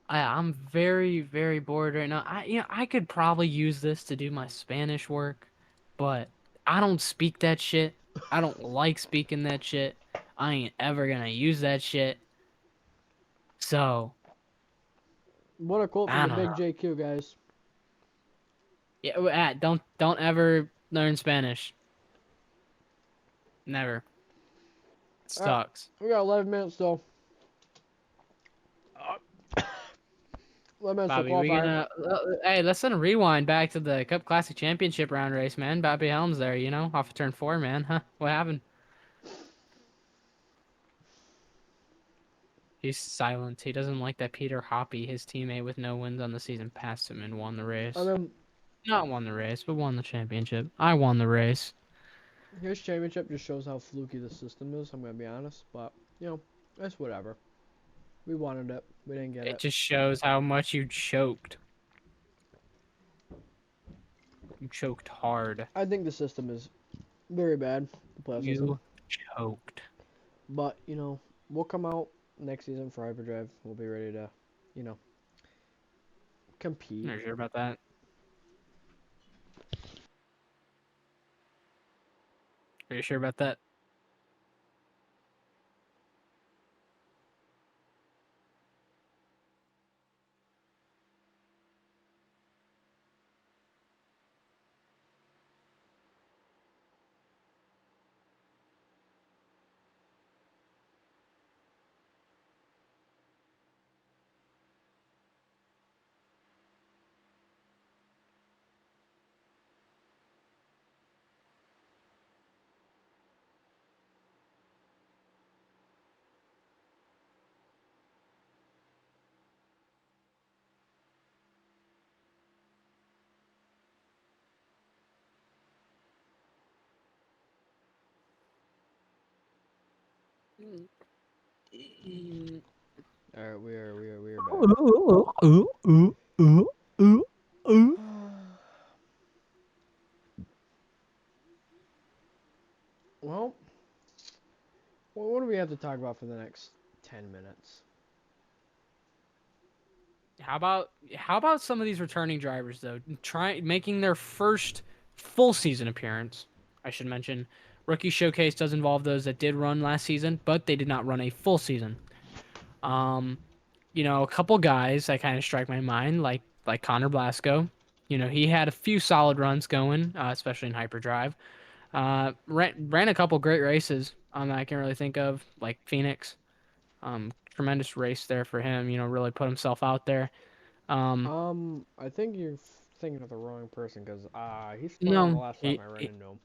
I'm very, very bored right now. I could probably use this to do my Spanish work, but I don't speak that shit. I don't like speaking that shit. I ain't ever gonna use that shit. So What a quote from I the don't big know. JQ, guys. Yeah, don't ever learn Spanish. Never. It Alright, sucks. we got 11 minutes though. 11 minutes to Bobby, we qualify. gonna hey, let's send a rewind back to the Cup Classic Championship round race, man. Bobby Helms there, off of turn 4, man. Huh? What happened? He's silent. He doesn't like that Peter Hoppy, his teammate with no wins on the season, passed him and won the race. I mean, Not won the race, but won the championship. I won the race. his championship just shows how fluky the system is, I'm gonna be honest. But, it's whatever. We wanted it. We didn't get It it. just shows how much you choked. You choked hard. I think the system is very bad, the playoff system. You choked. But, we'll come out next season for Hyperdrive. We'll be ready to, compete. Are you sure about that? Are you sure about that? Alright, we are back. Well, what do we have to talk about for the next 10 minutes? How about some of these returning drivers though, making their first full season appearance? I should mention, Rookie Showcase does involve those that did run last season, but they did not run a full season. A couple guys that kind of strike my mind, like Connor Blasco. He had a few solid runs going, especially in Hyperdrive. Ran a couple great races that I can really think of, like Phoenix. Tremendous race there for him. Really put himself out there. I think you're thinking of the wrong person because he's still on the No, last time I ran into him.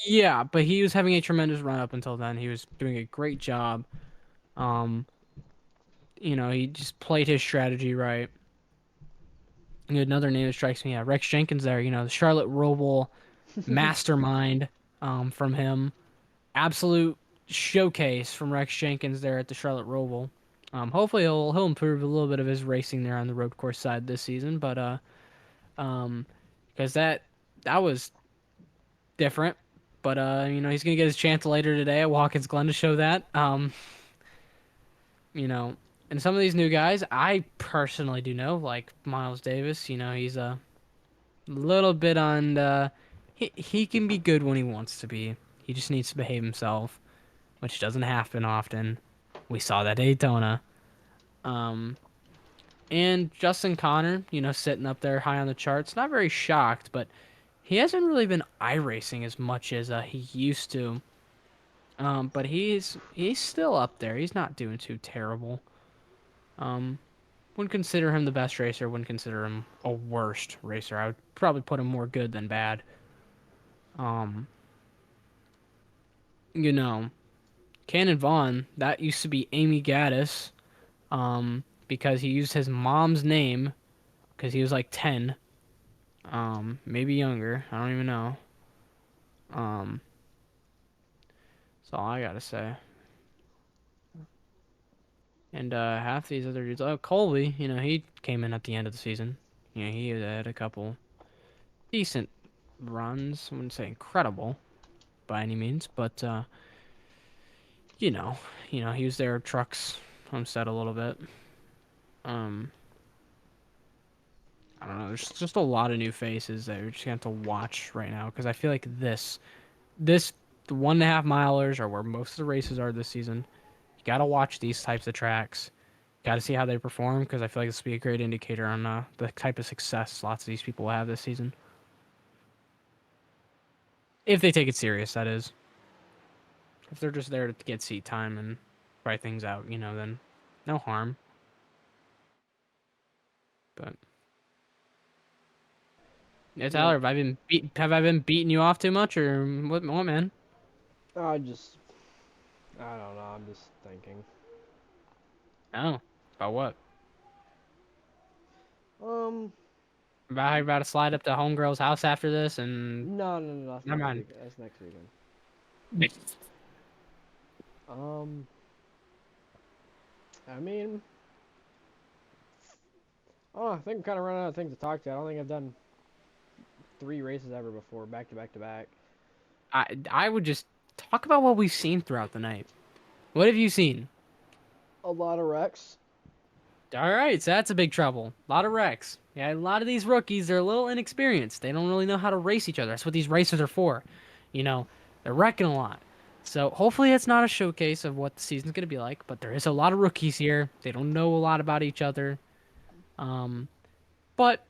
yeah, but he was having a tremendous run up until then. He was doing a great job. He just played his strategy right. And another name that strikes me, Rex Jenkins there, the Charlotte Roval mastermind from him. Absolute showcase from Rex Jenkins there at the Charlotte Roval. Hopefully he'll improve a little bit of his racing there on the road course side this season, but because that was different. But he's gonna get his chance later today at Watkins Glen to show that. And some of these new guys, I personally do know, like Miles Davis. He's a little bit on the. He can be good when he wants to be. He just needs to behave himself, which doesn't happen often. We saw that Daytona. And Justin Connor, sitting up there high on the charts. Not very shocked, but he hasn't really been iRacing as much as he used to. But he's still up there. He's not doing too terrible. Wouldn't consider him the best racer. Wouldn't consider him a worst racer. I would probably put him more good than bad. Cannon Vaughn, that used to be Amy Gaddis, because he used his mom's name because he was like 10, maybe younger. I don't even know. That's all I gotta say. And half these other dudes, Colby, he came in at the end of the season. He had a couple decent runs. I wouldn't say incredible by any means, but he was there. Trucks Homestead a little bit. I don't know. There's just a lot of new faces that you're just going to have to watch right now because I feel like the 1.5 milers are where most of the races are this season. You got to watch these types of tracks. Got to see how they perform because I feel like this will be a great indicator on the type of success lots of these people will have this season. If they take it serious, that is. If they're just there to get seat time and try things out, then no harm. But yeah, Tyler, have I been beating you off too much or what man? I don't know. I'm just thinking. Oh, about what? About how you're about to slide up to homegirl's house after this and... No. That's Never mind. That's next weekend. I mean, I think I'm kind of running out of things to talk to. I don't think I've done 3 races ever before, back to back to back. I would just talk about what we've seen throughout the night. What have you seen? A lot of wrecks. All right, so that's a big trouble. A lot of wrecks. Yeah, a lot of these rookies, they're a little inexperienced. They don't really know how to race each other. That's what these racers are for. They're wrecking a lot. So hopefully it's not a showcase of what the season's going to be like, but there is a lot of rookies here. They don't know a lot about each other. But,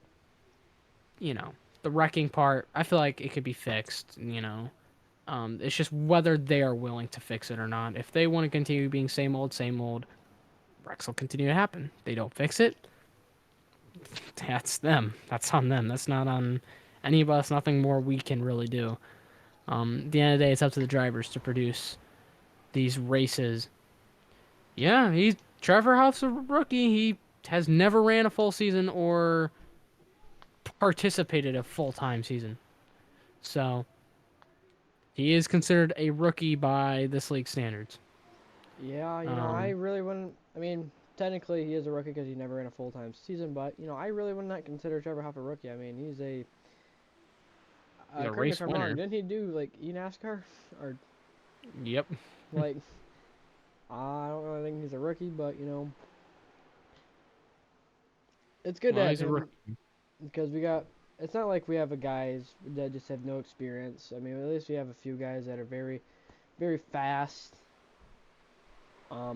the wrecking part, I feel like it could be fixed, It's just whether they are willing to fix it or not. If they want to continue being same old, wrecks will continue to happen. They don't fix it, that's them. That's on them. That's not on any of us. Nothing more we can really do. At the end of the day, it's up to the drivers to produce these races. Yeah, Trevor Huff's a rookie. He has never ran a full season or participated a full-time season. So, he is considered a rookie by this league standards. Yeah, I really wouldn't. I mean, technically he is a rookie because he never ran a full-time season, but I really would not consider Trevor Huff a rookie. I mean, he's a correct me if I'm wrong. Didn't he do like eNASCAR or? Yep. Like, I don't really think he's a rookie, but it's good to have him because we got. It's not like we have guys that just have no experience. I mean, at least we have a few guys that are very, very fast. I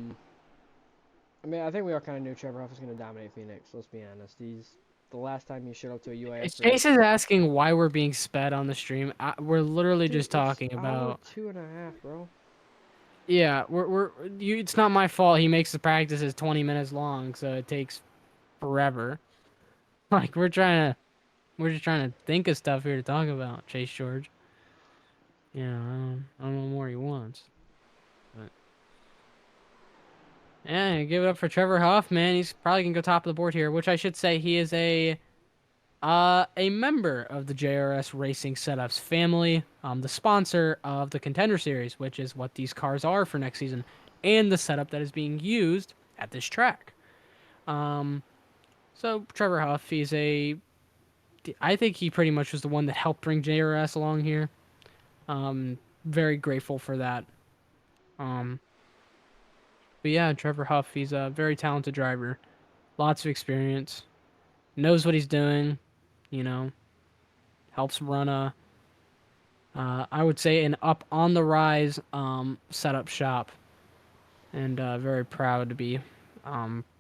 mean, I think we all kind of knew Trevor Huff was going to dominate Phoenix. Let's be honest. He's the last time he showed up to a UIS. Chase is asking why we're being sped on the stream. We're literally just talking about 2.5, bro. Yeah, it's not my fault. He makes the practices 20 minutes long, so it takes forever. Like we're just trying to think of stuff here to talk about. Chase George. Yeah, I don't know what more he wants. But yeah, give it up for Trevor Huff, man. He's probably gonna go top of the board here, which I should say he is a member of the JRS Racing Setups family, the sponsor of the Contender Series, which is what these cars are for next season, and the setup that is being used at this track. So Trevor Huff, I think he pretty much was the one that helped bring JRS along here. Very grateful for that. But yeah, Trevor Huff, he's a very talented driver, lots of experience, knows what he's doing, helps run I would say an up on the rise setup shop, and very proud to be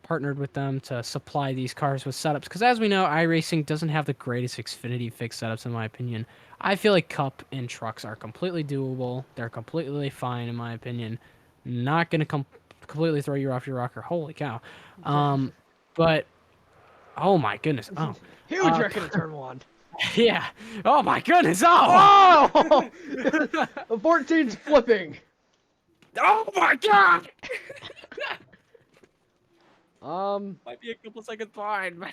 partnered with them to supply these cars with setups. Because as we know, iRacing doesn't have the greatest Xfinity fixed setups, in my opinion. I feel like Cup and trucks are completely doable. They're completely fine, in my opinion. Not going to completely throw you off your rocker. Holy cow. But, oh my goodness. Oh. Huge wreck in turn 1. Yeah. Oh my goodness. Oh! Oh! The 14's flipping. Oh my god! Might be a couple seconds behind.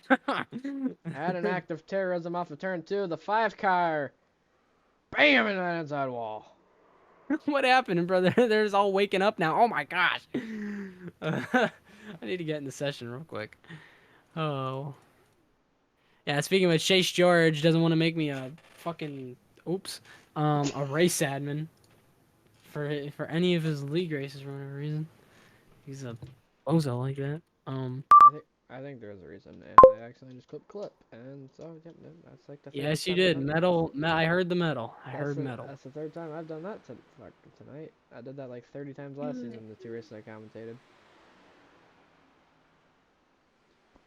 Had an act of terrorism off of turn 2. The 5 car. Bam! In that inside wall. What happened, brother? They're just all waking up now. Oh my gosh. I need to get in the session real quick. Oh. Yeah, speaking of Chase George doesn't want to make me a fucking a race admin for any of his league races for whatever reason. He's a bozo like that. I think there's a reason, and I accidentally just clip, and so yep, that's like the third Yes, you time I've did. done that. Metal. I heard the metal. I heard the, metal. That's the third time I've done that tonight. I did that like 30 times last season, the 2 races I commentated.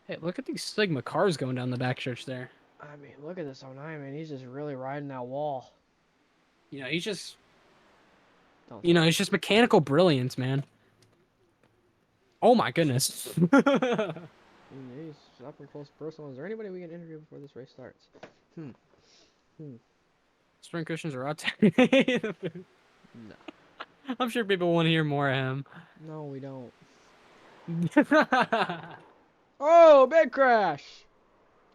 Hey, look at these Sigma cars going down the back stretch there. I mean, look at this 09, man. He's just really riding that wall. You know, he's just... it's just mechanical brilliance, man. Oh my goodness. He's up and close personal. Is there anybody we can interview before this race starts? Spring cushions are out. No. I'm sure people want to hear more of him. No, we don't. Oh, big crash!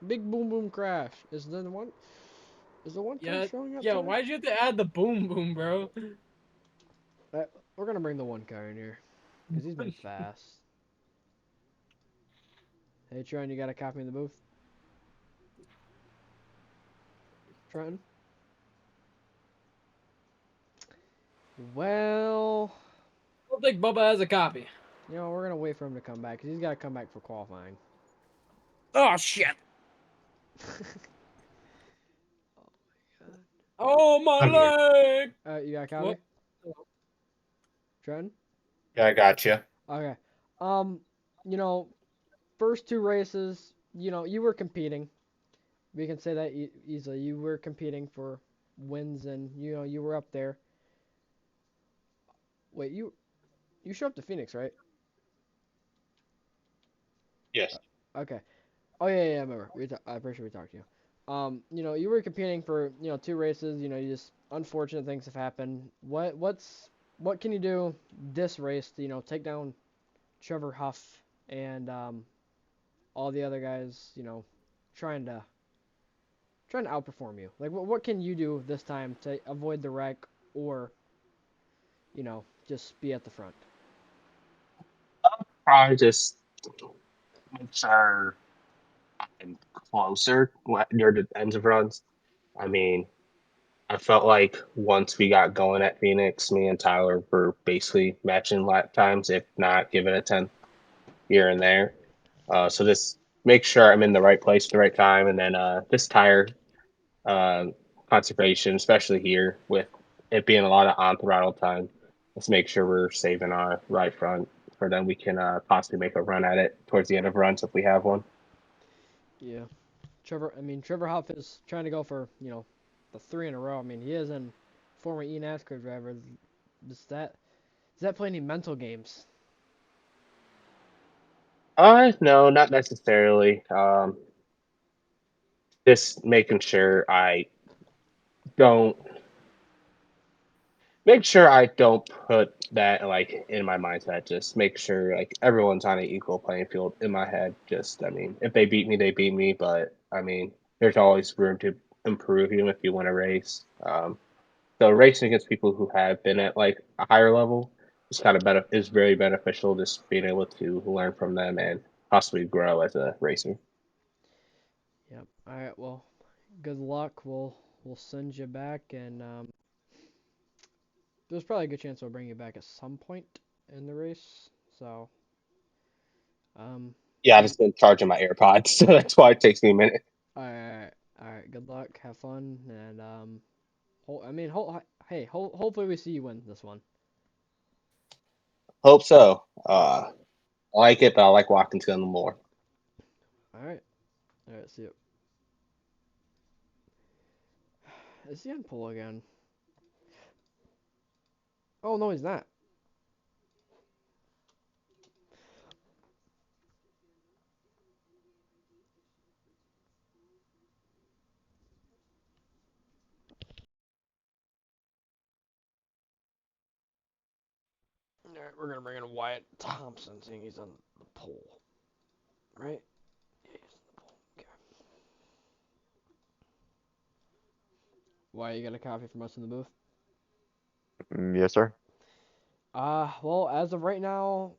Big boom boom crash. Is the one car showing up? Yeah, why'd you have to add the boom boom, bro? We're gonna bring the 1 car in here. Because he's been fast. Hey, Trent, you got a copy in the booth? Trenton? Well... I don't think Bubba has a copy. You know, we're gonna wait for him to come back, because he's gotta come back for qualifying. Oh, shit! Oh, my leg! You got a copy? Trenton? Yeah, I got you. Okay. You know, first 2 races, you know, you were competing. We can say that easily. You were competing for wins, and you know you were up there. Wait, you showed up to Phoenix, right? Yes. Okay. Oh yeah, I remember. I'm pretty sure we talked to you. You know, you were competing for 2 races. You know, you just unfortunate things have happened. What can you do this race to take down Trevor Huff and all the other guys? Trying to outperform you. Like, what can you do this time to avoid the wreck or, just be at the front? Probably just make sure I'm closer near the ends of runs. I mean, I felt like once we got going at Phoenix, me and Tyler were basically matching lap times, if not giving a 10 here and there. So just make sure I'm in the right place at the right time, and then this tire conservation, especially here with it being a lot of on throttle time. Let's make sure we're saving our right front for then we can possibly make a run at it towards the end of runs if we have one. Yeah. Trevor Huff is trying to go for, the 3 in a row. I mean, he is a former NASCAR driver. Does that play any mental games? No, not necessarily. Just making sure I don't put that like in my mindset. Just make sure like everyone's on an equal playing field in my head. Just if they beat me, they beat me. But there's always room to improve even if you win a race. So racing against people who have been at like a higher level is very beneficial. Just being able to learn from them and possibly grow as a racer. Yep. All right. Well, good luck. We'll send you back, and there's probably a good chance we'll bring you back at some point in the race. So, yeah, I've just been charging my AirPods, so that's why it takes me a minute. All right. Good luck. Have fun, and hopefully we see you win this one. Hope so. I like it, but I like Watkins Glen more. All right. All right. See you. Is he on pull again? Oh no, he's not. All right, we're gonna bring in Wyatt Thompson, seeing he's on the pole, right? Yeah, he's on the pole. Okay. Wyatt, you got a copy from us in the booth? Yes, sir. Well, as of right now,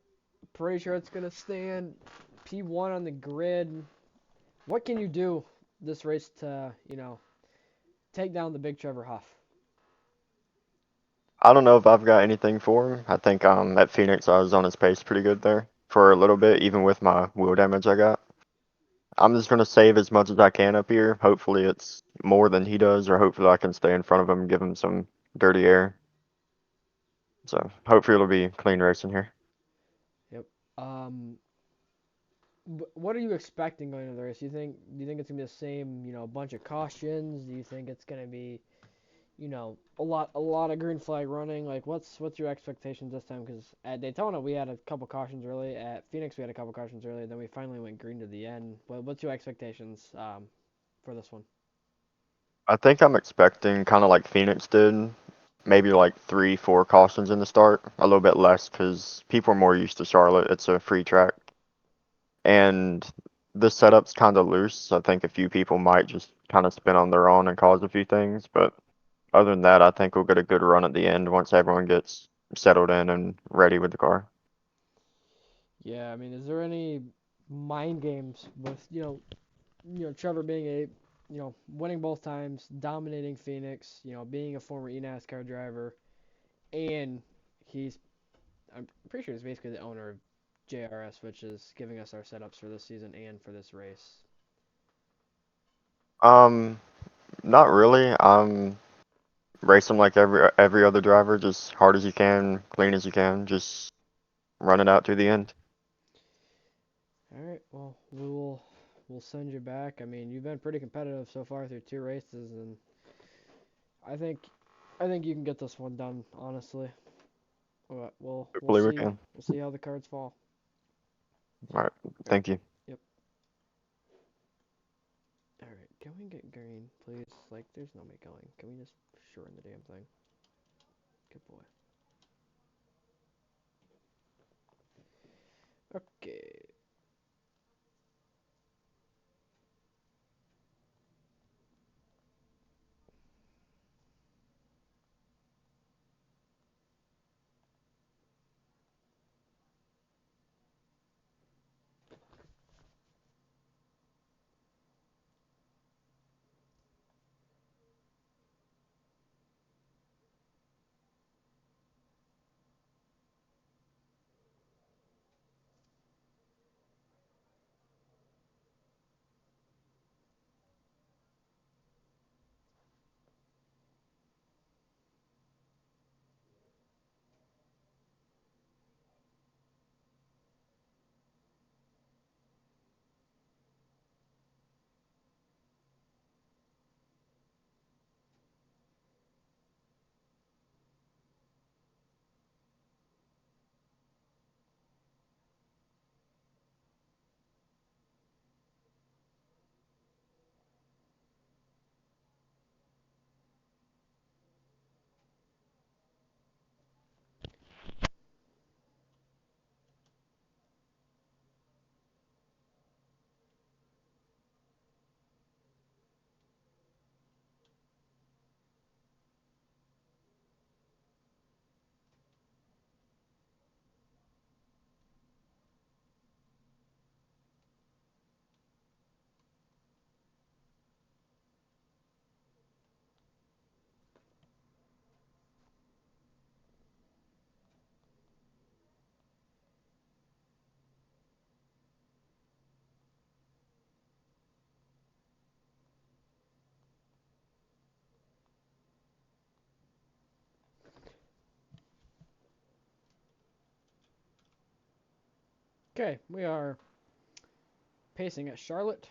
pretty sure it's gonna stand P1 on the grid. What can you do this race to, take down the big Trevor Huff? I don't know if I've got anything for him. I think at Phoenix I was on his pace pretty good there for a little bit, even with my wheel damage I got. I'm just gonna save as much as I can up here. Hopefully it's more than he does, or hopefully I can stay in front of him and give him some dirty air. So hopefully it'll be clean racing here. Yep. What are you expecting going into the race? Do you think it's gonna be the same, bunch of cautions? Do you think it's gonna be, a lot of green flag running? Like, what's your expectations this time? Because at Daytona we had a couple cautions early. At Phoenix we had a couple cautions early. Then we finally went green to the end. What's your expectations for this one? I think I'm expecting kind of like Phoenix did, maybe like 3, 4 cautions in the start, a little bit less because people are more used to Charlotte. It's a free track. And the setup's kind of loose. I think a few people might just kind of spin on their own and cause a few things. But other than that, I think we'll get a good run at the end once everyone gets settled in and ready with the car. Yeah, I mean, is there any mind games with Trevor being winning both times, dominating Phoenix, being a former eNASCAR driver, and I'm pretty sure he's basically the owner of JRS, which is giving us our setups for this season and for this race. Um, Not really. Racing like every other driver, just hard as you can, clean as you can, just run it out to the end. All right, well, we'll send you back. I mean, you've been pretty competitive so far through 2 races, and I think I think you can get this one done, honestly. But we'll Hopefully we see can. we'll see how the cards fall. All right. Thank you. Yep. All right, can we get green, please? Like, there's no me going. Can we just shorten the damn thing? Good boy. Okay. Okay, we are pacing at Charlotte.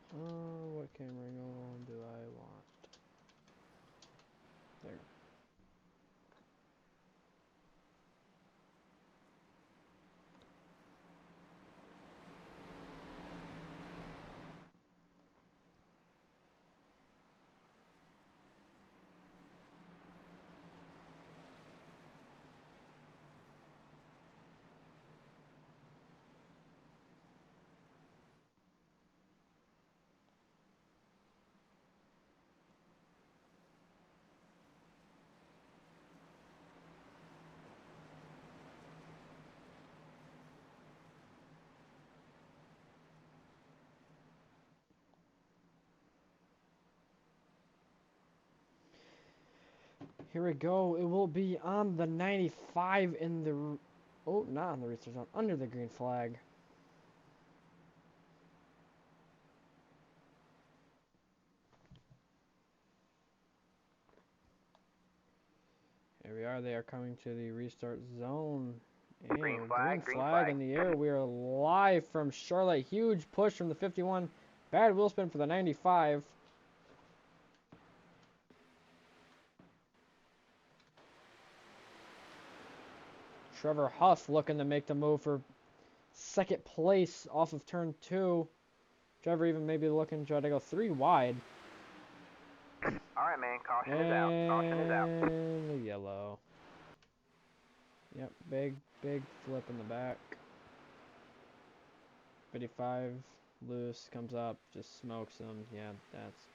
What camera angle do I want? There. Here we go. It will be on the 95 in the... Oh, not on the restart zone. Under the green flag. Here we are. They are coming to the restart zone. And Green green flag, flag in the air. We are live from Charlotte. Huge push from the 51. Bad wheel spin for the 95. Trevor Huff looking to make the move for second place off of turn 2. Trevor even maybe looking to try to go 3 wide. Alright, man. Caution is out. Caution is out. And the yellow. Yep, big flip in the back. 55 loose, comes up, just smokes him. Yeah, that's...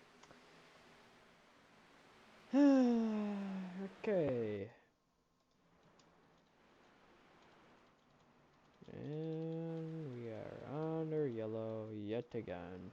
Okay. And we are under yellow yet again.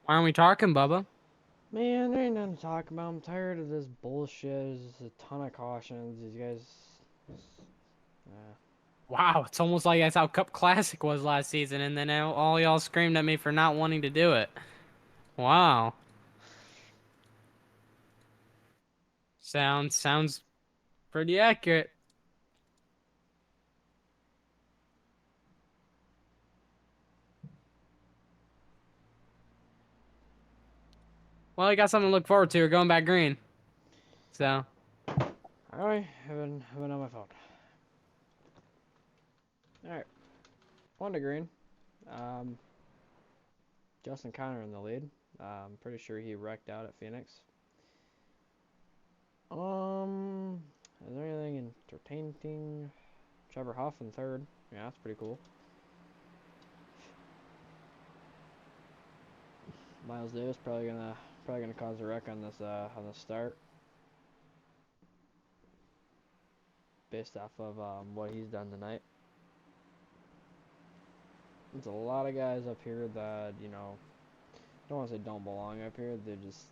Why aren't we talking, Bubba? Man, there ain't nothing to talk about. I'm tired of this bullshit. There's a ton of cautions. These guys... Wow, it's almost like that's how Cup Classic was last season, and then all y'all screamed at me for not wanting to do it. Wow. Sounds pretty accurate. Well, you got something to look forward to. We're going back green. So. Alright, haven't on my phone. Alright. 1 to green. Justin Connor in the lead. I'm pretty sure he wrecked out at Phoenix. Is there anything entertaining? Trevor Huff in third. Yeah, that's pretty cool. Miles Davis probably gonna cause a wreck on this start, based off of what he's done tonight. There's a lot of guys up here that don't want to say don't belong up here. They're just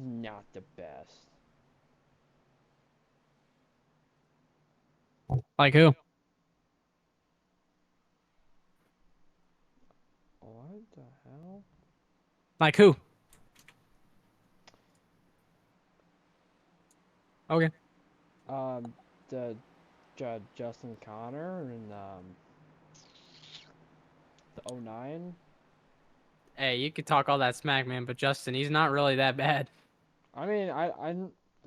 not the best. Like who? What the hell? Like who? Okay. The Justin Connor and the 09. Hey, you could talk all that smack, man, but Justin, he's not really that bad. I mean, I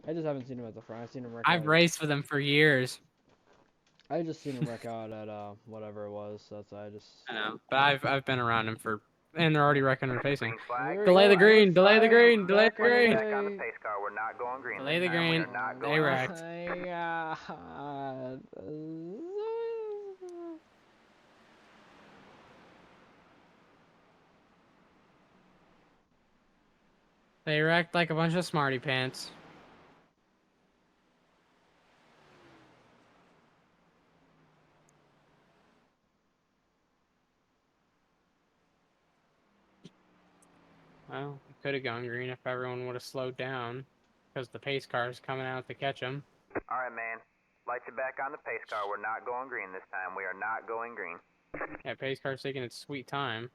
just haven't seen him at the front. I've seen him wreck I've out. raced with him for years. I just seen him wreck out at whatever it was. So that's why I just. I know, but I've been around him for, and they're already wrecking and facing. Green flag. Delay the green, delay the green, delay the green. Back on the pace car. We're not going green. Delay the this time. We green. are not They going wrecked. They wrecked like a bunch of smarty pants. Well, it could have gone green if everyone would have slowed down, because the pace car is coming out to catch them. All right, man. Lights are back on the pace car. We're not going green this time. We are not going green. Yeah, pace car's taking its sweet time.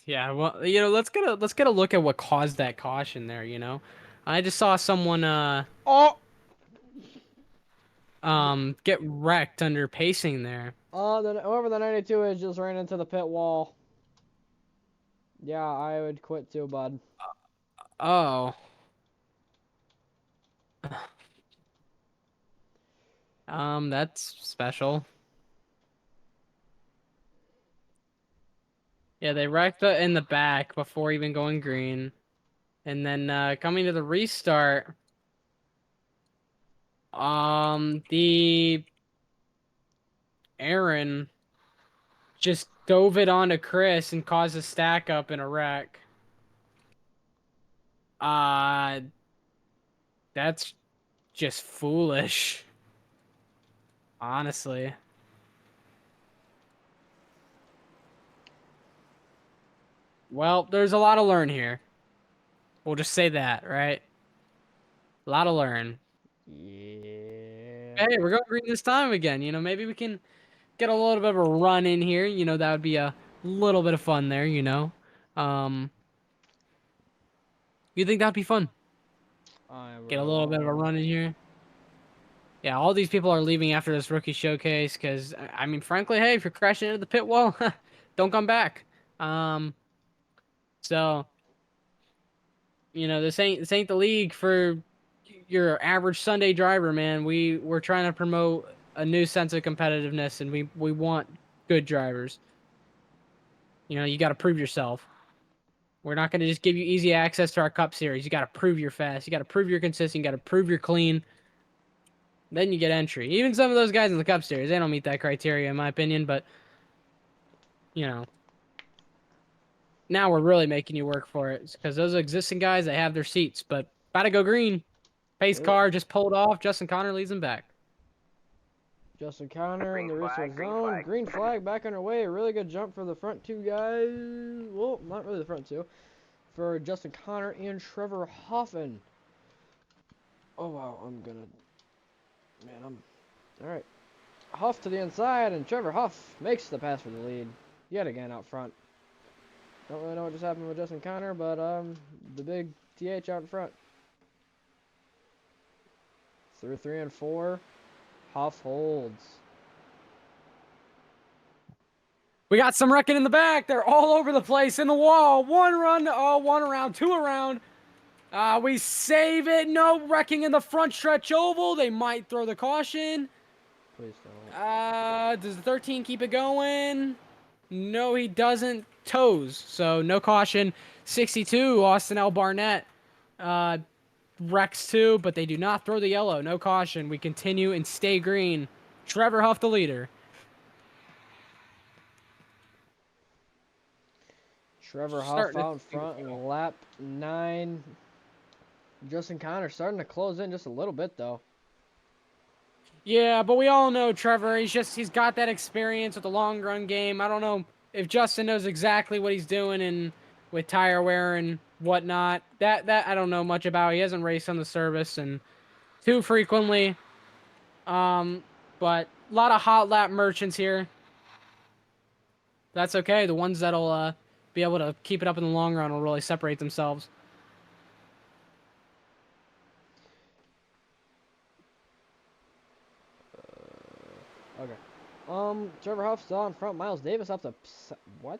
Yeah, well, let's get a look at what caused that caution there. I just saw someone Oh. get wrecked under pacing there. Then whoever the 92 is just ran into the pit wall. Yeah, I would quit too, bud. Oh. That's special. Yeah, they wrecked in the back before even going green. And then coming to the restart, the Aaron just dove it onto Chris and caused a stack up in a wreck. That's just foolish. Honestly. Well, there's a lot to learn here. We'll just say that, right? A lot to learn. Yeah. Hey, we're going green this time again. Maybe we can get a little bit of a run in here. That would be a little bit of fun there, You think that'd be fun? Get a little bit of a run in here. Yeah, all these people are leaving after this rookie showcase because, I mean, frankly, hey, if you're crashing into the pit wall, don't come back. So, this ain't the league for your average Sunday driver, man. We're trying to promote a new sense of competitiveness, and we want good drivers. You got to prove yourself. We're not going to just give you easy access to our Cup Series. You got to prove you're fast. You got to prove you're consistent. You got to prove you're clean. Then you get entry. Even some of those guys in the Cup Series, they don't meet that criteria, in my opinion. But, now we're really making you work for it. Because those existing guys, they have their seats. But gotta go green. Pace car just pulled off. Justin Connor leads them back. Justin Connor in the Green restart flag, green zone. flag. Green flag back underway. A really good jump for the front two guys. Well, not really the front two. For Justin Connor and Trevor Hoffman. Oh, wow. Alright. Huff to the inside, and Trevor Huff makes the pass for the lead. Yet again out front. Don't really know what just happened with Justin Connor, but the big TH out in front. Through 3 and 4. Huff holds. We got some wrecking in the back. They're all over the place in the wall. One run, one around, two around. We save it. No wrecking in the front stretch oval. They might throw the caution. Please don't. Does the 13 keep it going? No, he doesn't. Toes. So no caution. 62, Austin L. Barnett. Wrecks too, but they do not throw the yellow. No caution. We continue and stay green. Trevor Huff, the leader. Trevor Huff out in front in lap 9. Justin Connor starting to close in just a little bit, though. Yeah, but we all know Trevor. He's got that experience with the long run game. I don't know if Justin knows exactly what he's doing and with tire wear and whatnot. That I don't know much about. He hasn't raced on the service and too frequently. But a lot of hot lap merchants here. That's okay. The ones that'll be able to keep it up in the long run will really separate themselves. Okay. Trevor Huff still in front. Miles Davis up to what?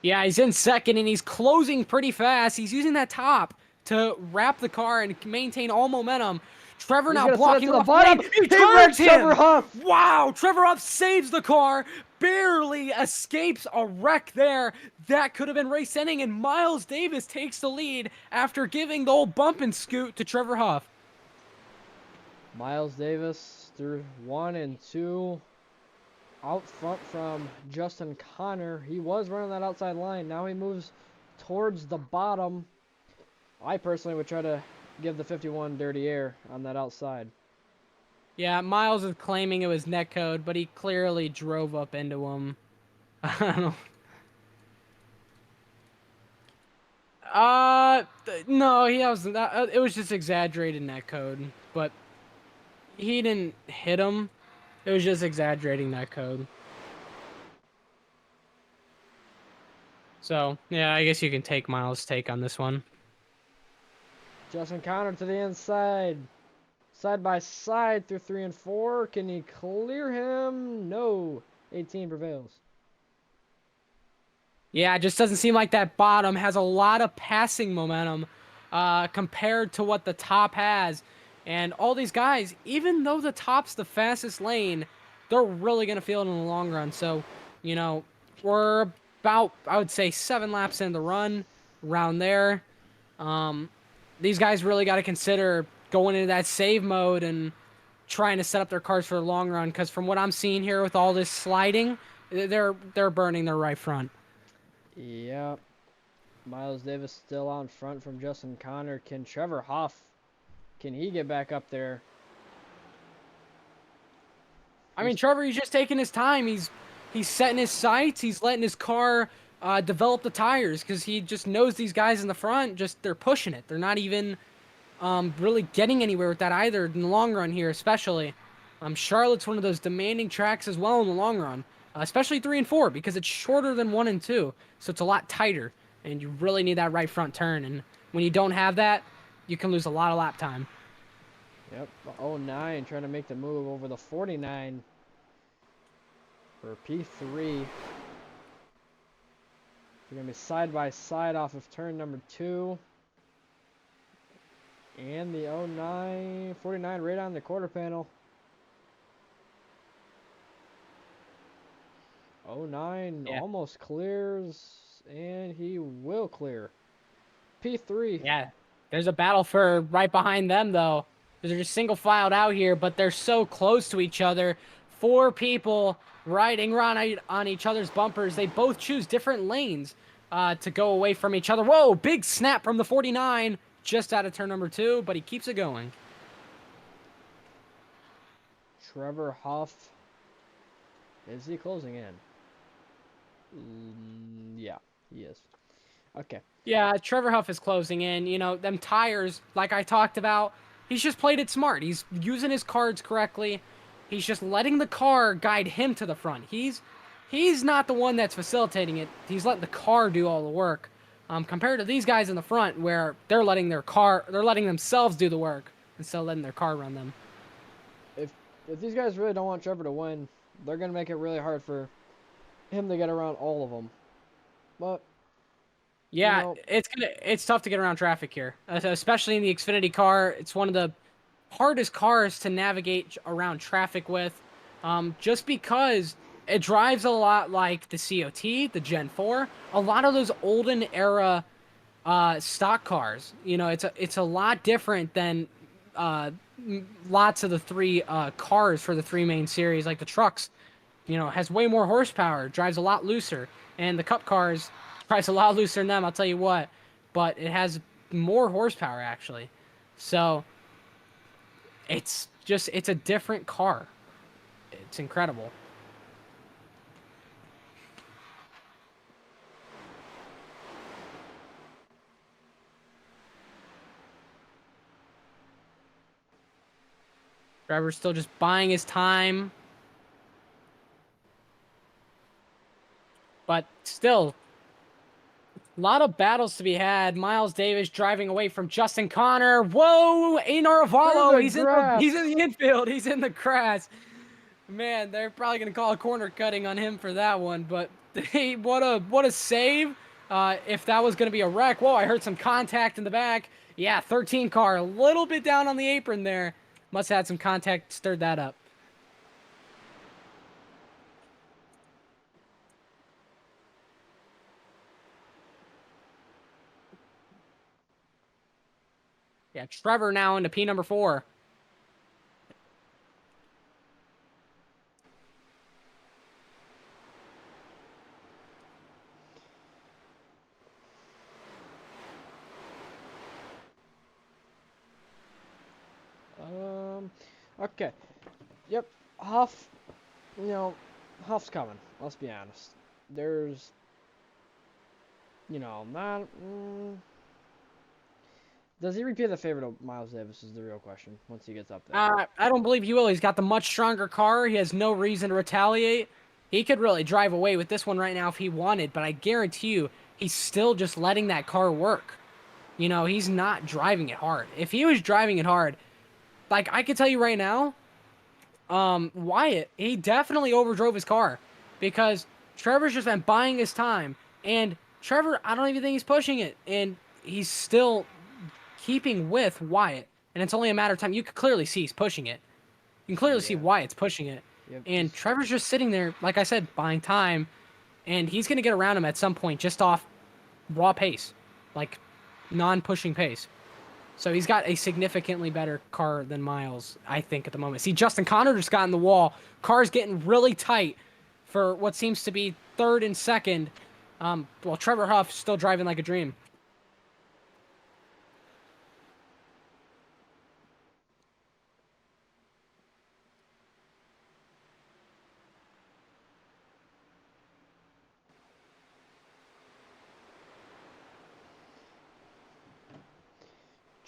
Yeah, he's in second and he's closing pretty fast. He's using that top to wrap the car and maintain all momentum. Trevor now blocking the bottom. He turns him. Trevor Huff. Wow, Trevor Huff saves the car. Barely escapes a wreck there. That could have been race ending, and Miles Davis takes the lead after giving the old bump and scoot to Trevor Huff. Miles Davis through 1 and 2. Out front from Justin Connor. He was running that outside line. Now he moves towards the bottom. I personally would try to give the 51 dirty air on that outside. Yeah, Miles is claiming it was netcode, but he clearly drove up into him. I don't know. No, he wasn't. It was just exaggerated netcode, but he didn't hit him. It was just exaggerating netcode. So, yeah, I guess you can take Miles' take on this one. Justin Connor to the inside. Side by side through 3 and 4. Can he clear him? No. 18 prevails. Yeah, it just doesn't seem like that bottom has a lot of passing momentum compared to what the top has. And all these guys, even though the top's the fastest lane, they're really going to feel it in the long run. So, you know, we're about, I would say, 7 laps in the run, around there. These guys really got to consider going into that save mode and trying to set up their cars for the long run, because from what I'm seeing here with all this sliding, they're burning their right front. Yep. Miles Davis still out in front from Justin Connor. Can Trevor Huff, can he get back up there? I mean, Trevor, he's just taking his time. He's setting his sights. He's letting his car develop the tires, because he just knows these guys in the front, they're pushing it. They're not even really getting anywhere with that either in the long run here, especially. Charlotte's one of those demanding tracks as well in the long run, especially 3 and 4, because it's shorter than 1 and 2, so it's a lot tighter, and you really need that right front turn. And when you don't have that, you can lose a lot of lap time. Yep, 09 trying to make the move over the 49 for P3. They're going to be side by side off of turn number 2. And the 49 right on the quarter panel. 09 almost clears, and he will clear. P3. Yeah, there's a battle for right behind them, though. They're just single filed out here, but they're so close to each other. 4 people riding around on each other's bumpers. They both choose different lanes to go away from each other. Whoa, big snap from the 49. Just out of turn number 2, but he keeps it going. Trevor Huff. Is he closing in? Yeah, he is. Okay. Yeah, Trevor Huff is closing in. You know, them tires, like I talked about, he's just played it smart. He's using his cards correctly. He's just letting the car guide him to the front. He's not the one that's facilitating it. He's letting the car do all the work. Compared to these guys in the front, where they're letting themselves do the work instead of letting their car run them. If these guys really don't want Trevor to win, they're gonna make it really hard for him to get around all of them. But Yeah, know, it's tough to get around traffic here, especially in the Xfinity car. It's one of the hardest cars to navigate around traffic with, just because it drives a lot like the COT, the Gen 4, a lot of those olden era stock cars. You know, it's a lot different than lots of the three cars for the three main series, like the trucks. You know, has way more horsepower, drives a lot looser, and the Cup cars drives a lot looser than them. I'll tell you what, but it has more horsepower actually. So it's a different car. It's incredible. Driver's still just buying his time. But still, a lot of battles to be had. Miles Davis driving away from Justin Connor. Whoa, Naravalo, he's in the infield. He's in the grass. Man, they're probably gonna call a corner cutting on him for that one. But hey, what a save! If that was gonna be a wreck. Whoa, I heard some contact in the back. Yeah, 13 car, a little bit down on the apron there. Must have had some contact, stirred that up. Yeah, Trevor now into P number 4. Okay. Yep. Huff. You know, Huff's coming. Let's be honest. There's, not. Does he repeat the favorite of Miles Davis is the real question once he gets up there. I don't believe he will. He's got the much stronger car. He has no reason to retaliate. He could really drive away with this one right now if he wanted, but I guarantee you, he's still just letting that car work. You know, he's not driving it hard. If he was driving it hard, like I could tell you right now, Wyatt, he definitely overdrove his car because Trevor's just been buying his time, and Trevor, I don't even think he's pushing it, and he's still keeping with Wyatt, and it's only a matter of time. You can clearly see he's pushing it. You can clearly see Wyatt's pushing it, and Trevor's just sitting there, like I said, buying time, and he's going to get around him at some point just off raw pace, like non-pushing pace. So he's got a significantly better car than Miles, I think, at the moment. See, Justin Connor just got in the wall. Car's getting really tight for what seems to be third and second, while Trevor Huff still driving like a dream.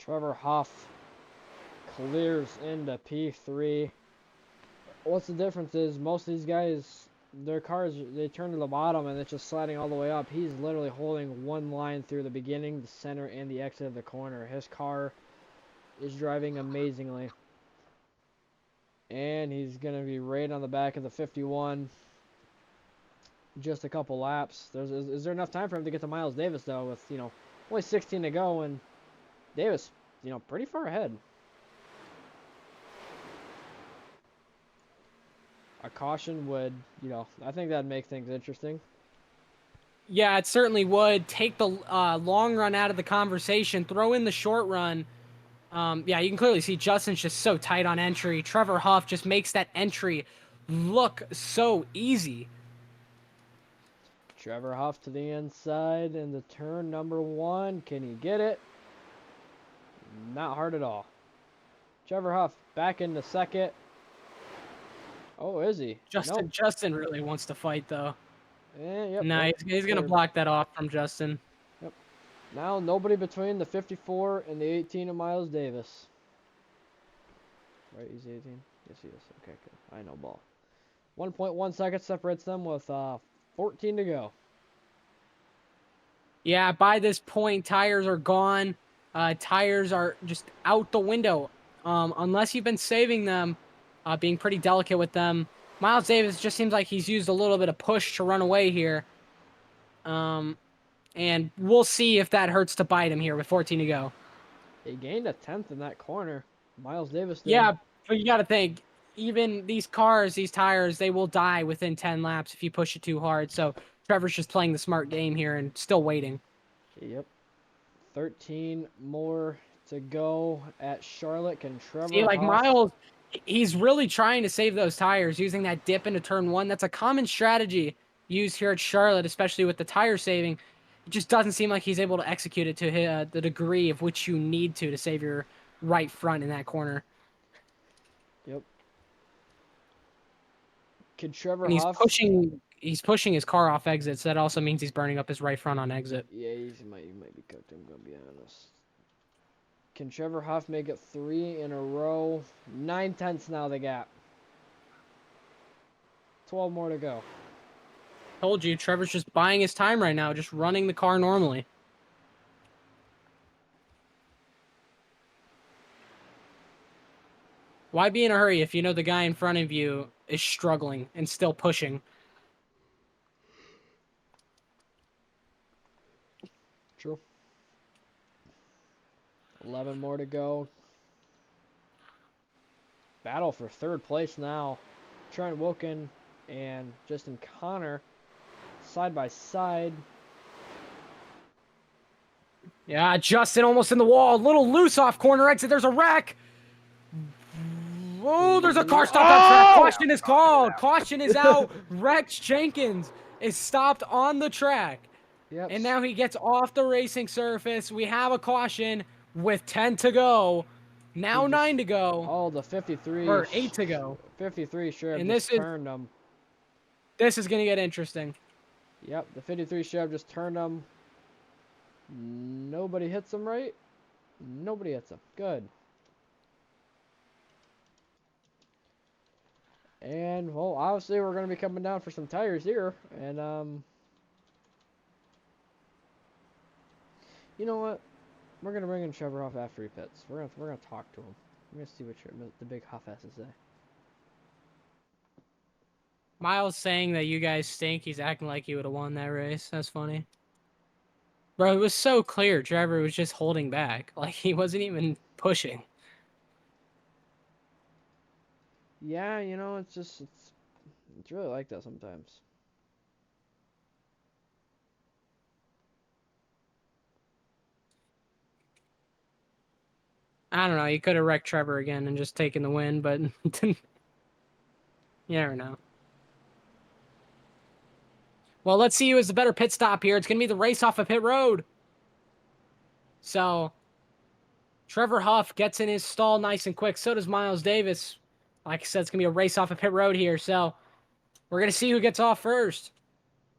Trevor Huff clears into P3. What's the difference is most of these guys, their cars, they turn to the bottom and it's just sliding all the way up. He's literally holding one line through the beginning, the center, and the exit of the corner. His car is driving amazingly. And he's going to be right on the back of the 51. Just a couple laps. Is there enough time for him to get to Miles Davis, though, with, only 16 to go, and Davis, pretty far ahead. A caution would, I think that'd make things interesting. Yeah, it certainly would. Take the long run out of the conversation. Throw in the short run. Yeah, you can clearly see Justin's just so tight on entry. Trevor Huff just makes that entry look so easy. Trevor Huff to the inside in the turn number 1. Can he get it? Not hard at all. Trevor Huff back into second. Oh, is he? Justin really wants to fight, though. Yep, No, he's going to block that off from Justin. Yep. Now nobody between the 54 and the 18 of Miles Davis. Right, he's 18? Yes, he is. Okay, good. I know ball. 1.1 seconds separates them with 14 to go. Yeah, by this point, tires are gone. Tires are just out the window. Unless you've been saving them, being pretty delicate with them. Miles Davis just seems like he's used a little bit of push to run away here. And we'll see if that hurts to bite him here with 14 to go. He gained a 10th in that corner. Miles Davis did. Yeah, but you got to think, even these cars, these tires, they will die within 10 laps if you push it too hard. So Trevor's just playing the smart game here and still waiting. Yep. 13 more to go at Charlotte. Can Trevor See, like Huff... Miles, he's really trying to save those tires using that dip into turn 1. That's a common strategy used here at Charlotte, especially with the tire saving. It just doesn't seem like he's able to execute it to the degree of which you need to save your right front in that corner. Yep. Can Trevor And Huff... he's pushing his car off exits. That also means he's burning up his right front on exit. Yeah, he might be cooked, I'm going to be honest. Can Trevor Huff make it 3 in a row? 9/10 now the gap. 12 more to go. Told you, Trevor's just buying his time right now, just running the car normally. Why be in a hurry if you know the guy in front of you is struggling and still pushing? True. 11 more to go. Battle for 3rd place now. Trent Wilkin and Justin Connor side by side. Yeah, Justin almost in the wall. A little loose off corner exit. There's a wreck. Oh, there's a car stopped on track. Caution is called. Caution is out. Rex Jenkins is stopped on the track. Yep. And now he gets off the racing surface. We have a caution with 10 to go. Now 9 to go. Oh, the 53. Or 8 to go. 53 Sheriff And just turned him. This is going to get interesting. Yep, the 53 Sheriff just turned him. Nobody hits him, right? Nobody hits him. Good. And, well, obviously we're going to be coming down for some tires here. And, you know what? We're going to bring in Trevor Huff after he pits. We're gonna talk to him. We're going to see what the big Huff has to say. Miles saying that you guys stink. He's acting like he would have won that race. That's funny. Bro, it was so clear Trevor was just holding back. Like, he wasn't even pushing. Yeah, you know, it's really like that sometimes. I don't know. He could have wrecked Trevor again and just taken the win, but you never know. Well, let's see who has the better pit stop here. It's going to be the race off of pit road. So, Trevor Huff gets in his stall nice and quick. So does Miles Davis. Like I said, it's going to be a race off of pit road here. So, we're going to see who gets off first.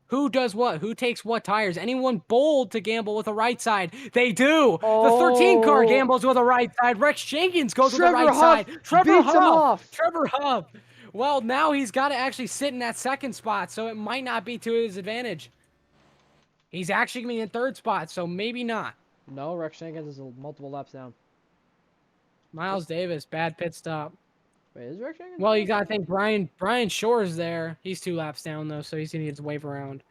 Who does what? Who takes what tires? Anyone bold to gamble with a right side? They do. The 13 car gambles with a right side. Rex Jenkins goes with the right side. Trevor Huff. Trevor Huff. Well, now he's got to actually sit in that 2nd spot, so it might not be to his advantage. He's actually going to be in 3rd spot, so maybe not. No, Rex Jenkins is multiple laps down. Miles Davis, bad pit stop. Wait, is Rex Jenkins? Well, you got to think Brian Shore's there. He's 2 laps down, though, so he's going to need to wave around.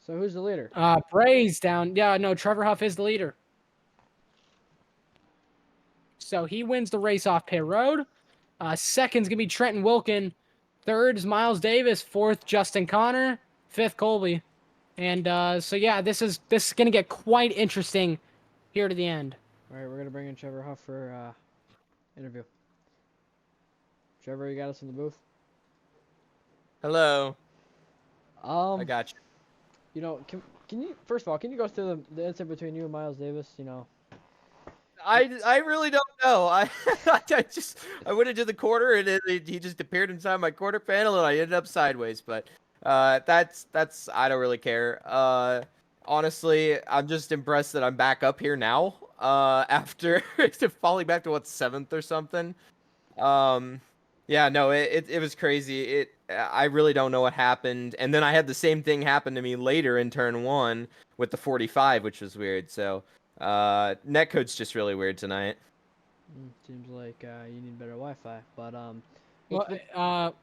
So who's the leader? Bray's down. Yeah, no, Trevor Huff is the leader. So he wins the race off pit road. 2nd's going to be Trenton Wilkin. 3rd is Miles Davis. 4th, Justin Connor. 5th, Colby. And so, yeah, this is going to get quite interesting here to the end. All right, we're going to bring in Trevor Huff for interview. Trevor, you got us in the booth? Hello. I got you. You know, can you, first of all, can you go through the incident between you and Miles Davis, you know? I really don't know. I went into the corner and he just appeared inside my quarter panel and I ended up sideways. But that's I don't really care. Honestly, I'm just impressed that I'm back up here now. After falling back to what, 7th or something. Yeah, no, it was crazy. I really don't know what happened. And then I had the same thing happen to me later in turn 1 with the 45, which was weird. So, netcode's just really weird tonight. Seems like you need better Wi-Fi. But Well,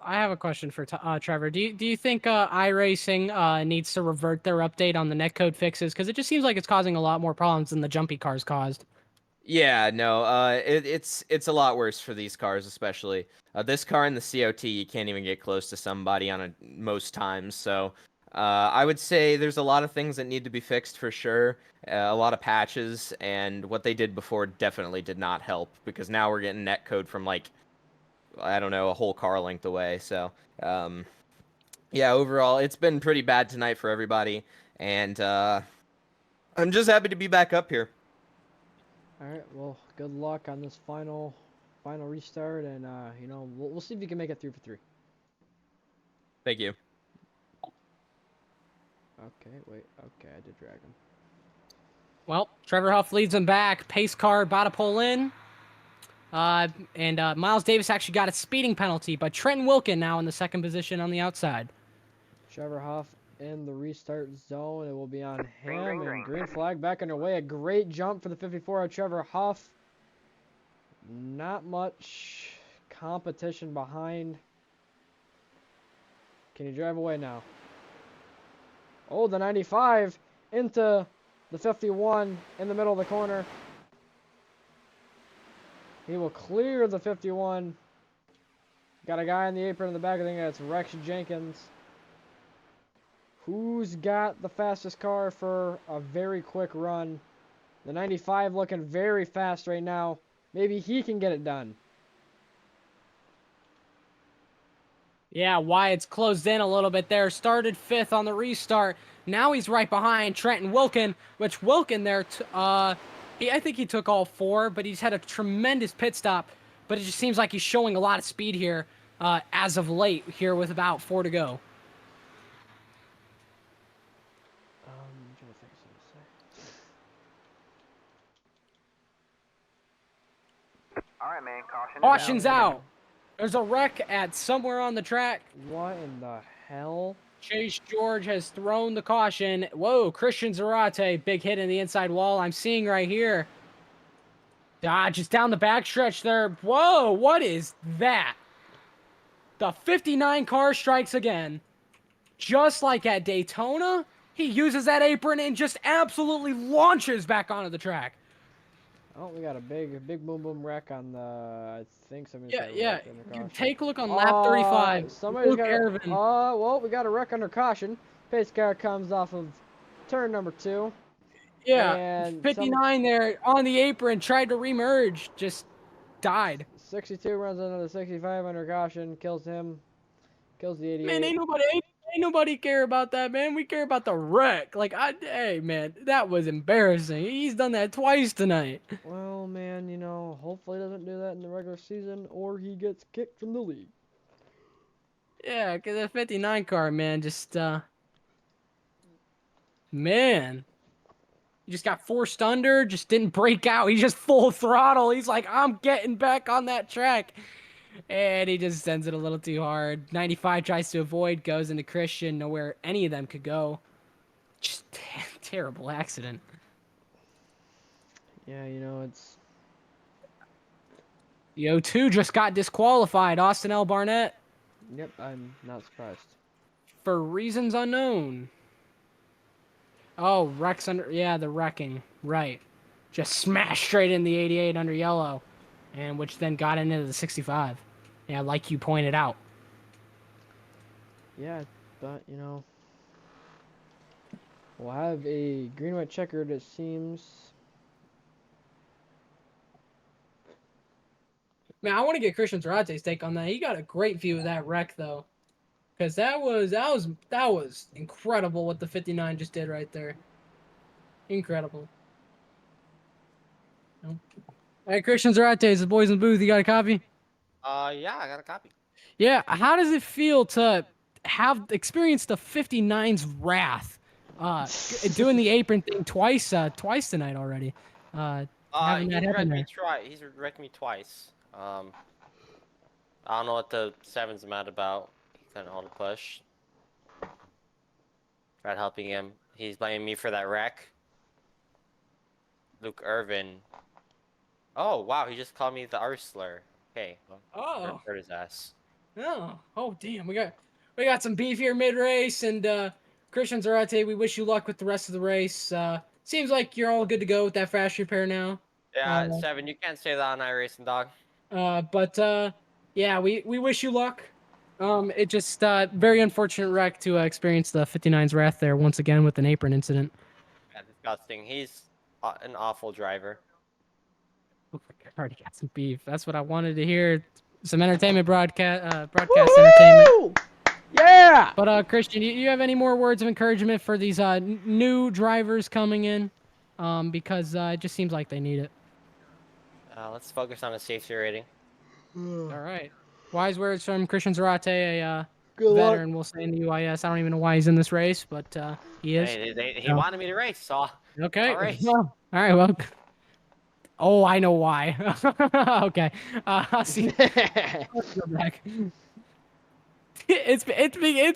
I have a question for Trevor. Do you think iRacing needs to revert their update on the netcode fixes? Because it just seems like it's causing a lot more problems than the jumpy cars caused. Yeah, no, it's a lot worse for these cars, especially this car in the COT. You can't even get close to somebody on most times. So I would say there's a lot of things that need to be fixed for sure. A lot of patches, and what they did before definitely did not help because now we're getting netcode from like I don't know a whole car length away. So yeah, overall it's been pretty bad tonight for everybody, and I'm just happy to be back up here. All right. Well, good luck on this final restart, and you know, we'll see if you can make it through for 3. Thank you. Okay. Wait. Okay. I did drag him. Well, Trevor Huff leads him back. Pace car about to pull in. And Miles Davis actually got a speeding penalty, but Trenton Wilkin now in the second position on the outside. Trevor Huff in the restart zone. It will be on him. Green, green, And green. green flag back underway. A great jump for the 54 of Trevor Huff. Not much competition behind. Can you drive away now? Oh, the 95 into the 51 in the middle of the corner. He will clear the 51. Got a guy on the apron in the back. I think that's Rex Jenkins. Who's got the fastest car for a very quick run? The 95 looking very fast right now. Maybe he can get it done. Yeah, Wyatt's closed in a little bit there. Started 5th on the restart. Now he's right behind Trenton Wilkin, which Wilkin there, I think he took all 4, but he's had a tremendous pit stop. But it just seems like he's showing a lot of speed here as of late here with about 4 to go. I'm trying to think of something to say. All right, man. Caution's out. There's a wreck at somewhere on the track. What in the hell? Chase George has thrown the caution. Whoa, Christian Zarate, big hit in the inside wall. I'm seeing right here. Just down the backstretch there. Whoa, what is that? The 59 car strikes again. Just like at Daytona, he uses that apron and just absolutely launches back onto the track. Oh, we got a big boom boom wreck on the. I think somebody's got a Yeah. wreck under You caution. take a look on lap 35. Somebody's Luke got. Ervin. Well, we got a wreck under caution. Pace car comes off of turn number 2. Yeah, And 59 there on the apron, tried to remerge, just died. 62 runs another 65 under caution, kills him, kills the 88. Man, ain't nobody care about that, man. We care about the wreck. Like, hey, man, that was embarrassing. He's done that twice tonight. Well, man, you know, hopefully he doesn't do that in the regular season, or he gets kicked from the league. Yeah, because that 59 car, man, just, man. He just got forced under, just didn't break out. He just full throttle. He's like, I'm getting back on that track. And he just sends it a little too hard. 95 tries to avoid, goes into Christian, nowhere any of them could go. Just terrible accident. Yeah, you know, it's... The O2 just got disqualified. Austin L. Barnett. Yep, I'm not surprised. For reasons unknown. Oh, wrecks under... Yeah, the wrecking. Right. Just smashed straight in the 88 under yellow. And which then got into the 65. Yeah, like you pointed out. Yeah, but, you know... We'll have a green-white checkered, it seems. Man, I want to get Christian Zarate's take on that. He got a great view of that wreck, though. Because that was incredible what the 59 just did right there. Incredible. All right, Christian Zarate's the boys in the booth. You got a copy? Yeah, I got a copy. Yeah, how does it feel to have experienced the 59's wrath? Doing the apron thing twice tonight already. Having that happen there. He's wrecked me twice. I don't know what the 7's mad about. He couldn't hold a push. Tried helping him. He's blaming me for that wreck. Luke Irvin. Oh wow, he just called me the R slur. Okay. Well, Oh. hurt his ass. Oh, damn. We got some beef here mid race, and Christian Zarate, we wish you luck with the rest of the race. Seems like you're all good to go with that fast repair now. Yeah, Seven, you can't say that on iRacing, dog. But yeah, we wish you luck. It just very unfortunate wreck to experience the 59's wrath there once again with an apron incident. Yeah, disgusting. He's an awful driver. Oh my God, already got some beef. That's what I wanted to hear. Some entertainment broadcast entertainment. Yeah. But Christian, you have any more words of encouragement for these new drivers coming in? Because it just seems like they need it. Let's focus on a safety rating. All right. Wise words from Christian Zarate, a Good luck. veteran, we'll say in the UIS. I don't even know why he's in this race, but he is. Hey, he So- wanted me to race, so Okay. I'll race. Well, all right. Well. Oh, I know why. Okay. I'll see. Let's go back. It's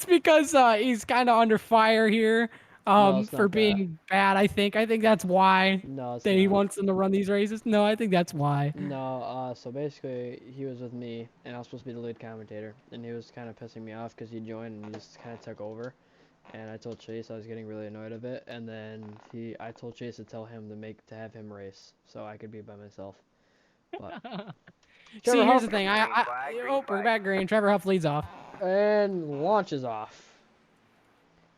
because he's kind of under fire here No, it's for not being bad. I think that's why No, it's that he not. wants them to run these races. No, I think that's why. No, so basically, he was with me, and I was supposed to be the lead commentator, and he was kind of pissing me off because he joined and he just kind of took over, and I told Chase I was getting really annoyed of it, and then I told Chase to tell him to have him race, so I could be by myself. But See, Trevor here's Huff- the thing. Green flag, green We're flag. back green. Trevor Huff leads off. and launches off.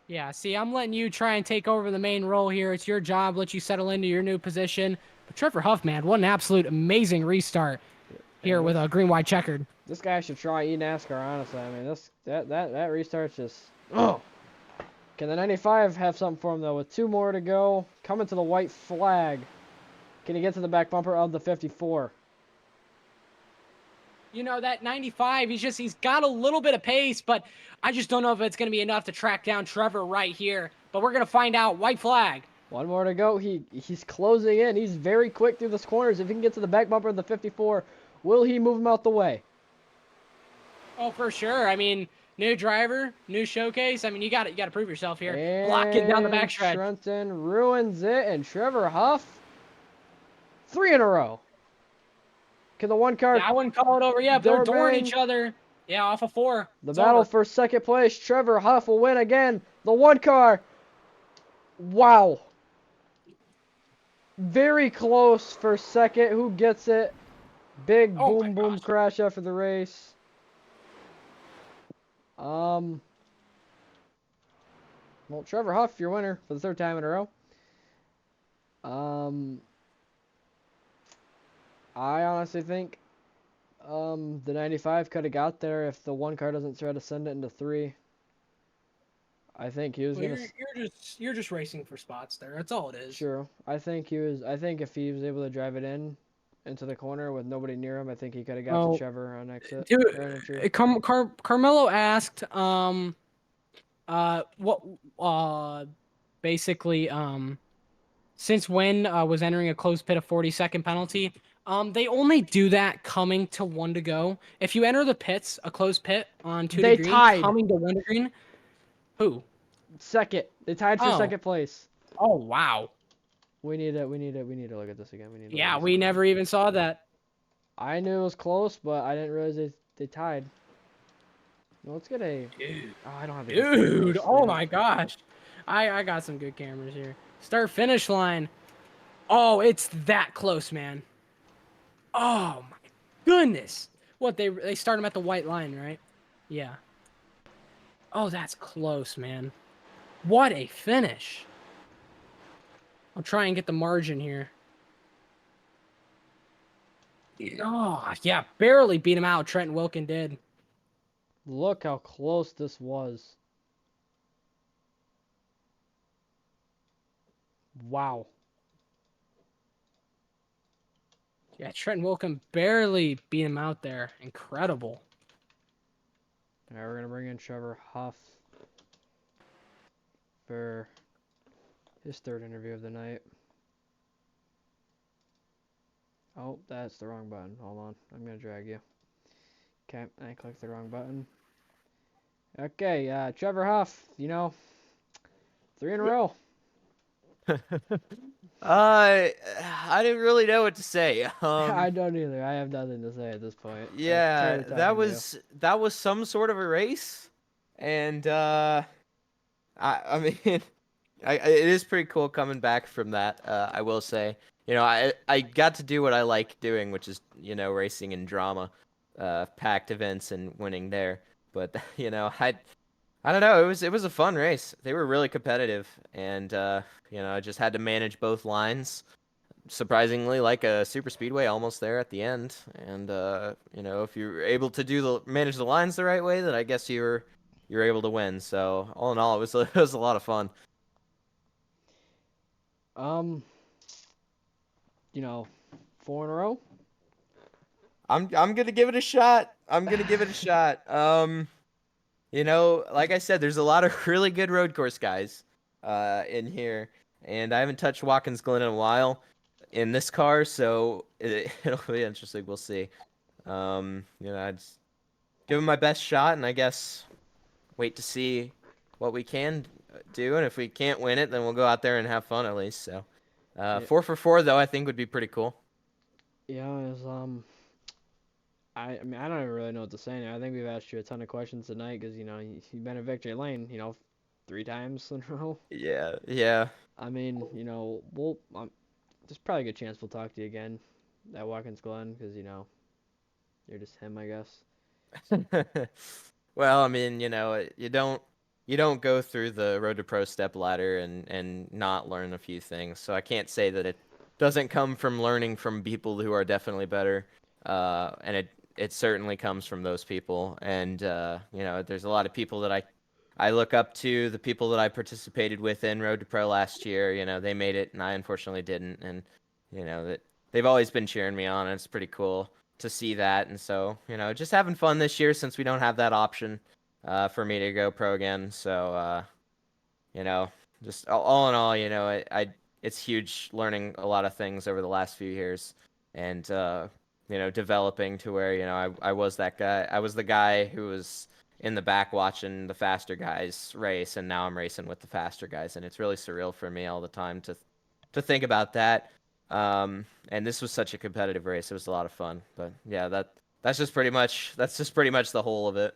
Yeah, see, I'm letting you try and take over the main role here. It's your job. Let you settle into your new position. But Trevor Huff, man, what an absolute amazing restart here with a green white checkered. This guy should try eNASCAR, honestly. I mean, that restart's just. Oh. Can the 95 have something for him though? With 2 more to go, coming to the white flag. Can he get to the back bumper of the 54? You know, that 95, he's got a little bit of pace, but I just don't know if it's going to be enough to track down Trevor right here. But we're going to find out. White flag. 1 more to go. He's closing in. He's very quick through the corners. If he can get to the back bumper of the 54, will he move him out the way? Oh, for sure. I mean, new driver, new showcase. I mean, you got to prove yourself here. Locking down the And backstretch. Trenton ruins it, and Trevor Huff, 3 in a row. Can the 1 car? Yeah, I wouldn't call it over yet. They're dooring Doorman. each other. Yeah, off of 4. The It's battle over. for second place. Trevor Huff will win again. The 1 car. Wow. Very close for second. Who gets it? Big Oh my boom gosh. crash after the race. Well, Trevor Huff, your winner for the 3rd time in a row. I honestly think the 95 could have got there if the 1 car doesn't try to send it into 3. I think he was Well, gonna. you're just racing for spots there. That's all it is. Sure. I think if he was able to drive it into the corner with nobody near him, I think he could have got Oh, to Trevor on exit. Dude, or on entry. Carmelo asked, basically, since when was entering a closed pit a 40-second penalty? They only do that coming to 1 to go. If you enter the pits, a closed pit on 2 They to green, tied. coming to 1 to green. Who? Second. They tied for Oh. second place. Oh wow. We need to look at this again. Yeah, we never even saw that. I knew it was close, but I didn't realize they tied. Well, let's get a. Dude. Oh, I don't have the Dude, oh my gosh. I got some good cameras here. Start finish line. Oh, it's that close, man. Oh my goodness. What they start them at the white line, right? Yeah. Oh, that's close, man. What a finish. I'll try and get the margin here. Oh, yeah, barely beat him out. Trenton Wilkin did. Look how close this was. Wow. Yeah, Trenton Wilkin barely beat him out there. Incredible. All right, we're gonna bring in Trevor Huff for his 3rd interview of the night. Oh, that's the wrong button. Hold on, I'm gonna drag you. Okay, I clicked the wrong button. Okay, Trevor Huff, 3 in a row. I didn't really know what to say. I don't either. I have nothing to say at this point. Yeah, Taylor talking to you. that was some sort of a race, and I mean, it is pretty cool coming back from that. I will say, I got to do what I like doing, which is racing in drama, packed events and winning there. But I don't know. It was a fun race. They were really competitive, and I just had to manage both lines. Surprisingly, like a super speedway, almost there at the end. And if you're able to manage the lines the right way, then I guess you're able to win. So all in all, it was a lot of fun. Um, 4 in a row. I'm gonna give it a shot. I'm gonna give it a shot. Like I said, there's a lot of really good road course guys in here, and I haven't touched Watkins Glen in a while in this car, so it'll be interesting. We'll see. I'd give it my best shot, and I guess wait to see what we can do, and if we can't win it, then we'll go out there and have fun at least. So, Yeah. 4 for 4 though, I think would be pretty cool. Yeah, I mean, I don't even really know what to say now. I think we've asked you a ton of questions tonight because you've been in victory lane, 3 times in a row. Yeah, yeah. I mean, there's probably a good chance we'll talk to you again at Watkins Glen because you're just him, I guess. Well, I mean, you don't go through the Road to Pro step ladder and not learn a few things. So I can't say that it doesn't come from learning from people who are definitely better. And it certainly comes from those people. And there's a lot of people that I look up to, the people that I participated with in Road to Pro last year. They made it, and I unfortunately didn't. And that they've always been cheering me on, and it's pretty cool to see that. And so, just having fun this year since we don't have that option for me to go pro again. So, you know, just all in all, it's huge learning a lot of things over the last few years, and developing to where I was that guy. I was the guy who was in the back watching the faster guys race, and now I'm racing with the faster guys, and it's really surreal for me all the time to think about that. And this was such a competitive race. It was a lot of fun. But yeah, that's just pretty much the whole of it.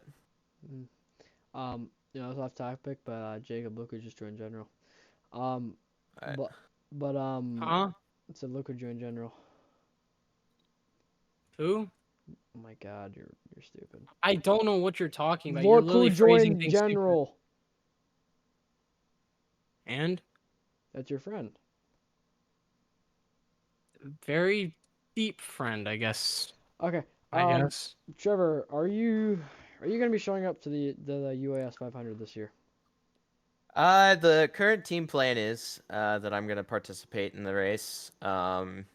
It's off topic, but Jacob, look who just joined general. Alright. Huh? It's a look who joined general. Who? Oh my God, you're stupid. I don't know what you're talking about. You're Look who literally phrasing joined things stupid. general. And That's your friend. very deep friend, I guess. Okay. I guess. Trevor, are you gonna be showing up to the UIS 500 this year? The current team plan is that I'm gonna participate in the race. I'm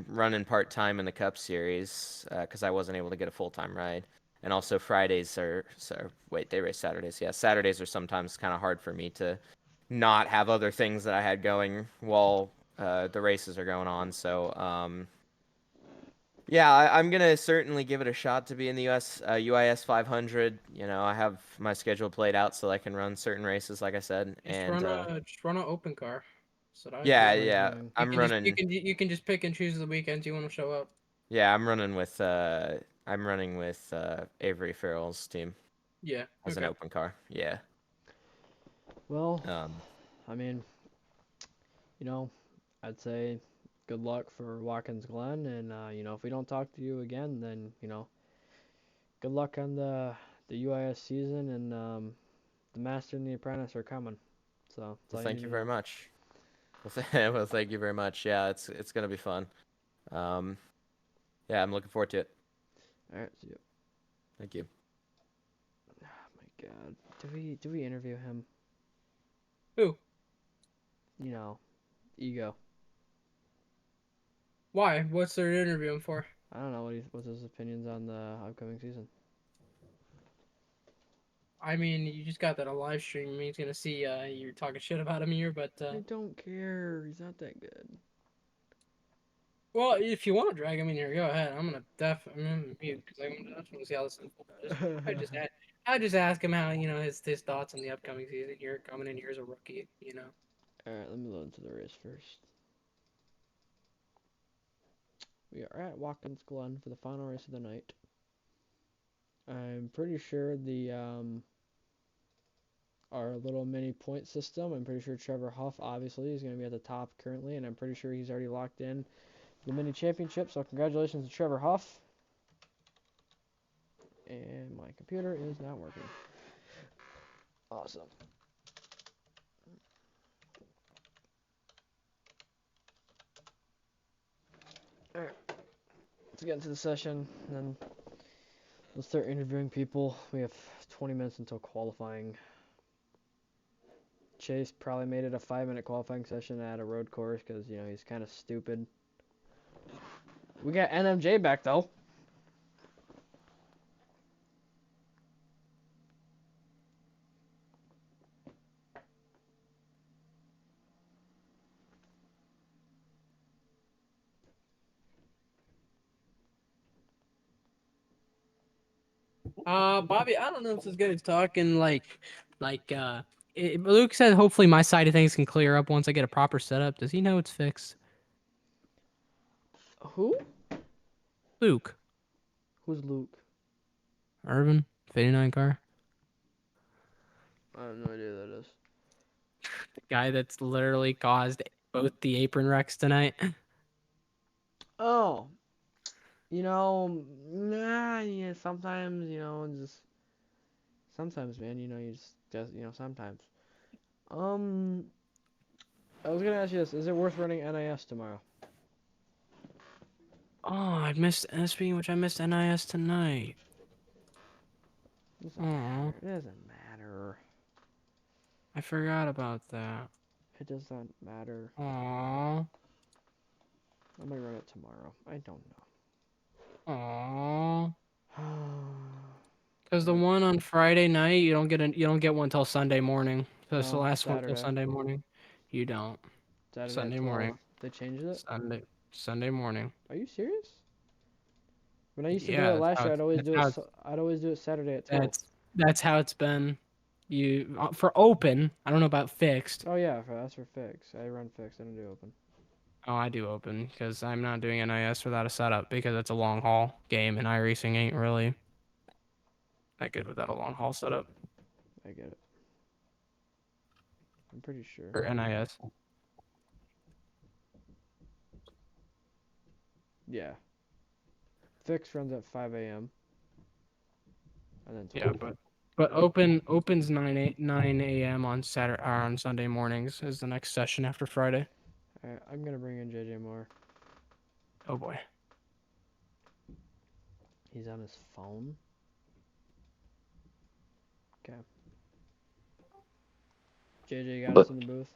running part-time in the Cup Series because I wasn't able to get a full-time ride. And also Fridays they race Saturdays. Yeah, Saturdays are sometimes kind of hard for me to not have other things that I had going while the races are going on. So, yeah, I'm going to certainly give it a shot to be in the UIS 500. I have my schedule played out so I can run certain races, like I said. Just run a open car. That's what I Yeah, do. yeah. I'm running. You can just pick and choose the weekends you want to show up. Yeah, I'm running with Avery Farrell's team Yeah. as an open car. Yeah. Well, I mean, I'd say good luck for Watkins Glen, and if we don't talk to you again, then good luck on the UIS season, and the Master and the Apprentice are coming. So Well, thank you very much. Well, thank you very much. Yeah, it's gonna be fun. Yeah, I'm looking forward to it. All right, see you. Thank you. Oh my God, do we interview him? Who? Ego. Why? What's there to interview him for? I don't know what's his opinions on the upcoming season. I mean, you just got that on live stream. He's gonna see you're talking shit about him here, but I don't care. He's not that good. well, if you want to drag him in here, go ahead. I'm gonna mute because I just want to see how this unfolds. I just ask him how his thoughts on the upcoming season here, coming in here as a rookie. Alright, let me load into the race first. We are at Watkins Glen for the final race of the night. I'm pretty sure our little mini point system, I'm pretty sure Trevor Huff obviously is going to be at the top currently, and I'm pretty sure he's already locked in the mini championship, so congratulations to Trevor Huff. And my computer is not working. Awesome. Alright, let's get into the session, and then let's start interviewing people. We have 20 minutes until qualifying. Chase probably made it a 5-minute qualifying session at a road course because, you know, he's kind of stupid. We got NMJ back, though. Bobby, I don't know if this guy's talking Luke said hopefully my side of things can clear up once I get a proper setup. Does he know it's fixed? Who? Luke. Who's Luke? Irvin, 59 car. I have no idea who that is. The guy that's literally caused both the apron wrecks tonight. Oh. You know, yeah, sometimes, you know, sometimes, man, you know, you know, sometimes. I was gonna ask you this, is it worth running NIS tomorrow? Oh, I missed, speaking of which, I missed NIS tonight. Doesn't matter. It doesn't matter. I forgot about that. It doesn't matter. Aww. I might run it tomorrow. I don't Aww. know. Because the one on Friday night, you don't get one till Sunday morning. So it's the No, last one till Saturday. Sunday morning. You don't. Saturday at Sunday 12. morning. They changed it? Sunday morning. Are you serious? When I used to do Yeah, it last year, I'd always do it Saturday at 12. That's how it's been. You for open. I don't know about fixed. Oh yeah, that's for fix. I run fix. I don't do open. Oh, I do open because I'm not doing NIS without a setup because it's a long haul game and iRacing ain't really that good without a long haul setup I get it. I'm pretty sure. for NIS. Yeah. Fix runs at 5 a.m. and then 12. Yeah, but opens 9 a.m. on Saturday or on Sunday mornings is the next session after Friday. Alright, I'm gonna bring in JJ Moore. Oh boy. He's on his phone. Okay. JJ got us in the booth.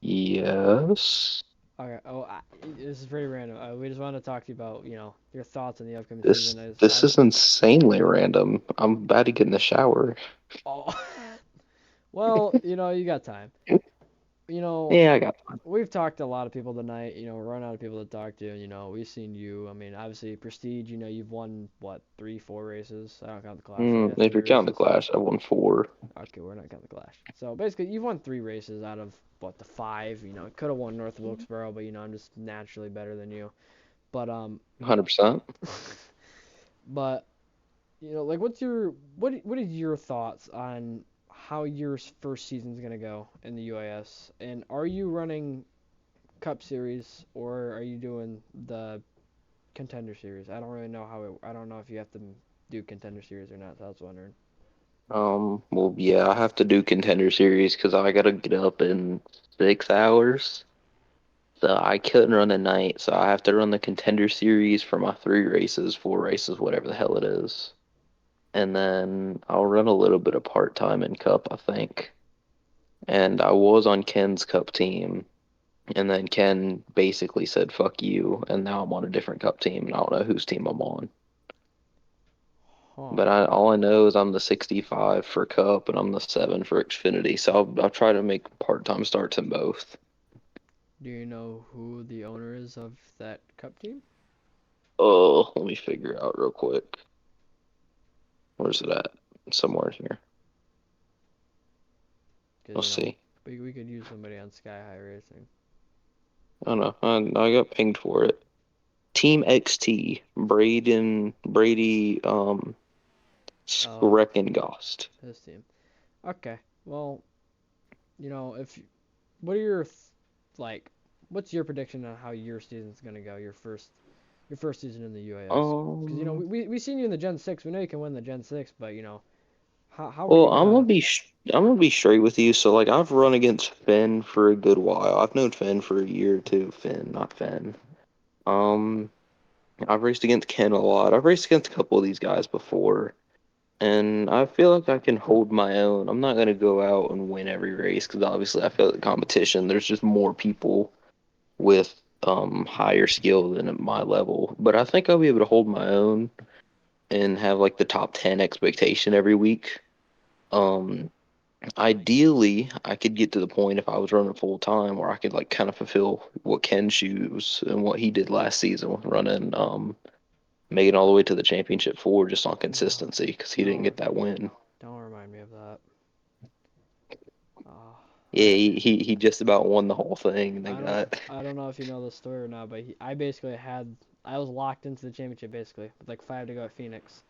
Yes. Okay. Oh, this is pretty random. We just wanted to talk to you about, you know, your thoughts on the upcoming This season. this is insanely random. I'm about to get in the shower. Oh. Well, you know, you got time. You know, Yeah, I got time. we've talked to a lot of people tonight. You know, we're running out of people to talk to. You know, we've seen you. I mean, obviously, Prestige. You know, you've won what 3, 4 races. I don't count the Clash. Yeah, If 3 you're counting the races. Clash, I won 4. Okay, we're not counting the Clash. So basically, you've won 3 races out of what the 5. You know, could have won North Wilkesboro, but you know, I'm just naturally better than you. But 100%. but you know, like, what is your thoughts on how your first season's gonna go in the UIS? And are you running Cup Series or are you doing the Contender Series? I don't really know I don't know if you have to do Contender Series or not. So I was wondering. Well, yeah, I have to do Contender Series because I gotta get up in 6 hours. So I couldn't run at night, so I have to run the Contender Series for my 3 races, 4 races, whatever the hell it is. And then I'll run a little bit of part-time in Cup, I think. And I was on Ken's Cup team, and then Ken basically said, fuck you, and now I'm on a different Cup team, and I don't know whose team I'm on. Huh. But all I know is I'm the 65 for Cup, and I'm the 7 for Xfinity, so I'll try to make part-time starts in both. Do you know who the owner is of that Cup team? Oh, let me figure it out real quick. Where's it at? Somewhere here. We'll see. we could use somebody on Sky High Racing. I don't know. I got pinged for it. Team XT, Brady, Reckengost. His team. Okay. Well, what are your what's your prediction on how your season's gonna go? Your first season in the UIS. Because we seen you in the Gen 6. We know you can win the Gen 6, but how are you Well, gonna? I'm gonna be straight with you. So like, I've run against Finn for a good while. I've known Finn for a year or two. Finn, not Finn. Um, I've raced against Ken a lot. I've raced against a couple of these guys before, and I feel like I can hold my own. I'm not gonna go out and win every race because obviously I feel like the competition. There's just more people with higher skill than at my level. But I think I'll be able to hold my own and have like the top 10 expectation every week. Um, Ideally, I could get to the point if I was running full time where I could like kind of fulfill what Ken shoes and what he did last season with running making all the way to the championship four just on consistency because he didn't get that win. Don't remind me of that. Yeah, he just about won the whole thing and then I don't know if you know the story or not, but I was locked into the championship basically with like 5 to go at Phoenix,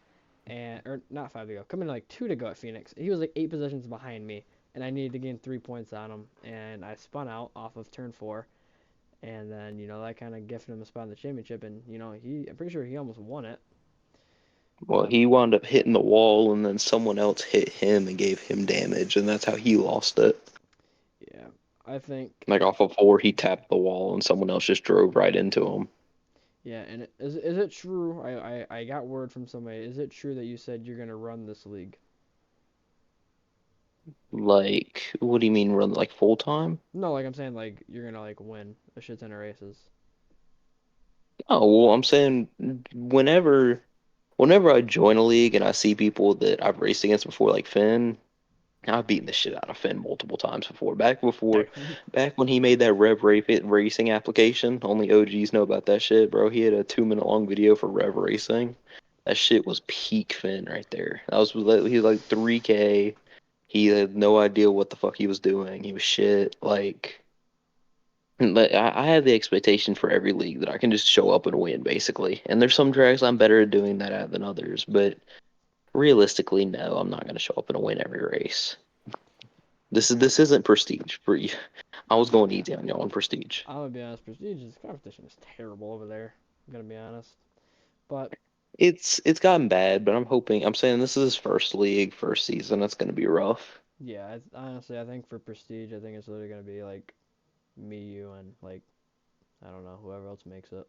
or not 5 to go, coming like 2 to go at Phoenix. He was like 8 positions behind me, and I needed to gain 3 points on him, and I spun out off of turn 4, and then that kind of gifted him a spot in the championship, and I'm pretty sure he almost won it. Well, he wound up hitting the wall and then someone else hit him and gave him damage and that's how he lost it. Yeah, I think. Like off of 4, he tapped the wall and someone else just drove right into him. Yeah, and is it true? I got word from somebody. Is it true that you said you're gonna run this league? Like, what do you mean run like full time? No, like I'm saying, like you're gonna like win a shit ton of races. Oh, well, I'm saying whenever I join a league and I see people that I've raced against before, like Finn, I've beaten the shit out of Finn multiple times before. Back when he made that Racing application, only OGs know about that shit, bro. He had a 2 minute long video for Rev Racing. That shit was peak Finn right there. He was like 3K. He had no idea what the fuck he was doing. He was shit. Like, but I have the expectation for every league that I can just show up and win, basically. And there's some tracks I'm better at doing that at than others, but realistically, no, I'm not gonna show up and win every race. This isn't prestige for you. I was going easy on y'all on prestige. I'm gonna be honest, Prestige's competition is terrible over there. I'm gonna be honest, but It's gotten bad, but I'm saying this is his first league, first season. It's gonna be rough. yeah, honestly, I think for Prestige, I think it's literally gonna be like me, you, and like I don't know whoever else makes it.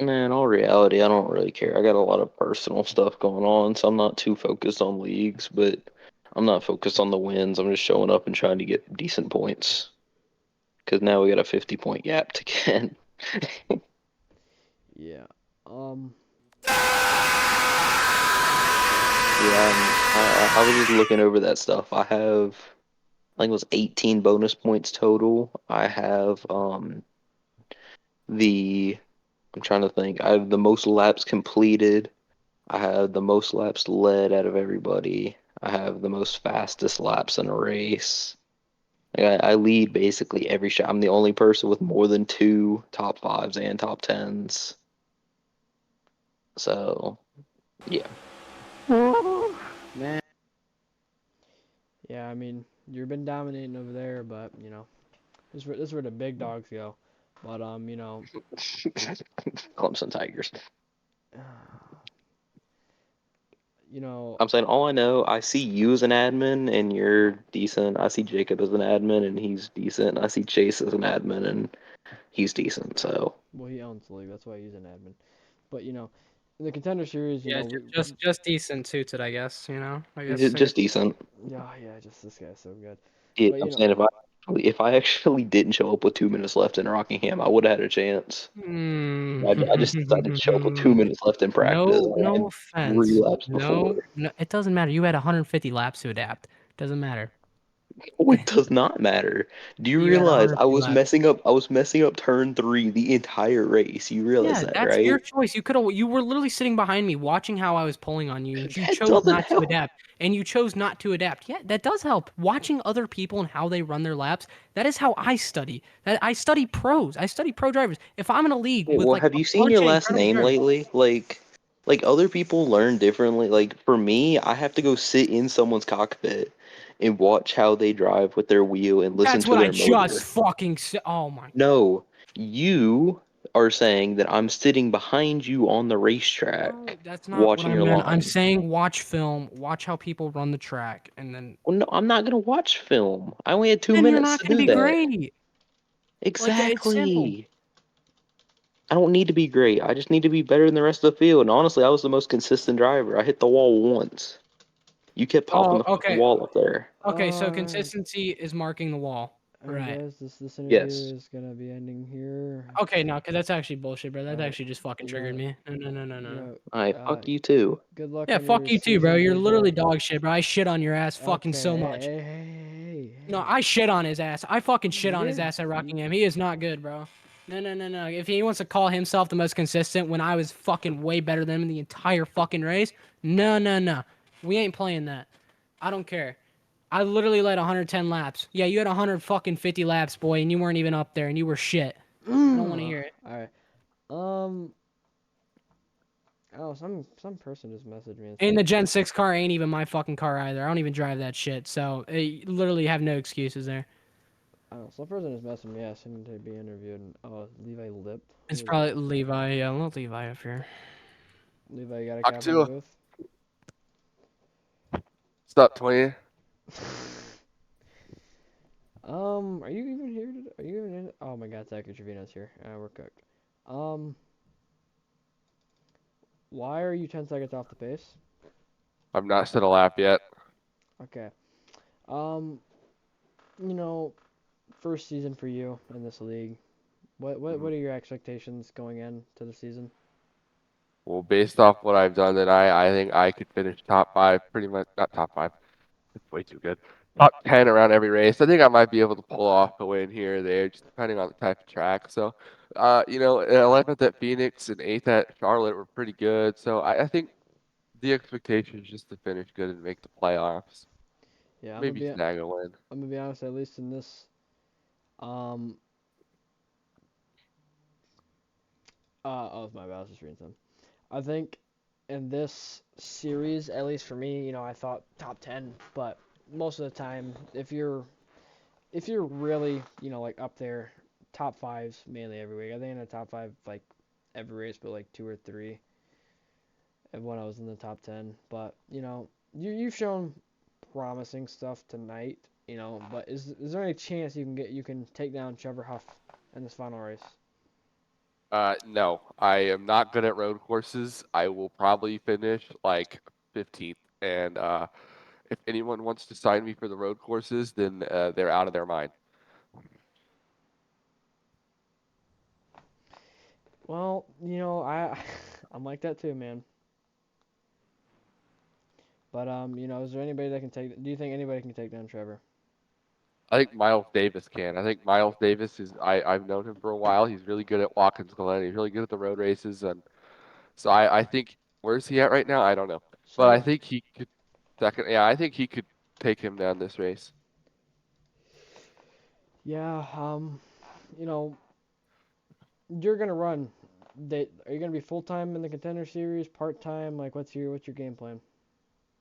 Man, in all reality, I don't really care. I got a lot of personal stuff going on, so I'm not too focused on leagues, but I'm not focused on the wins. I'm just showing up and trying to get decent points. Because now we got a 50-point gap to get. Yeah. Yeah, I was just looking over that stuff. I think it was 18 bonus points total. I have the I'm trying to think. I have the most laps completed. I have the most laps led out of everybody. I have the most fastest laps in a race. Like I lead basically every shot. I'm the only person with more than 2 top 5s and top 10s. So, yeah. Man. Yeah, I mean, you've been dominating over there, but this is where the big dogs go. But Clemson Tigers. You know, I'm saying all I know, I see you as an admin and you're decent. I see Jacob as an admin and he's decent. I see Chase as an admin and he's decent. So, well, he owns the league, that's why he's an admin. But in the Contender Series, Yeah, just decent suited, I guess. I guess. just decent. Yeah, just this guy's so good. Yeah, But I'm saying if I actually didn't show up with 2 minutes left in Rockingham, I would have had a chance. I just decided to show up with 2 minutes left in practice. No and 3 offense. laps before. No, it doesn't matter. You had 150 laps to adapt. Doesn't matter. Oh, it does not matter. Do you You had realize 150 laps. I was messing up turn 3 the entire race. You realize Yeah, that, that's right? your choice. You were literally sitting behind me watching how I was pulling on you, and you That chose doesn't not to help. adapt. And you chose not to adapt. Yeah, that does help. Watching other people and how they run their laps, that is how I study. That I study pros. I study pro drivers. If I'm in a league Wait, with well, like have a you seen bunch your of last incredible name drivers, lately? Like other people learn differently. Like for me, I have to go sit in someone's cockpit and watch how they drive with their wheel and listen that's to what I their just motor. fucking said. Oh my. No, you are saying that I'm sitting behind you on the No, racetrack that's not what watching I your meant. I'm line. saying watch film, watch how people run the track, and Well, no, I'm not gonna watch film. I only had two then you're minutes not to gonna do be that. great. Like that, it's simple. Exactly. I don't need to be great. I just need to be better than the rest of the field. And honestly, I was the most consistent driver. I hit the wall once. You kept popping Oh, the fucking okay. wall up there. Okay, so Uh, consistency is marking the wall. I Right. guess this interview Yes. is gonna be ending here. Okay, no, because that's actually bullshit, bro. That Alright, actually just fucking you triggered know, me. No, no, no, no, you no, no. know, Alright, fuck you too. good luck Yeah, on fuck your you too, bro. season, You're big literally boy. dog shit, bro. I shit on your ass fucking Okay, so much. hey. No, I shit on his ass. I fucking shit on his Yeah. ass at Rockingham. He is not good, bro. No, no, no, no. If he wants to call himself the most consistent when I was fucking way better than him in the entire fucking race, no, no, no. We ain't playing that. I don't care. I literally led 110 laps. Yeah, you had 100 fucking 50 laps, boy, and you weren't even up there, and you were shit. I don't want to hear it. Alright. Oh, some person just messaged me and And said, the Gen 6 car ain't even my fucking car either. I don't even drive that shit. So, literally have no excuses there. oh, some person just messaged me asking to be interviewed. And, oh, Levi Lip. Who It's is probably that? Levi. Yeah, I'll let Levi up here. Levi, you got a Talk cap in the to. booth? What's up, 20? Are you even here today? Are you even in? Oh my God, Zach Trevino's here. We're cooked. Why are you 10 seconds off the pace? I've not set a lap yet. Okay. Um, you know, first season for you in this league. What are your expectations going into the season? Well, based off what I've done tonight, I think I could finish top 5, pretty much. Not top 5. It's way too good. Top 10 around every race. I think I might be able to pull off a win here or there, just depending on the type of track. So, 11th at Phoenix and 8th at Charlotte were pretty good. So I think the expectation is just to finish good and make the playoffs. Yeah, Maybe snag a win. I'm gonna be honest. At least in this, um, oh my bad, I was just reading some. I think in this series, at least for me, I thought top 10, but most of the time, if you're really, like up there, top fives mainly every week. I think in the top five, like every race, but like two or three. And when I was in the top 10, but you've shown promising stuff tonight. But is there any chance you can take down Trevor Huff in this final race? No, I am not good at road courses. I will probably finish like 15th. And if anyone wants to sign me for the road courses, then they're out of their mind. Well, I'm like that too, man. But is there anybody that can take? Do you think anybody can take down Trevor? I think Miles Davis can. I think Miles Davis is. I've known him for a while. He's really good at Watkins Glen. He's really good at the road races, and so I think where's he at right now? I don't know, but I Second. think he could second. Yeah, I think he could take him down this race. Yeah. You know, you're gonna run. Are you gonna be full time in the contender series? Part time? Like, what's your game plan?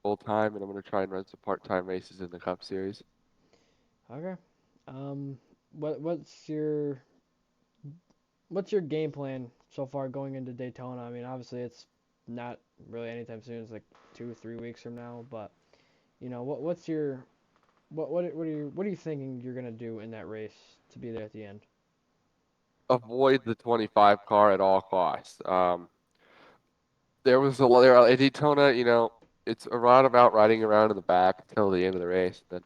Full time, and I'm gonna try and run some part time races in the Cup Series. Okay. Um, what's your game plan so far going into Daytona? I mean, obviously it's not really anytime soon. It's like 2 or 3 weeks from now. But what's your what are you thinking you're gonna do in that race to be there at the end? Avoid the 25 car at all costs. There was there at Daytona, it's a lot about riding around in the back until the end of the race. Then,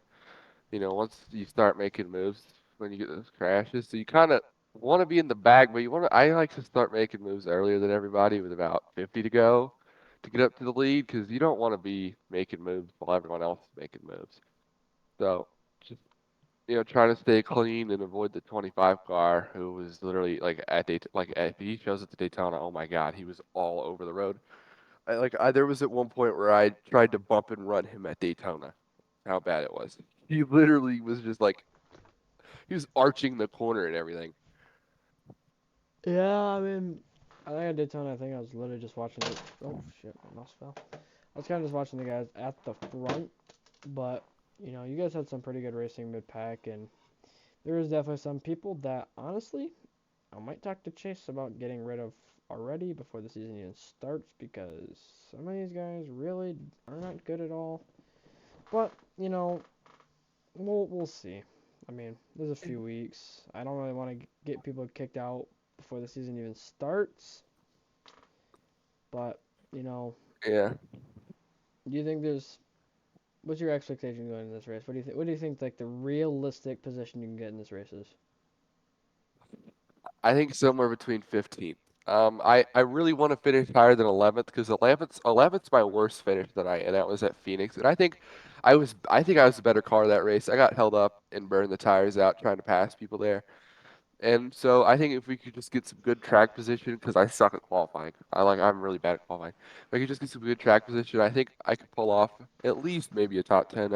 once you start making moves when you get those crashes, so you kind of want to be in the back, but I like to start making moves earlier than everybody with about 50 to go to get up to the lead because you don't want to be making moves while everyone else is making moves. So just trying to stay clean and avoid the 25 car who was literally like if he shows at the Daytona, oh my God, he was all over the road. There was at one point where I tried to bump and run him at Daytona. How bad it was. He literally was just like he was arching the corner and everything. Yeah, I mean, I think at Daytona, I think I was literally just watching it. Oh shit, my mouse fell. I was kind of just watching the guys at the front, but you guys had some pretty good racing mid-pack, and there was definitely some people that honestly, I might talk to Chase about getting rid of already before the season even starts because some of these guys really are not good at all. But we'll see. I mean, there's a few weeks. I don't really want to get people kicked out before the season even starts. But, Yeah. do you think what's your expectation going in this race? What do you think like the realistic position you can get in this race is? I think somewhere between 15th. I really want to finish higher than 11th because 11th's my worst finish tonight, and that was at Phoenix. And I think I was the better car that race. I got held up and burned the tires out trying to pass people there. And so I think if we could just get some good track position, because I suck at qualifying. I'm really bad at qualifying. If I could just get some good track position, I think I could pull off at least maybe a top 10.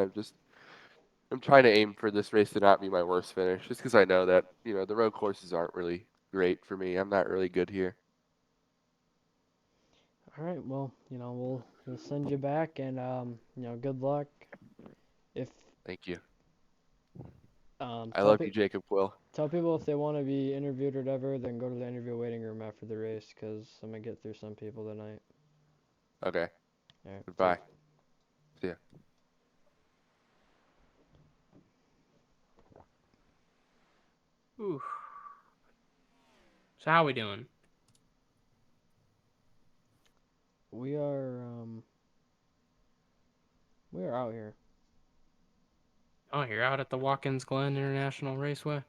I'm trying to aim for this race to not be my worst finish, just because I know that the road courses aren't really great for me. I'm not really good here. All right, well, we'll send you back and good luck. If Thank you. I tell love you, Jacob Quill. tell people if they want to be interviewed or whatever, then go to the interview waiting room after the race because I'm gonna get through some people tonight. Okay. All right, Goodbye. See ya. Ooh. So how we doing? We are out here. Oh, you're out at the Watkins Glen International Raceway.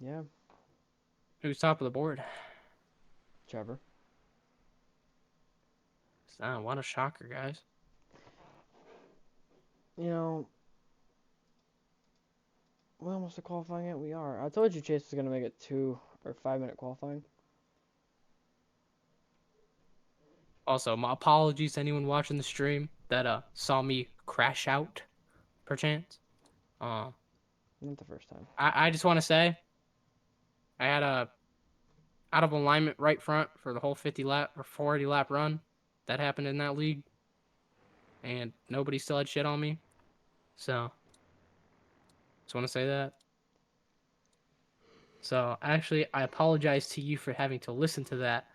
Yeah, Who's top of the board? Trevor. What a shocker, guys. We're almost to qualifying yet. We are. I told you Chase was gonna make it 2 or 5 minute qualifying. Also, my apologies to anyone watching the stream that saw me crash out, perchance. Not the first time. I just want to say, I had a out of alignment right front for the whole 50 lap or 40 lap run. That happened in that league, and nobody still had shit on me. So, just want to say that. So, actually, I apologize to you for having to listen to that,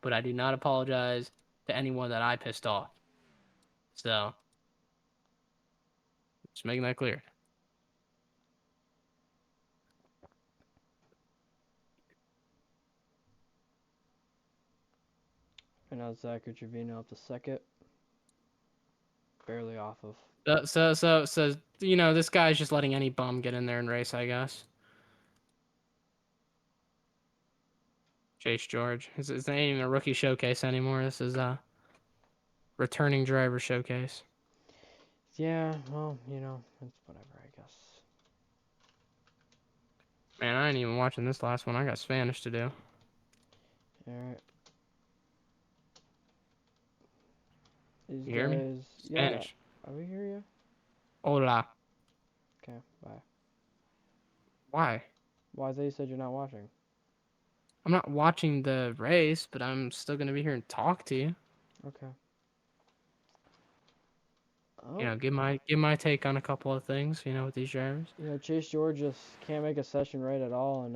but I do not apologize to anyone that I pissed off. So, just making that clear. And now Zach Trevino up to second. Barely off of. So, this guy's just letting any bum get in there and race, I guess. Chase George. It's not even a rookie showcase anymore. This is a returning driver showcase. Yeah, well, it's whatever, I guess. Man, I ain't even watching this last one. I got Spanish to do. Alright. These You hear me? guys, Spanish. yeah, we hear you. Hola. Okay, bye. Why? Well, I thought you said you're not watching. I'm not watching the race, but I'm still gonna be here and talk to you. Okay. Oh. Give my take on a couple of things. With these drivers. Chase George just can't make a session right at all, and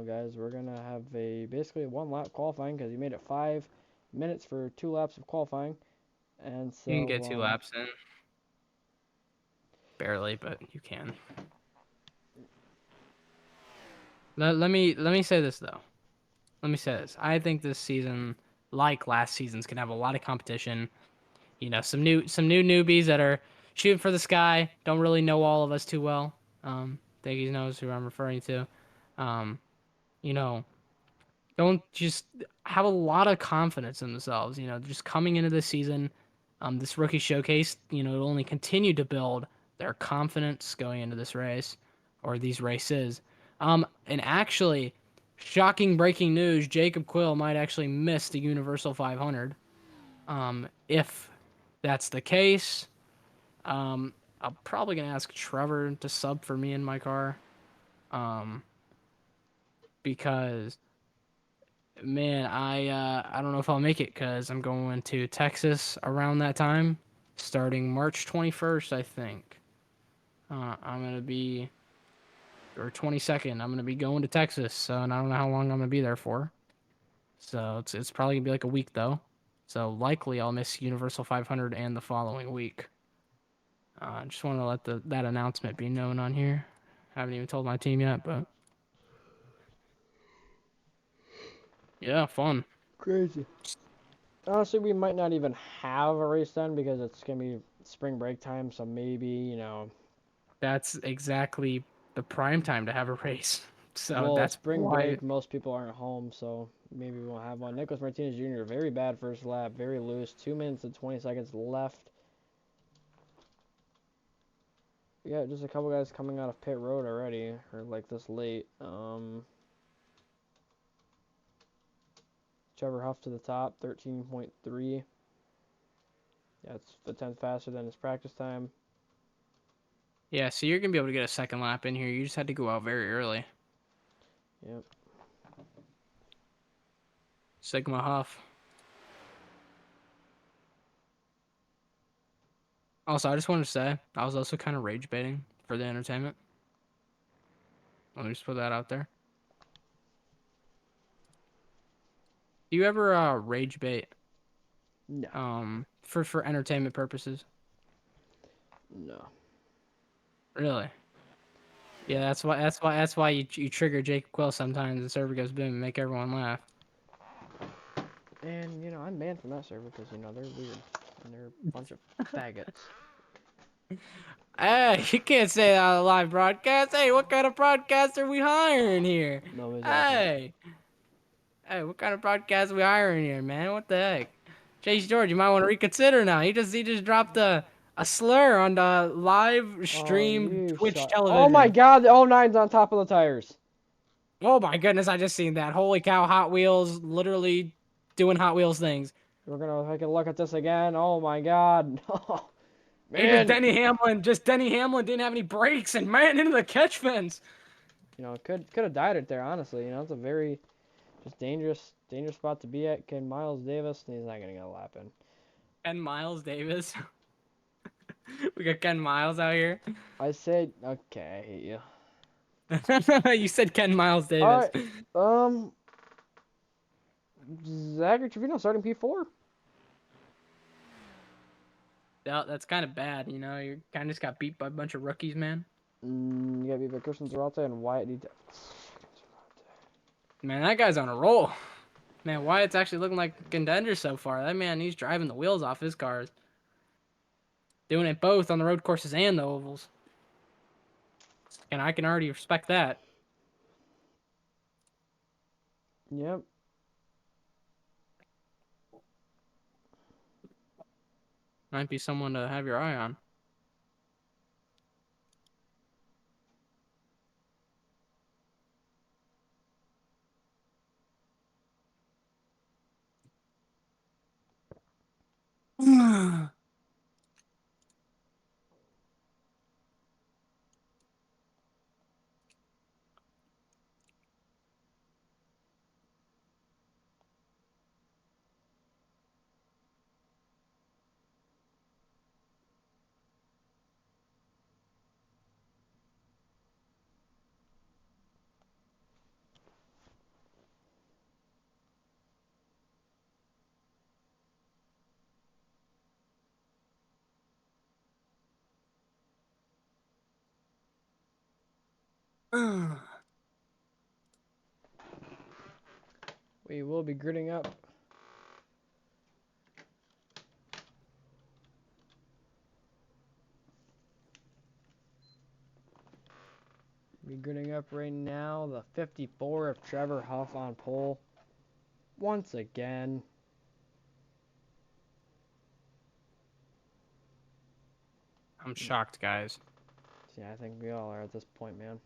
guys, we're gonna have basically 1 lap qualifying because he made it 5 minutes for 2 laps of qualifying, and so You can get 2 laps in. Barely, but you can. Let me say this though. Let me say this. I think this season, like last season's, can have a lot of competition. Some new newbies that are shooting for the sky. Don't really know all of us too well. Diggy knows who I'm referring to. Don't just have a lot of confidence in themselves. Just coming into this season, this rookie showcase, it'll only continue to build their confidence going into this race, or these races. And actually, shocking breaking news: Jacob Quill might actually miss the Universal 500. If that's the case, I'm probably gonna ask Trevor to sub for me in my car. Because man, I don't know if I'll make it because I'm going to Texas around that time, starting March 21st, I think. I'm gonna be, or 22nd. I'm gonna be going to Texas, so and I don't know how long I'm gonna be there for. So it's probably gonna be like a week though. So likely I'll miss Universal 500 and the following week. I just want to let that announcement be known on here. Haven't even told my team yet, but yeah, fun. Crazy. Honestly, we might not even have a race then because it's gonna be spring break time. So maybe That's exactly the prime time to have a race. So well, that's spring why. break, most people aren't home, so maybe we won't have one. Nicholas Martinez Jr. Very bad first lap, very loose. 2 minutes and 20 seconds left. Yeah, just a couple guys coming out of pit road already, or like this late. Trevor Huff to the top, 13.3. That's the 10th faster than his practice time. Yeah, so you're gonna be able to get a second lap in here. You just had to go out very early. Yep. Sigma Huff. Also, I just wanted to say I was also kind of rage baiting for the entertainment. Let me just put that out there. Do you ever rage bait? No. For entertainment purposes? No. Really? Yeah, that's why you trigger Jacob Quill sometimes. The server goes boom and make everyone laugh. And I'm banned from that server because they're weird and they're a bunch of faggots. Hey, you can't say that on a live broadcast. Hey, what kind of broadcast are we hiring here? No, exactly. Hey, what kind of broadcast are we hiring here, man? What the heck? Chase George, you might want to reconsider now. He just dropped a slur on the live Oh, streamed you Twitch shut. television. Oh my God, the 09's on top of the tires. Oh my goodness, I just seen that. Holy cow, Hot Wheels literally doing Hot Wheels things. We're gonna take a look at this again. Oh my God. Hey, just Man. Denny Hamlin didn't have any brakes and man into the catch fence. Could have died it there, honestly. It's a very just dangerous spot to be at. Ken Miles Davis, and he's not gonna get a lap in. Ken Miles Davis. We got Ken Miles out here. I said, okay, I hate you. You said Ken Miles Davis. All right. Zachary Trevino starting P4. Yeah, that's kind of bad. You kind of just got beat by a bunch of rookies, man. You got to beat by Christian Zarate and Wyatt. Man, that guy's on a roll. Man, Wyatt's actually looking like a contender so far. That man, he's driving the wheels off his cars. Doing it both on the road courses and the ovals. And I can already respect that. Yep. Might be someone to have your eye on. We will be gridding up. Be gridding up right now. The 54 of Trevor Huff on pole. Once again. I'm shocked, guys. Yeah, I think we all are at this point, man.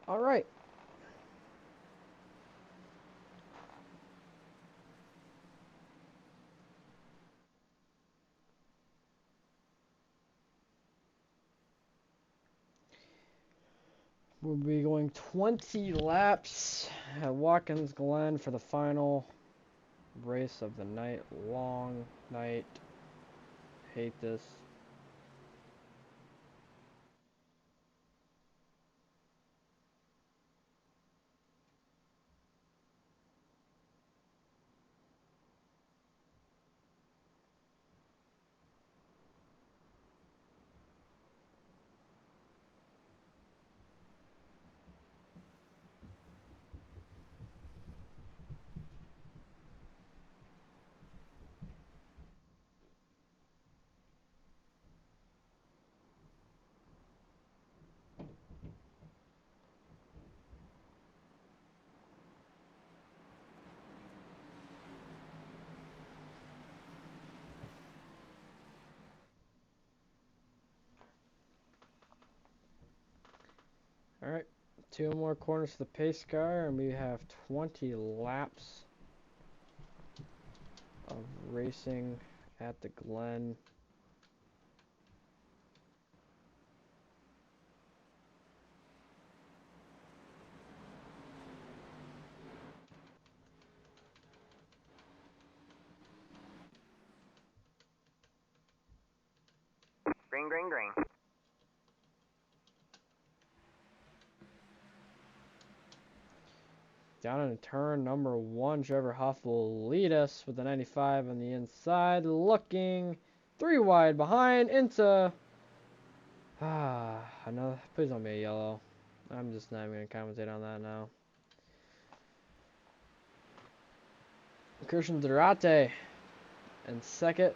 All right. We'll be going 20 laps at Watkins Glen for the final race of the night. Long night. Hate this. All right. 2 more corners for the pace car, and we have 20 laps of racing at the Glen. Green, green, green. Down in turn number 1, Trevor Huff will lead us with the 95 on the inside, looking 3 wide behind into another. Please don't be a yellow. I'm just not even gonna commentate on that now. Christian Durate and second,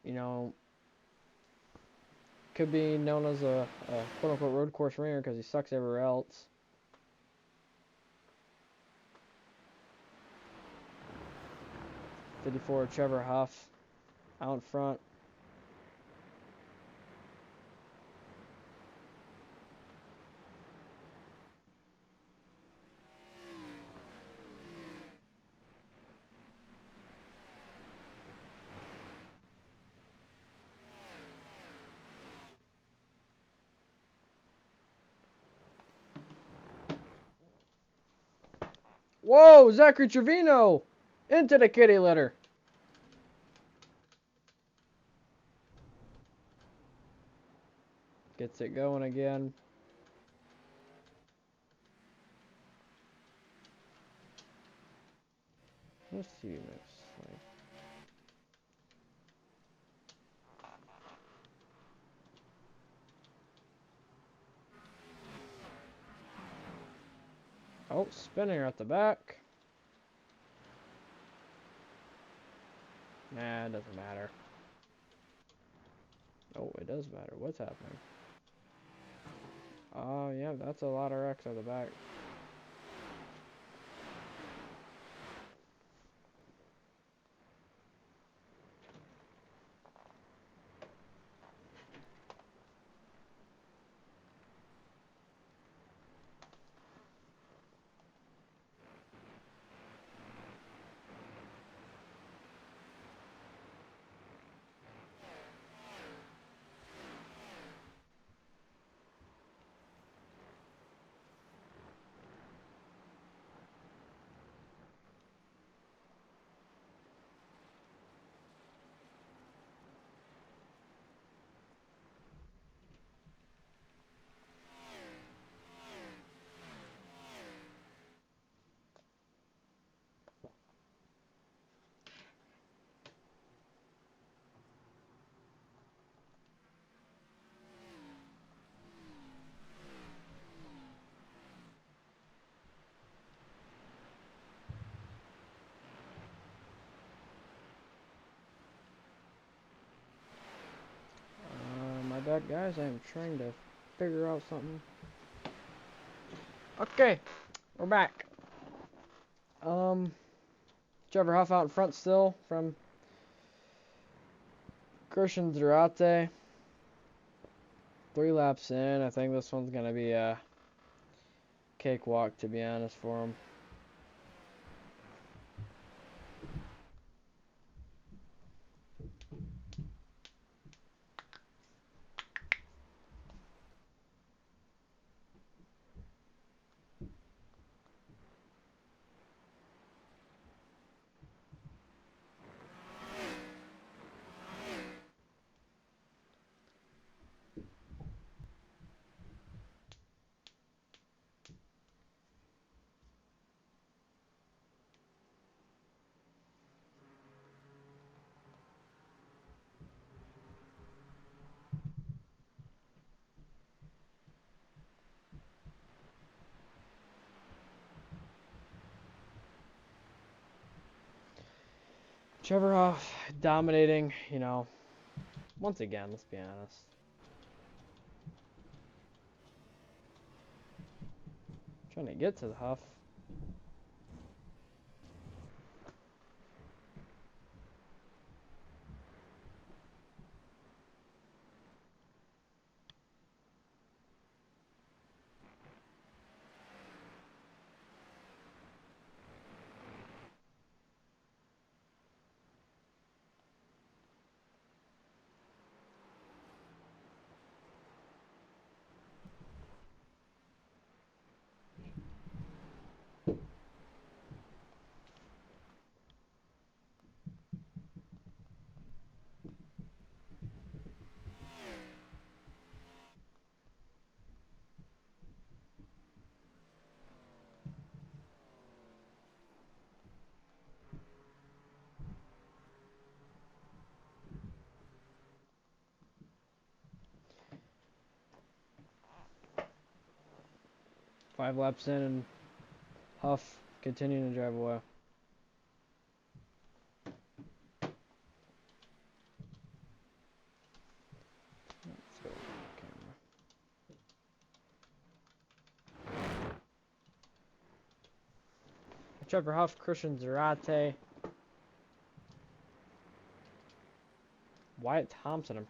you know, could be known as a quote-unquote road course ringer because he sucks everywhere else. '54 Trevor Huff out front. Whoa, Zachary Trevino into the kitty litter. Gets it going again. Let's see next. Oh, spinner at the back. Nah, it doesn't matter. Oh, it does matter. What's happening? Oh, yeah, that's a lot of wrecks at the back. My bad, guys. I am trying to figure out something. Okay, we're back. Trevor Huff out in front still from Christian Durate. 3 laps in. I think this one's gonna be a cakewalk, to be honest, for him. Trevor Huff dominating, you know, once again, let's be honest. Trying to get to the Huff. Five laps in and Huff continuing to drive away. Let's go camera. Trevor Huff, Christian Zarate, Wyatt Thompson.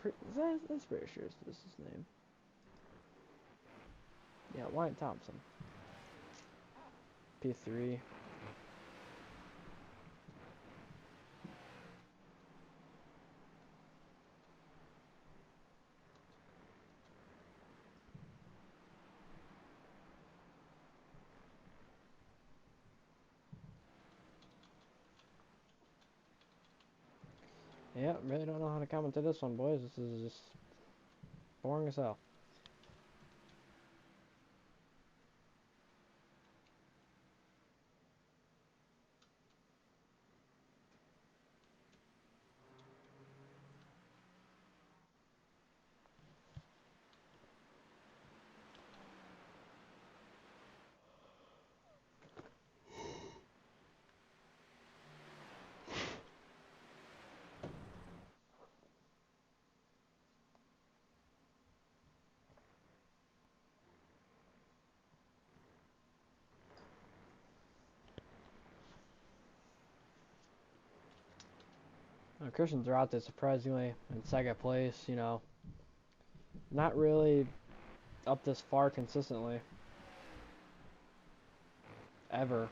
That's pretty sure this is his name. Yeah, Wyatt Thompson. P3. Yeah, really don't know how to comment to this one, boys. This is just boring as hell. Christian Zarate surprisingly in second place. You know, not really up this far consistently. Ever.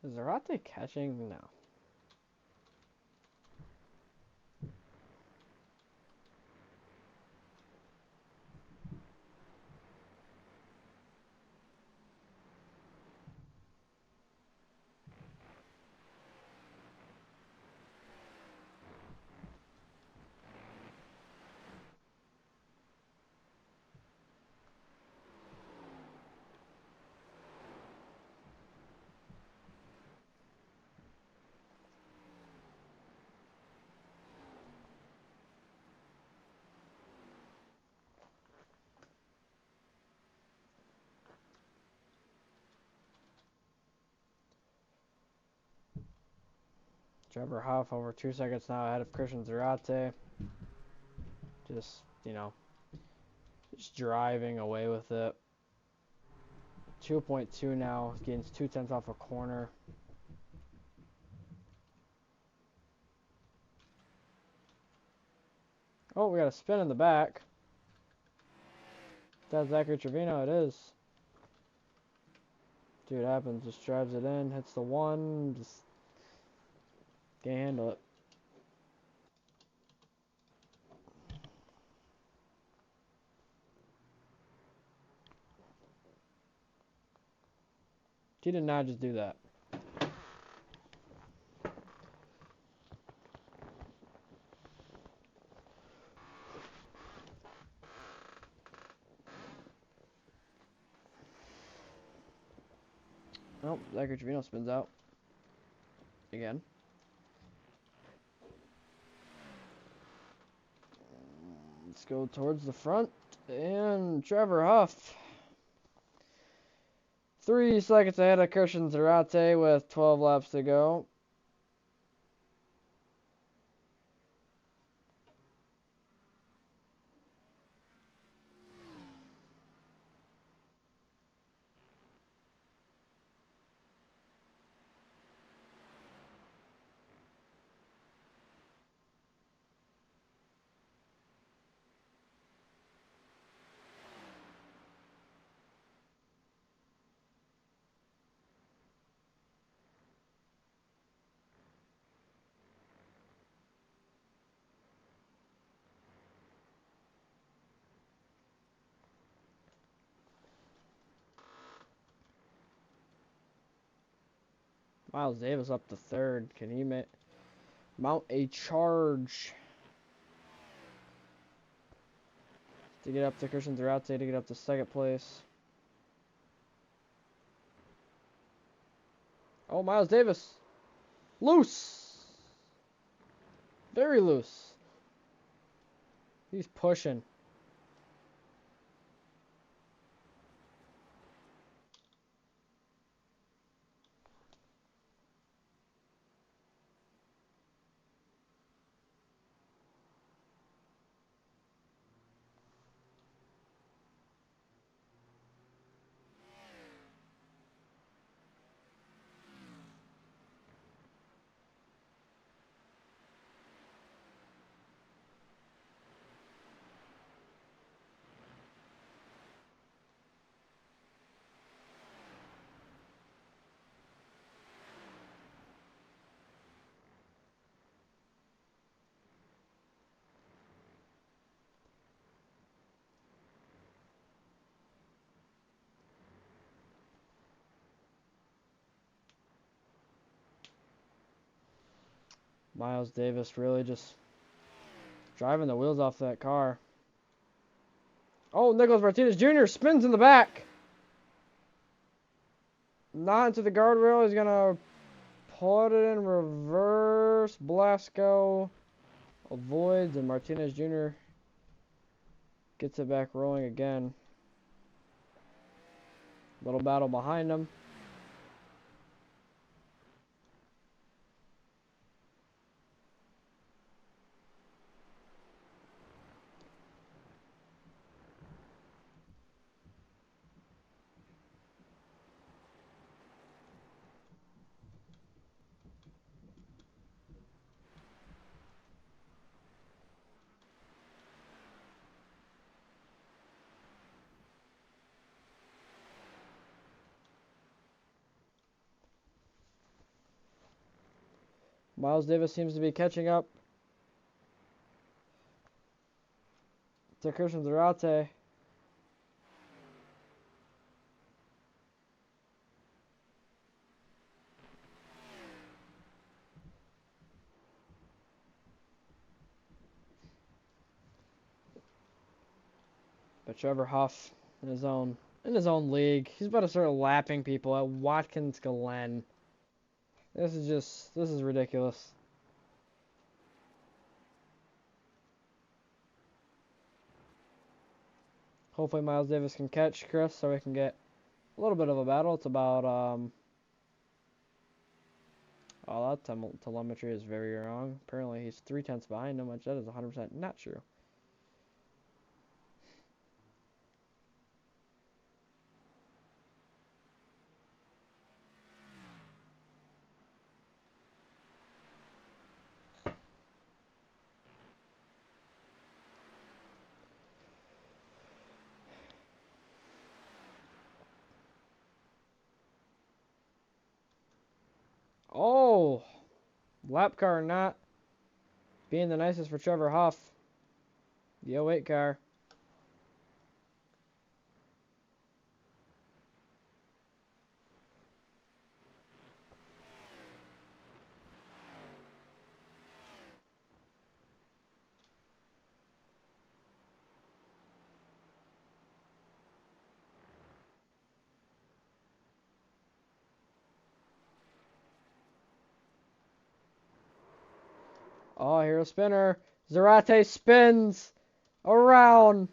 Is Zarate catching? No. Trevor Huff over 2 seconds now ahead of Christian Zarate. Just, you know, just driving away with it. 2.2 now, gains 0.2 off a corner. Oh, we got a spin in the back. That's Zachary Trevino, it is. Dude, happens, just drives it in, hits the one, just can't handle it. He did not just do that. Oh, Zachary Trevino spins out. Again. Let's go towards the front. And Trevor Huff. 3 seconds ahead of Christian Zarate with 12 laps to go. Miles Davis up to third. Can he mount a charge to get up to Christian Zarate to get up to second place? Oh, Miles Davis. Loose. Very loose. He's pushing. Miles Davis really just driving the wheels off that car. Oh, Nicholas Martinez Jr. spins in the back. Not into the guardrail. He's going to put it in reverse. Blasco avoids, and Martinez Jr. gets it back rolling again. Little battle behind him. Miles Davis seems to be catching up to Christian Zarate. But Trevor Huff in his own league. He's about to start lapping people at Watkins Glen. This is ridiculous. Hopefully Miles Davis can catch Chris so we can get a little bit of a battle. It's about oh, that telemetry is very wrong. Apparently he's 3/10 behind him, which that is 100% not true. Oh, lap car not being the nicest for Trevor Huff. The 08 car. Oh, here's a spinner. Zarate spins around.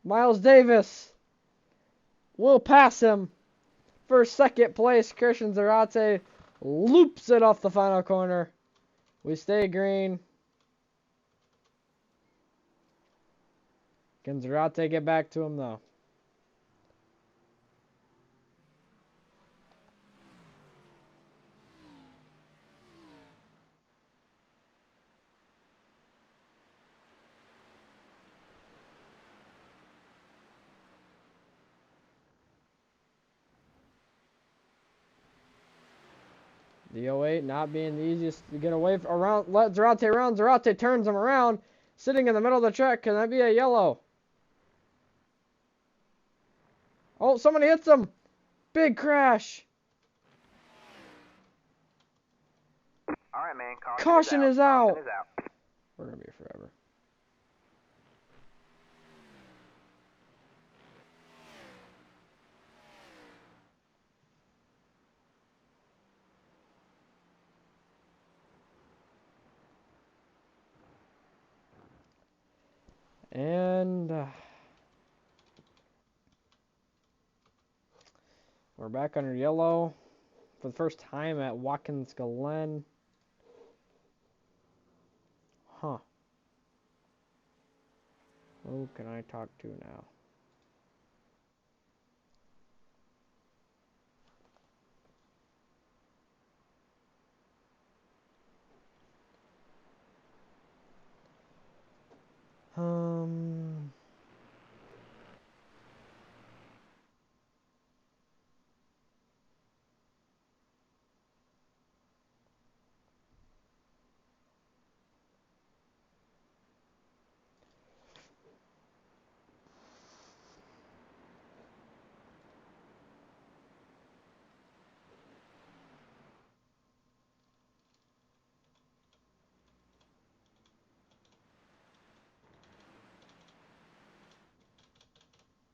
Miles Davis will pass him for second place. Christian Zarate loops it off the final corner. We stay green. Can Zarate get back to him though? The 08 not being the easiest to get away from. Around, let Zarate around. Zarate turns him around. Sitting in the middle of the track. Can that be a yellow? Oh, somebody hits him. Big crash. All right, man. Caution is out. We're going to be here forever. And we're back under yellow for the first time at Watkins Glen. Huh. Who can I talk to now?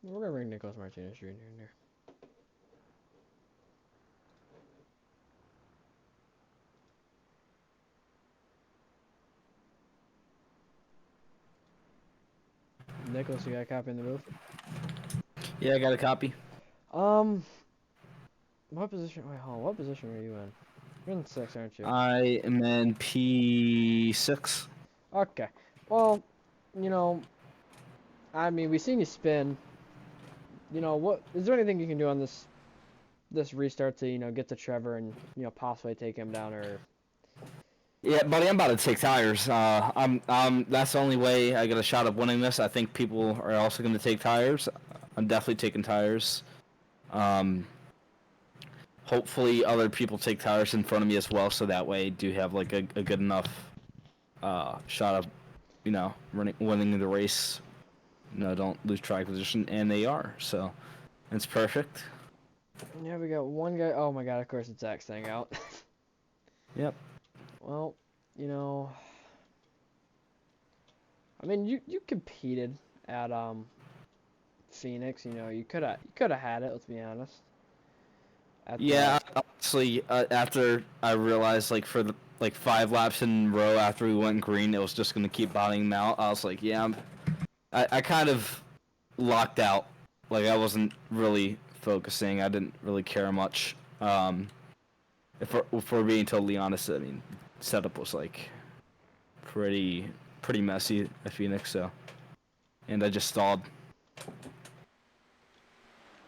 We're gonna bring Nicholas Martinez Jr. in there. Nicholas, you got a copy in the booth? Yeah, I got a copy. What position? Wait, hold on. What position are you in? You're in 6, aren't you? I am in P6. Okay. Well, you know, I mean, we seen you spin. You know, what is there anything you can do on this restart to get to Trevor and possibly take him down or? Yeah, buddy, I'm about to take tires. That's the only way I get a shot of winning this. I think people are also going to take tires. I'm definitely taking tires. Hopefully other people take tires in front of me as well, so that way I do have like a good enough shot of, winning the race. Don't lose track position, and they are, so it's perfect. Yeah, we got one guy. Oh my God! Of course, it's Zach staying out. Yep. Well, I mean, you competed at Phoenix. You could have had it. Let's be honest. Yeah, honestly, after I realized, like, for the 5 laps in a row after we went green, it was just gonna keep bottoming them out. I was like, yeah, I kind of locked out. Like, I wasn't really focusing. I didn't really care much. If we're being totally honest, I mean, setup was like pretty messy at Phoenix, so, and I just stalled.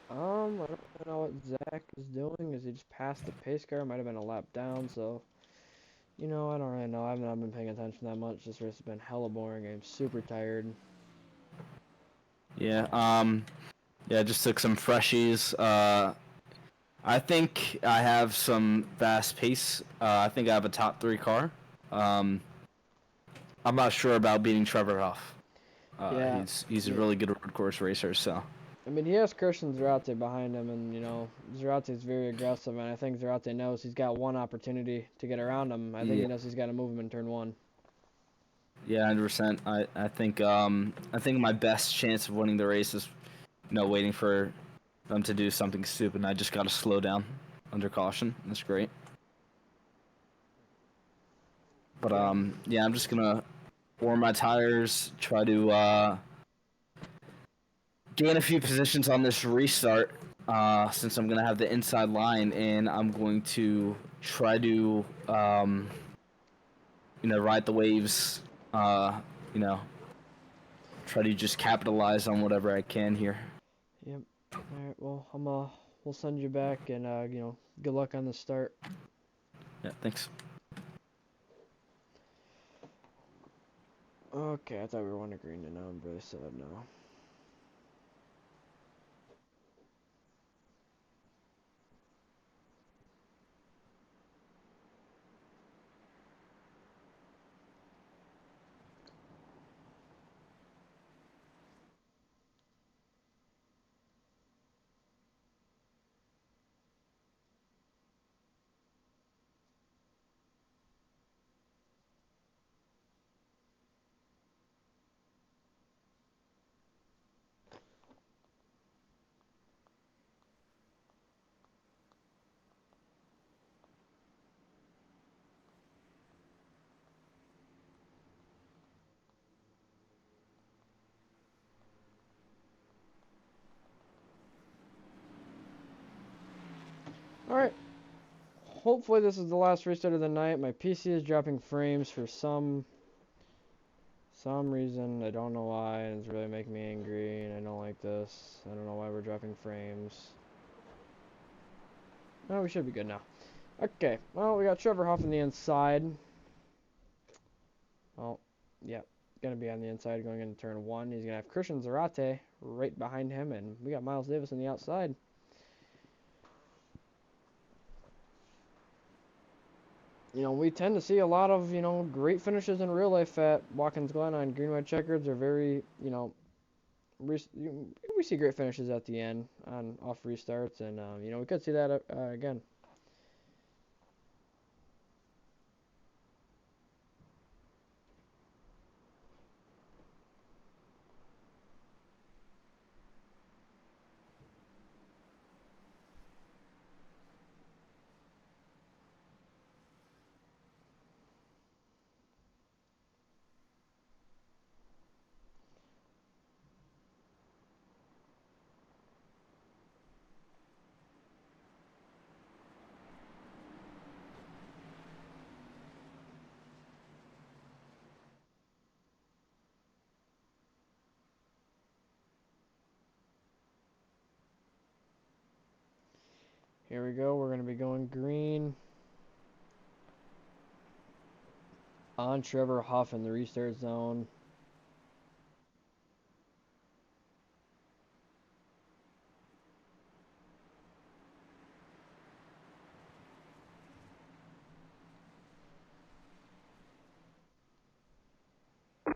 I don't know what Zach is doing. Is he just past the pace car? Might have been a lap down. So, I don't really know. I haven't been paying attention that much. This race has been hella boring. I'm super tired. Yeah. Yeah. I just took some freshies. I think I have some fast pace. I think I have a top 3 car. I'm not sure about beating Trevor Huff. Yeah. He's a really good road course racer, so. I mean, he has Christian Zarate behind him, and Zarate's very aggressive, and I think Zarate knows he's got one opportunity to get around him. I think he knows he's got to move him in turn 1. Yeah, 100%. I think my best chance of winning the race is, waiting for them to do something stupid, and I just got to slow down under caution. That's great. But yeah, I'm just gonna warm my tires, try to gain a few positions on this restart, since I'm gonna have the inside line, and I'm going to try to ride the waves, try to just capitalize on whatever I can here. Yep. All right. Well, we'll send you back, and good luck on the start. Yeah. Thanks. Okay, I thought we were on to green, and now I'm really sad now. Alright. Hopefully this is the last restart of the night. My PC is dropping frames for some reason. I don't know why, and it's really making me angry, and I don't like this. I don't know why we're dropping frames. Oh, we should be good now. Okay, well, we got Trevor Huff on the inside. Well, yeah, gonna be on the inside going into turn 1. He's gonna have Christian Zarate right behind him, and we got Miles Davis on the outside. We tend to see a lot of, great finishes in real life at Watkins Glen on green white checkers. Are very, we see great finishes at the end on off restarts, and we could see that again. Here we go. We're going to be going green on Trevor Huff in the restart zone.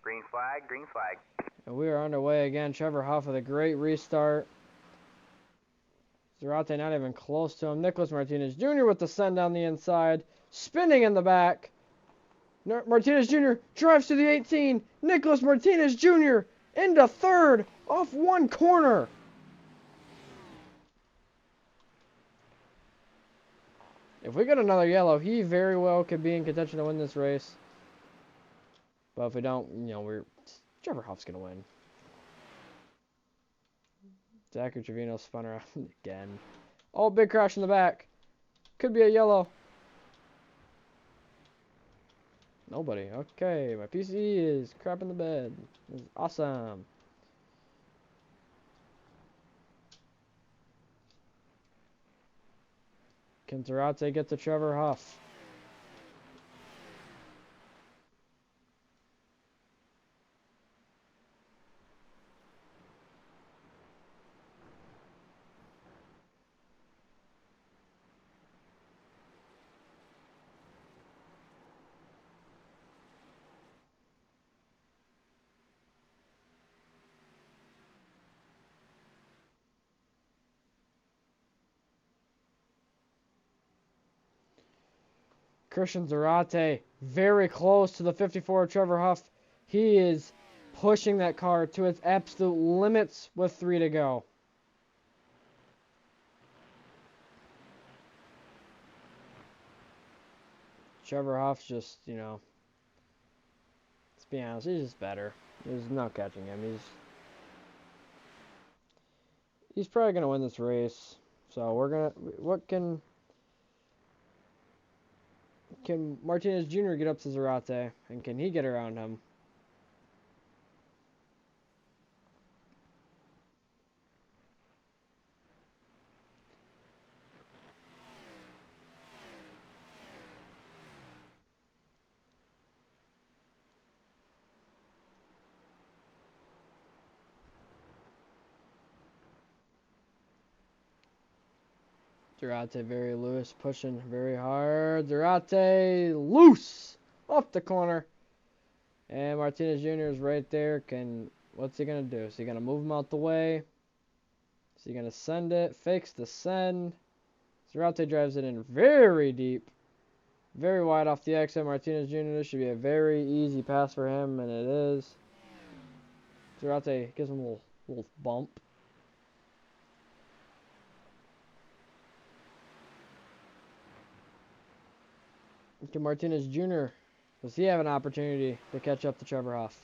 Green flag, green flag. And we are underway again. Trevor Huff with a great restart. Zarate not even close to him. Nicholas Martinez Jr. with the send down the inside. Spinning in the back. Martinez Jr. drives to the 18. Nicholas Martinez Jr. into third off one corner. If we get another yellow, he very well could be in contention to win this race. But if we don't, Trevor Huff's going to win. Zachary Trevino spun around again. Oh, big crash in the back. Could be a yellow. Nobody. Okay, my PC is crap in the bed. This is awesome. Can Zarate get to Trevor Huff? Christian Zarate very close to the 54 of Trevor Huff. He is pushing that car to its absolute limits with 3 to go. Trevor Huff's just, let's be honest, he's just better. There's no catching him. He's probably going to win this race. So what can Martinez Jr. get up to Zarate? And can he get around him? Zarate very loose, pushing very hard. Zarate loose off the corner. And Martinez Jr. is right there. What's he going to do? Is he going to move him out the way? Is he going to send it? Fakes the send. Zarate drives it in very deep. Very wide off the exit. Martinez Jr. This should be a very easy pass for him, and it is. Zarate gives him a little bump. To Martinez Jr. Does he have an opportunity to catch up to Trevor Huff?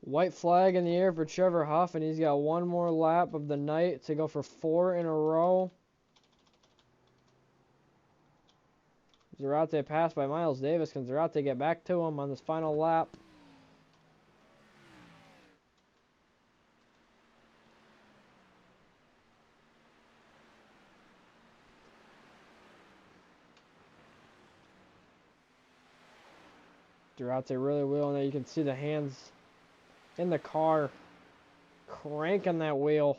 White flag in the air for Trevor Huff, and he's got one more lap of the night to go for 4 in a row. Zarate passed by Miles Davis. Can Zarate get back to him on this final lap? Zarate really will, and you can see the hands in the car cranking that wheel.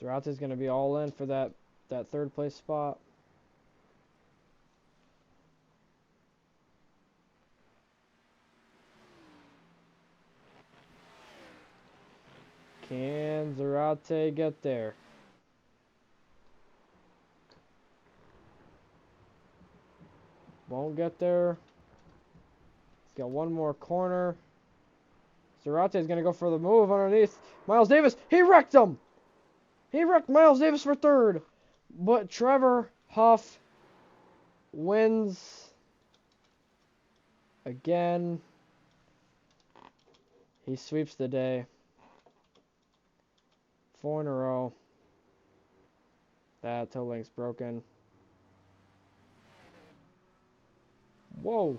Zarate's going to be all in for that third place spot. Can Zarate get there? Won't get there. He's got one more corner. Zarate's going to go for the move underneath. Miles Davis, he wrecked him! He wrecked Miles Davis for third. But Trevor Huff wins again. He sweeps the day. 4 in a row. That toe link's broken. Whoa.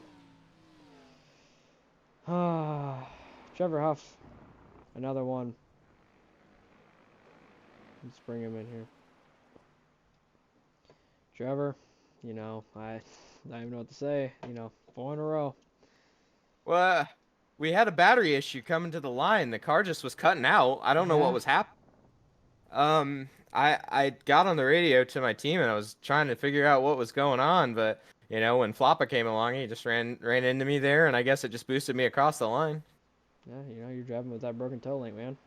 Trevor Huff. Another one. Let's bring him in here. Trevor, you know, I don't even know what to say. You know, 4 in a row. Well, we had a battery issue coming to the line. The car just was cutting out. I don't know what was happening. I got on the radio to my team and I was trying to figure out what was going on, but you know, when Floppa came along, he just ran into me there, and I guess it just boosted me across the line. Yeah, you know, you're driving with that broken toe link, man.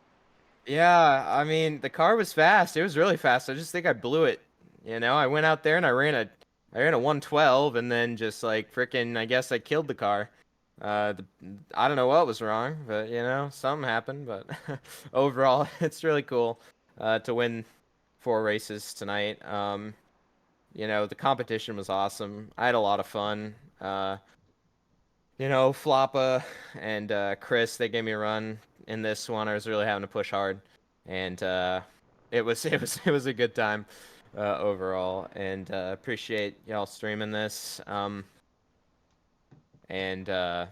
Yeah, I mean, the car was fast. It was really fast. I just think I blew it. You know, I went out there and I ran a 112, and then just like freaking, I guess I killed the car. I don't know what was wrong, but you know, something happened. But overall, it's really cool to win 4 races tonight. You know, the competition was awesome. I had a lot of fun. You know, Floppa and Chris, they gave me a run in this one. I was really having to push hard, and it was a good time overall. And appreciate y'all streaming this. And yeah,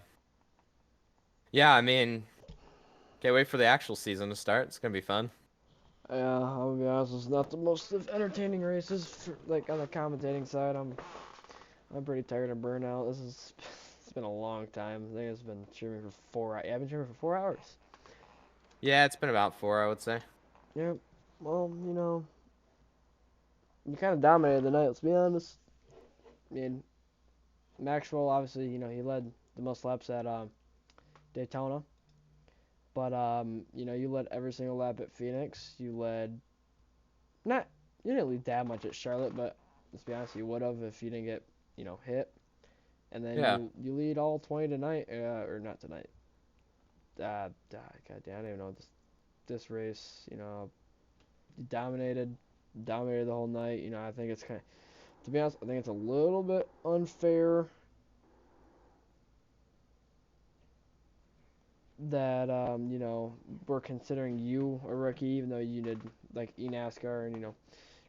I mean, can't wait for the actual season to start. It's gonna be fun. Yeah, I'll be honest, it's not the most entertaining races for, like on the commentating side. I'm pretty tired of burnout. It's been a long time. I think it's been streaming for 4 hours. Yeah, I've been streaming for 4 hours. Yeah, it's been about 4, I would say. Yeah, well, you know, you kind of dominated the night. Let's be honest. I mean, Maxwell obviously, you know, he led the most laps at Daytona. But you know, you led every single lap at Phoenix. You didn't lead that much at Charlotte, but let's be honest, you would have if you didn't get, you know, hit. And then Yeah. you lead all 20 tonight, or not tonight. God damn, I don't even know this race. You know, you dominated the whole night. You know, I think it's to be honest, I think it's a little bit unfair that you know, we're considering you a rookie, even though you did like eNASCAR and you know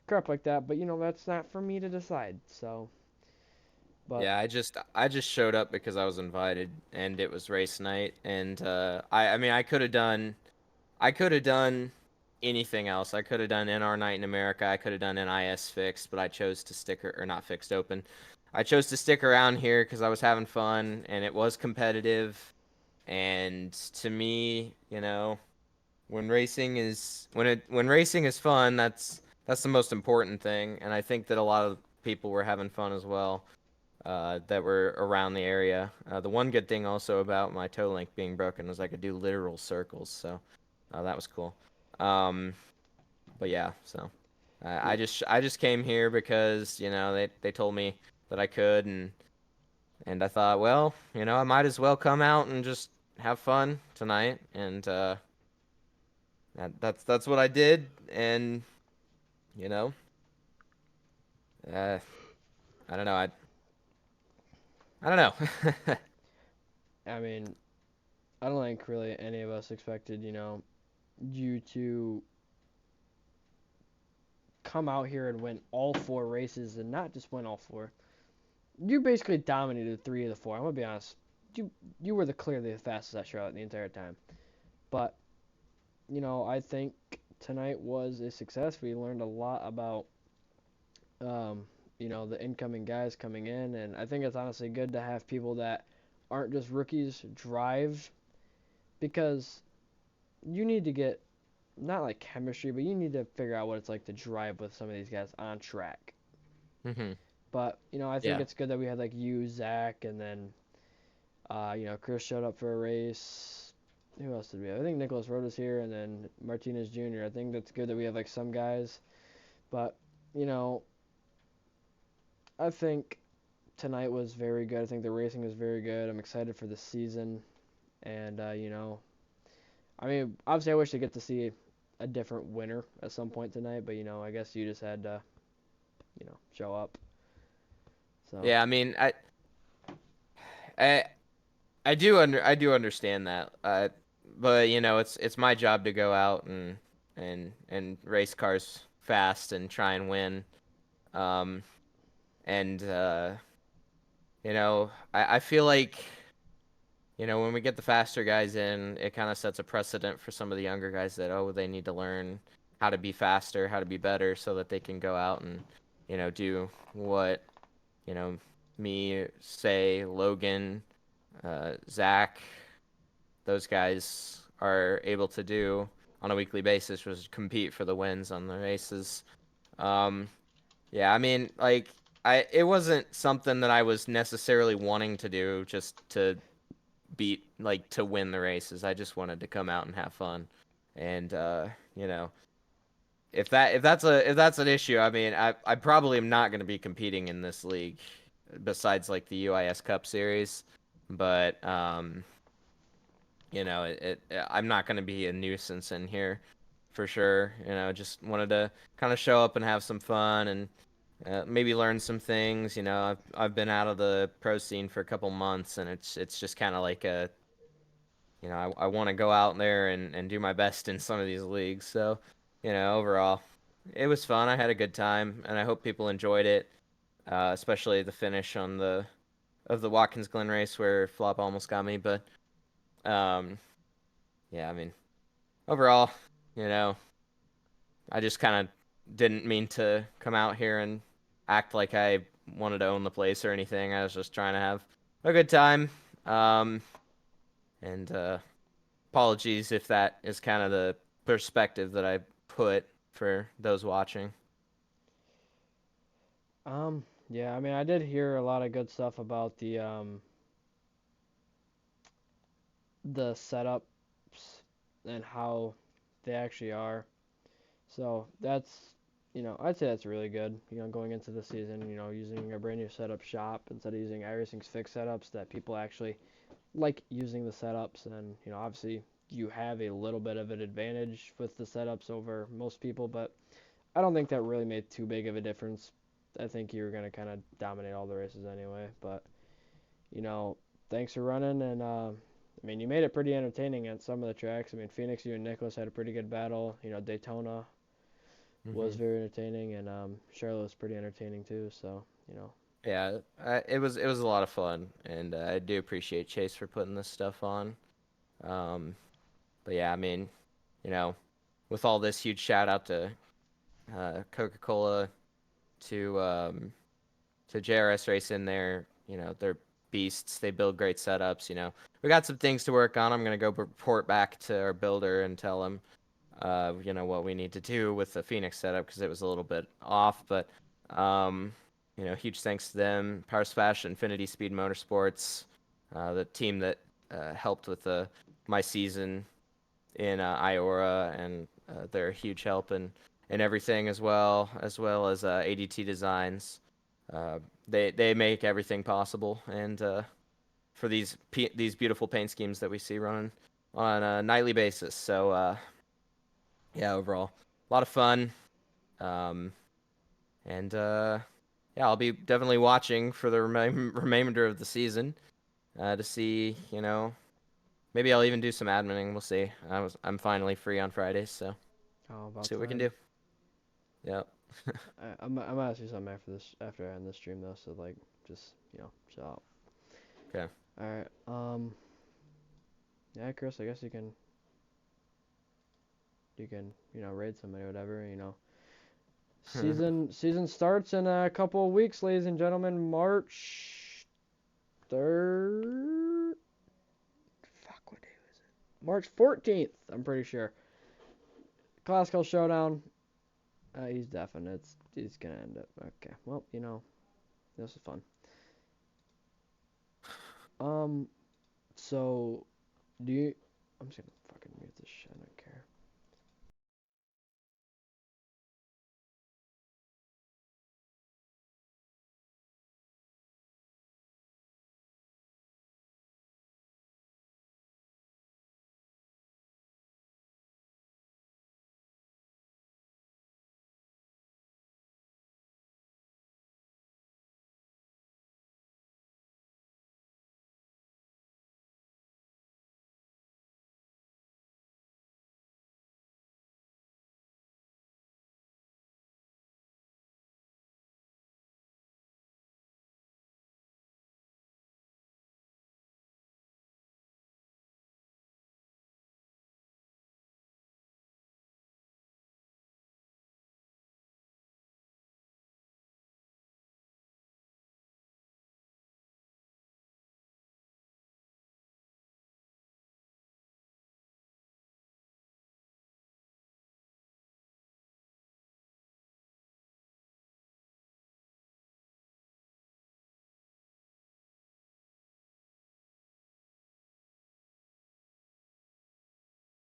crap like that. But you know, that's not for me to decide. So, but Yeah, I just showed up because I was invited, and it was race night, and I mean, I could have done anything else. I could have done NR Night in America. I could have done NIS fixed, but I chose to or not fixed, open. I chose to stick around here because I was having fun and it was competitive. And to me, you know, when racing is fun, that's the most important thing. And I think that a lot of people were having fun as well. That were around the area. The one good thing also about my toe link being broken was I could do literal circles, so that was cool. But yeah, so I just came here because you know they told me that I could, and I thought, well, you know, I might as well come out and just have fun tonight, and that's what I did, and you know, I don't know, I don't know. I mean, I don't think really any of us expected, you know, you to come out here and win all 4 races, and not just win all 4. You basically dominated 3 of the 4. I'm gonna be honest. You were clearly the fastest at Charlotte the entire time. But you know, I think tonight was a success. We learned a lot about you know, the incoming guys coming in, and I think it's honestly good to have people that aren't just rookies drive, because you need to get not like chemistry, but you need to figure out what it's like to drive with some of these guys on track. Mm-hmm. But you know, I think Yeah. it's good that we had like you, Zach, and then you know, Chris showed up for a race. who else did we have? I think Nicholas Rota's here, and then Martinez Jr. I think that's good that we have like some guys, but you know, I think tonight was very good. I think the racing was very good. I'm excited for the season, and you know, I mean, obviously I wish to get to see a different winner at some point tonight, but you know, I guess you just had to, you know, show up. So Yeah, I mean, I I do understand that. But you know, it's my job to go out and race cars fast and try and win. Um, and you know, I feel like you know when we get the faster guys in, it kind of sets a precedent for some of the younger guys that they need to learn how to be faster, how to be better, so that they can go out and you know do what you know me, say Logan, Zach, those guys are able to do on a weekly basis was compete for the wins on the races. Um, yeah, I mean, like, it wasn't something that I was necessarily wanting to do just to to win the races. I just wanted to come out and have fun. And, you know, if that's an issue, I mean, I probably am not going to be competing in this league besides like the UIS Cup series. But, you know, I'm not going to be a nuisance in here for sure. You know, just wanted to kind of show up and have some fun and maybe learn some things. You know, I've been out of the pro scene for a couple months, and it's just kind of like a, you know, I want to go out there and do my best in some of these leagues. So, you know, overall, it was fun. I had a good time, and I hope people enjoyed it, especially the finish on the Watkins Glen race where Flop almost got me. But um, yeah, I mean, overall, you know, I just kind of didn't mean to come out here and act like I wanted to own the place or anything. I was just trying to have a good time. Um, and apologies if that is kind of the perspective that I put for those watching. yeah, I mean, I did hear a lot of good stuff about the setups and how they actually are. So that's, you know, I'd say that's really good. You know, going into the season, you know, using a brand new setup shop instead of using iRacing's fixed setups, that people actually like using the setups. And, you know, obviously you have a little bit of an advantage with the setups over most people, but I don't think that really made too big of a difference. I think you're going to kind of dominate all the races anyway. But, you know, thanks for running. And, I mean, you made it pretty entertaining at some of the tracks. I mean, Phoenix, you and Nicholas had a pretty good battle. You know, Daytona was very entertaining, and Charlotte was pretty entertaining too. So, you know. Yeah, it was a lot of fun, and I do appreciate Chase for putting this stuff on. But yeah, I mean, you know, with all this, huge shout out to Coca-Cola, to JRS Racing. You know, they're beasts. They build great setups. You know, we got some things to work on. I'm gonna go report back to our builder and tell him, you know, what we need to do with the Phoenix setup because it was a little bit off. But, you know, huge thanks to them, Power Splash, Infinity Speed Motorsports, the team that helped with my season in Iora, and they're a huge help in everything as well as ADT Designs. They make everything possible, and for these beautiful paint schemes that we see running on a nightly basis. So yeah, overall, a lot of fun. Um, and yeah, I'll be definitely watching for the remainder of the season to see, you know, maybe I'll even do some adminning. We'll see. I'm finally free on Fridays, so Oh, about see what we can time. do. Yep. I'm gonna ask you something after I end this stream though. So like, just you know, chill out. Okay. All right. Yeah, Chris. I guess you can you know raid somebody or whatever. You know. Season starts in a couple of weeks, ladies and gentlemen. March 3rd. Fuck, what day was it? March 14th. I'm pretty sure. Classical Showdown. He's definite. He's gonna end it. Okay. Well, you know, this is fun. So, do you I'm just gonna fucking mute this shit.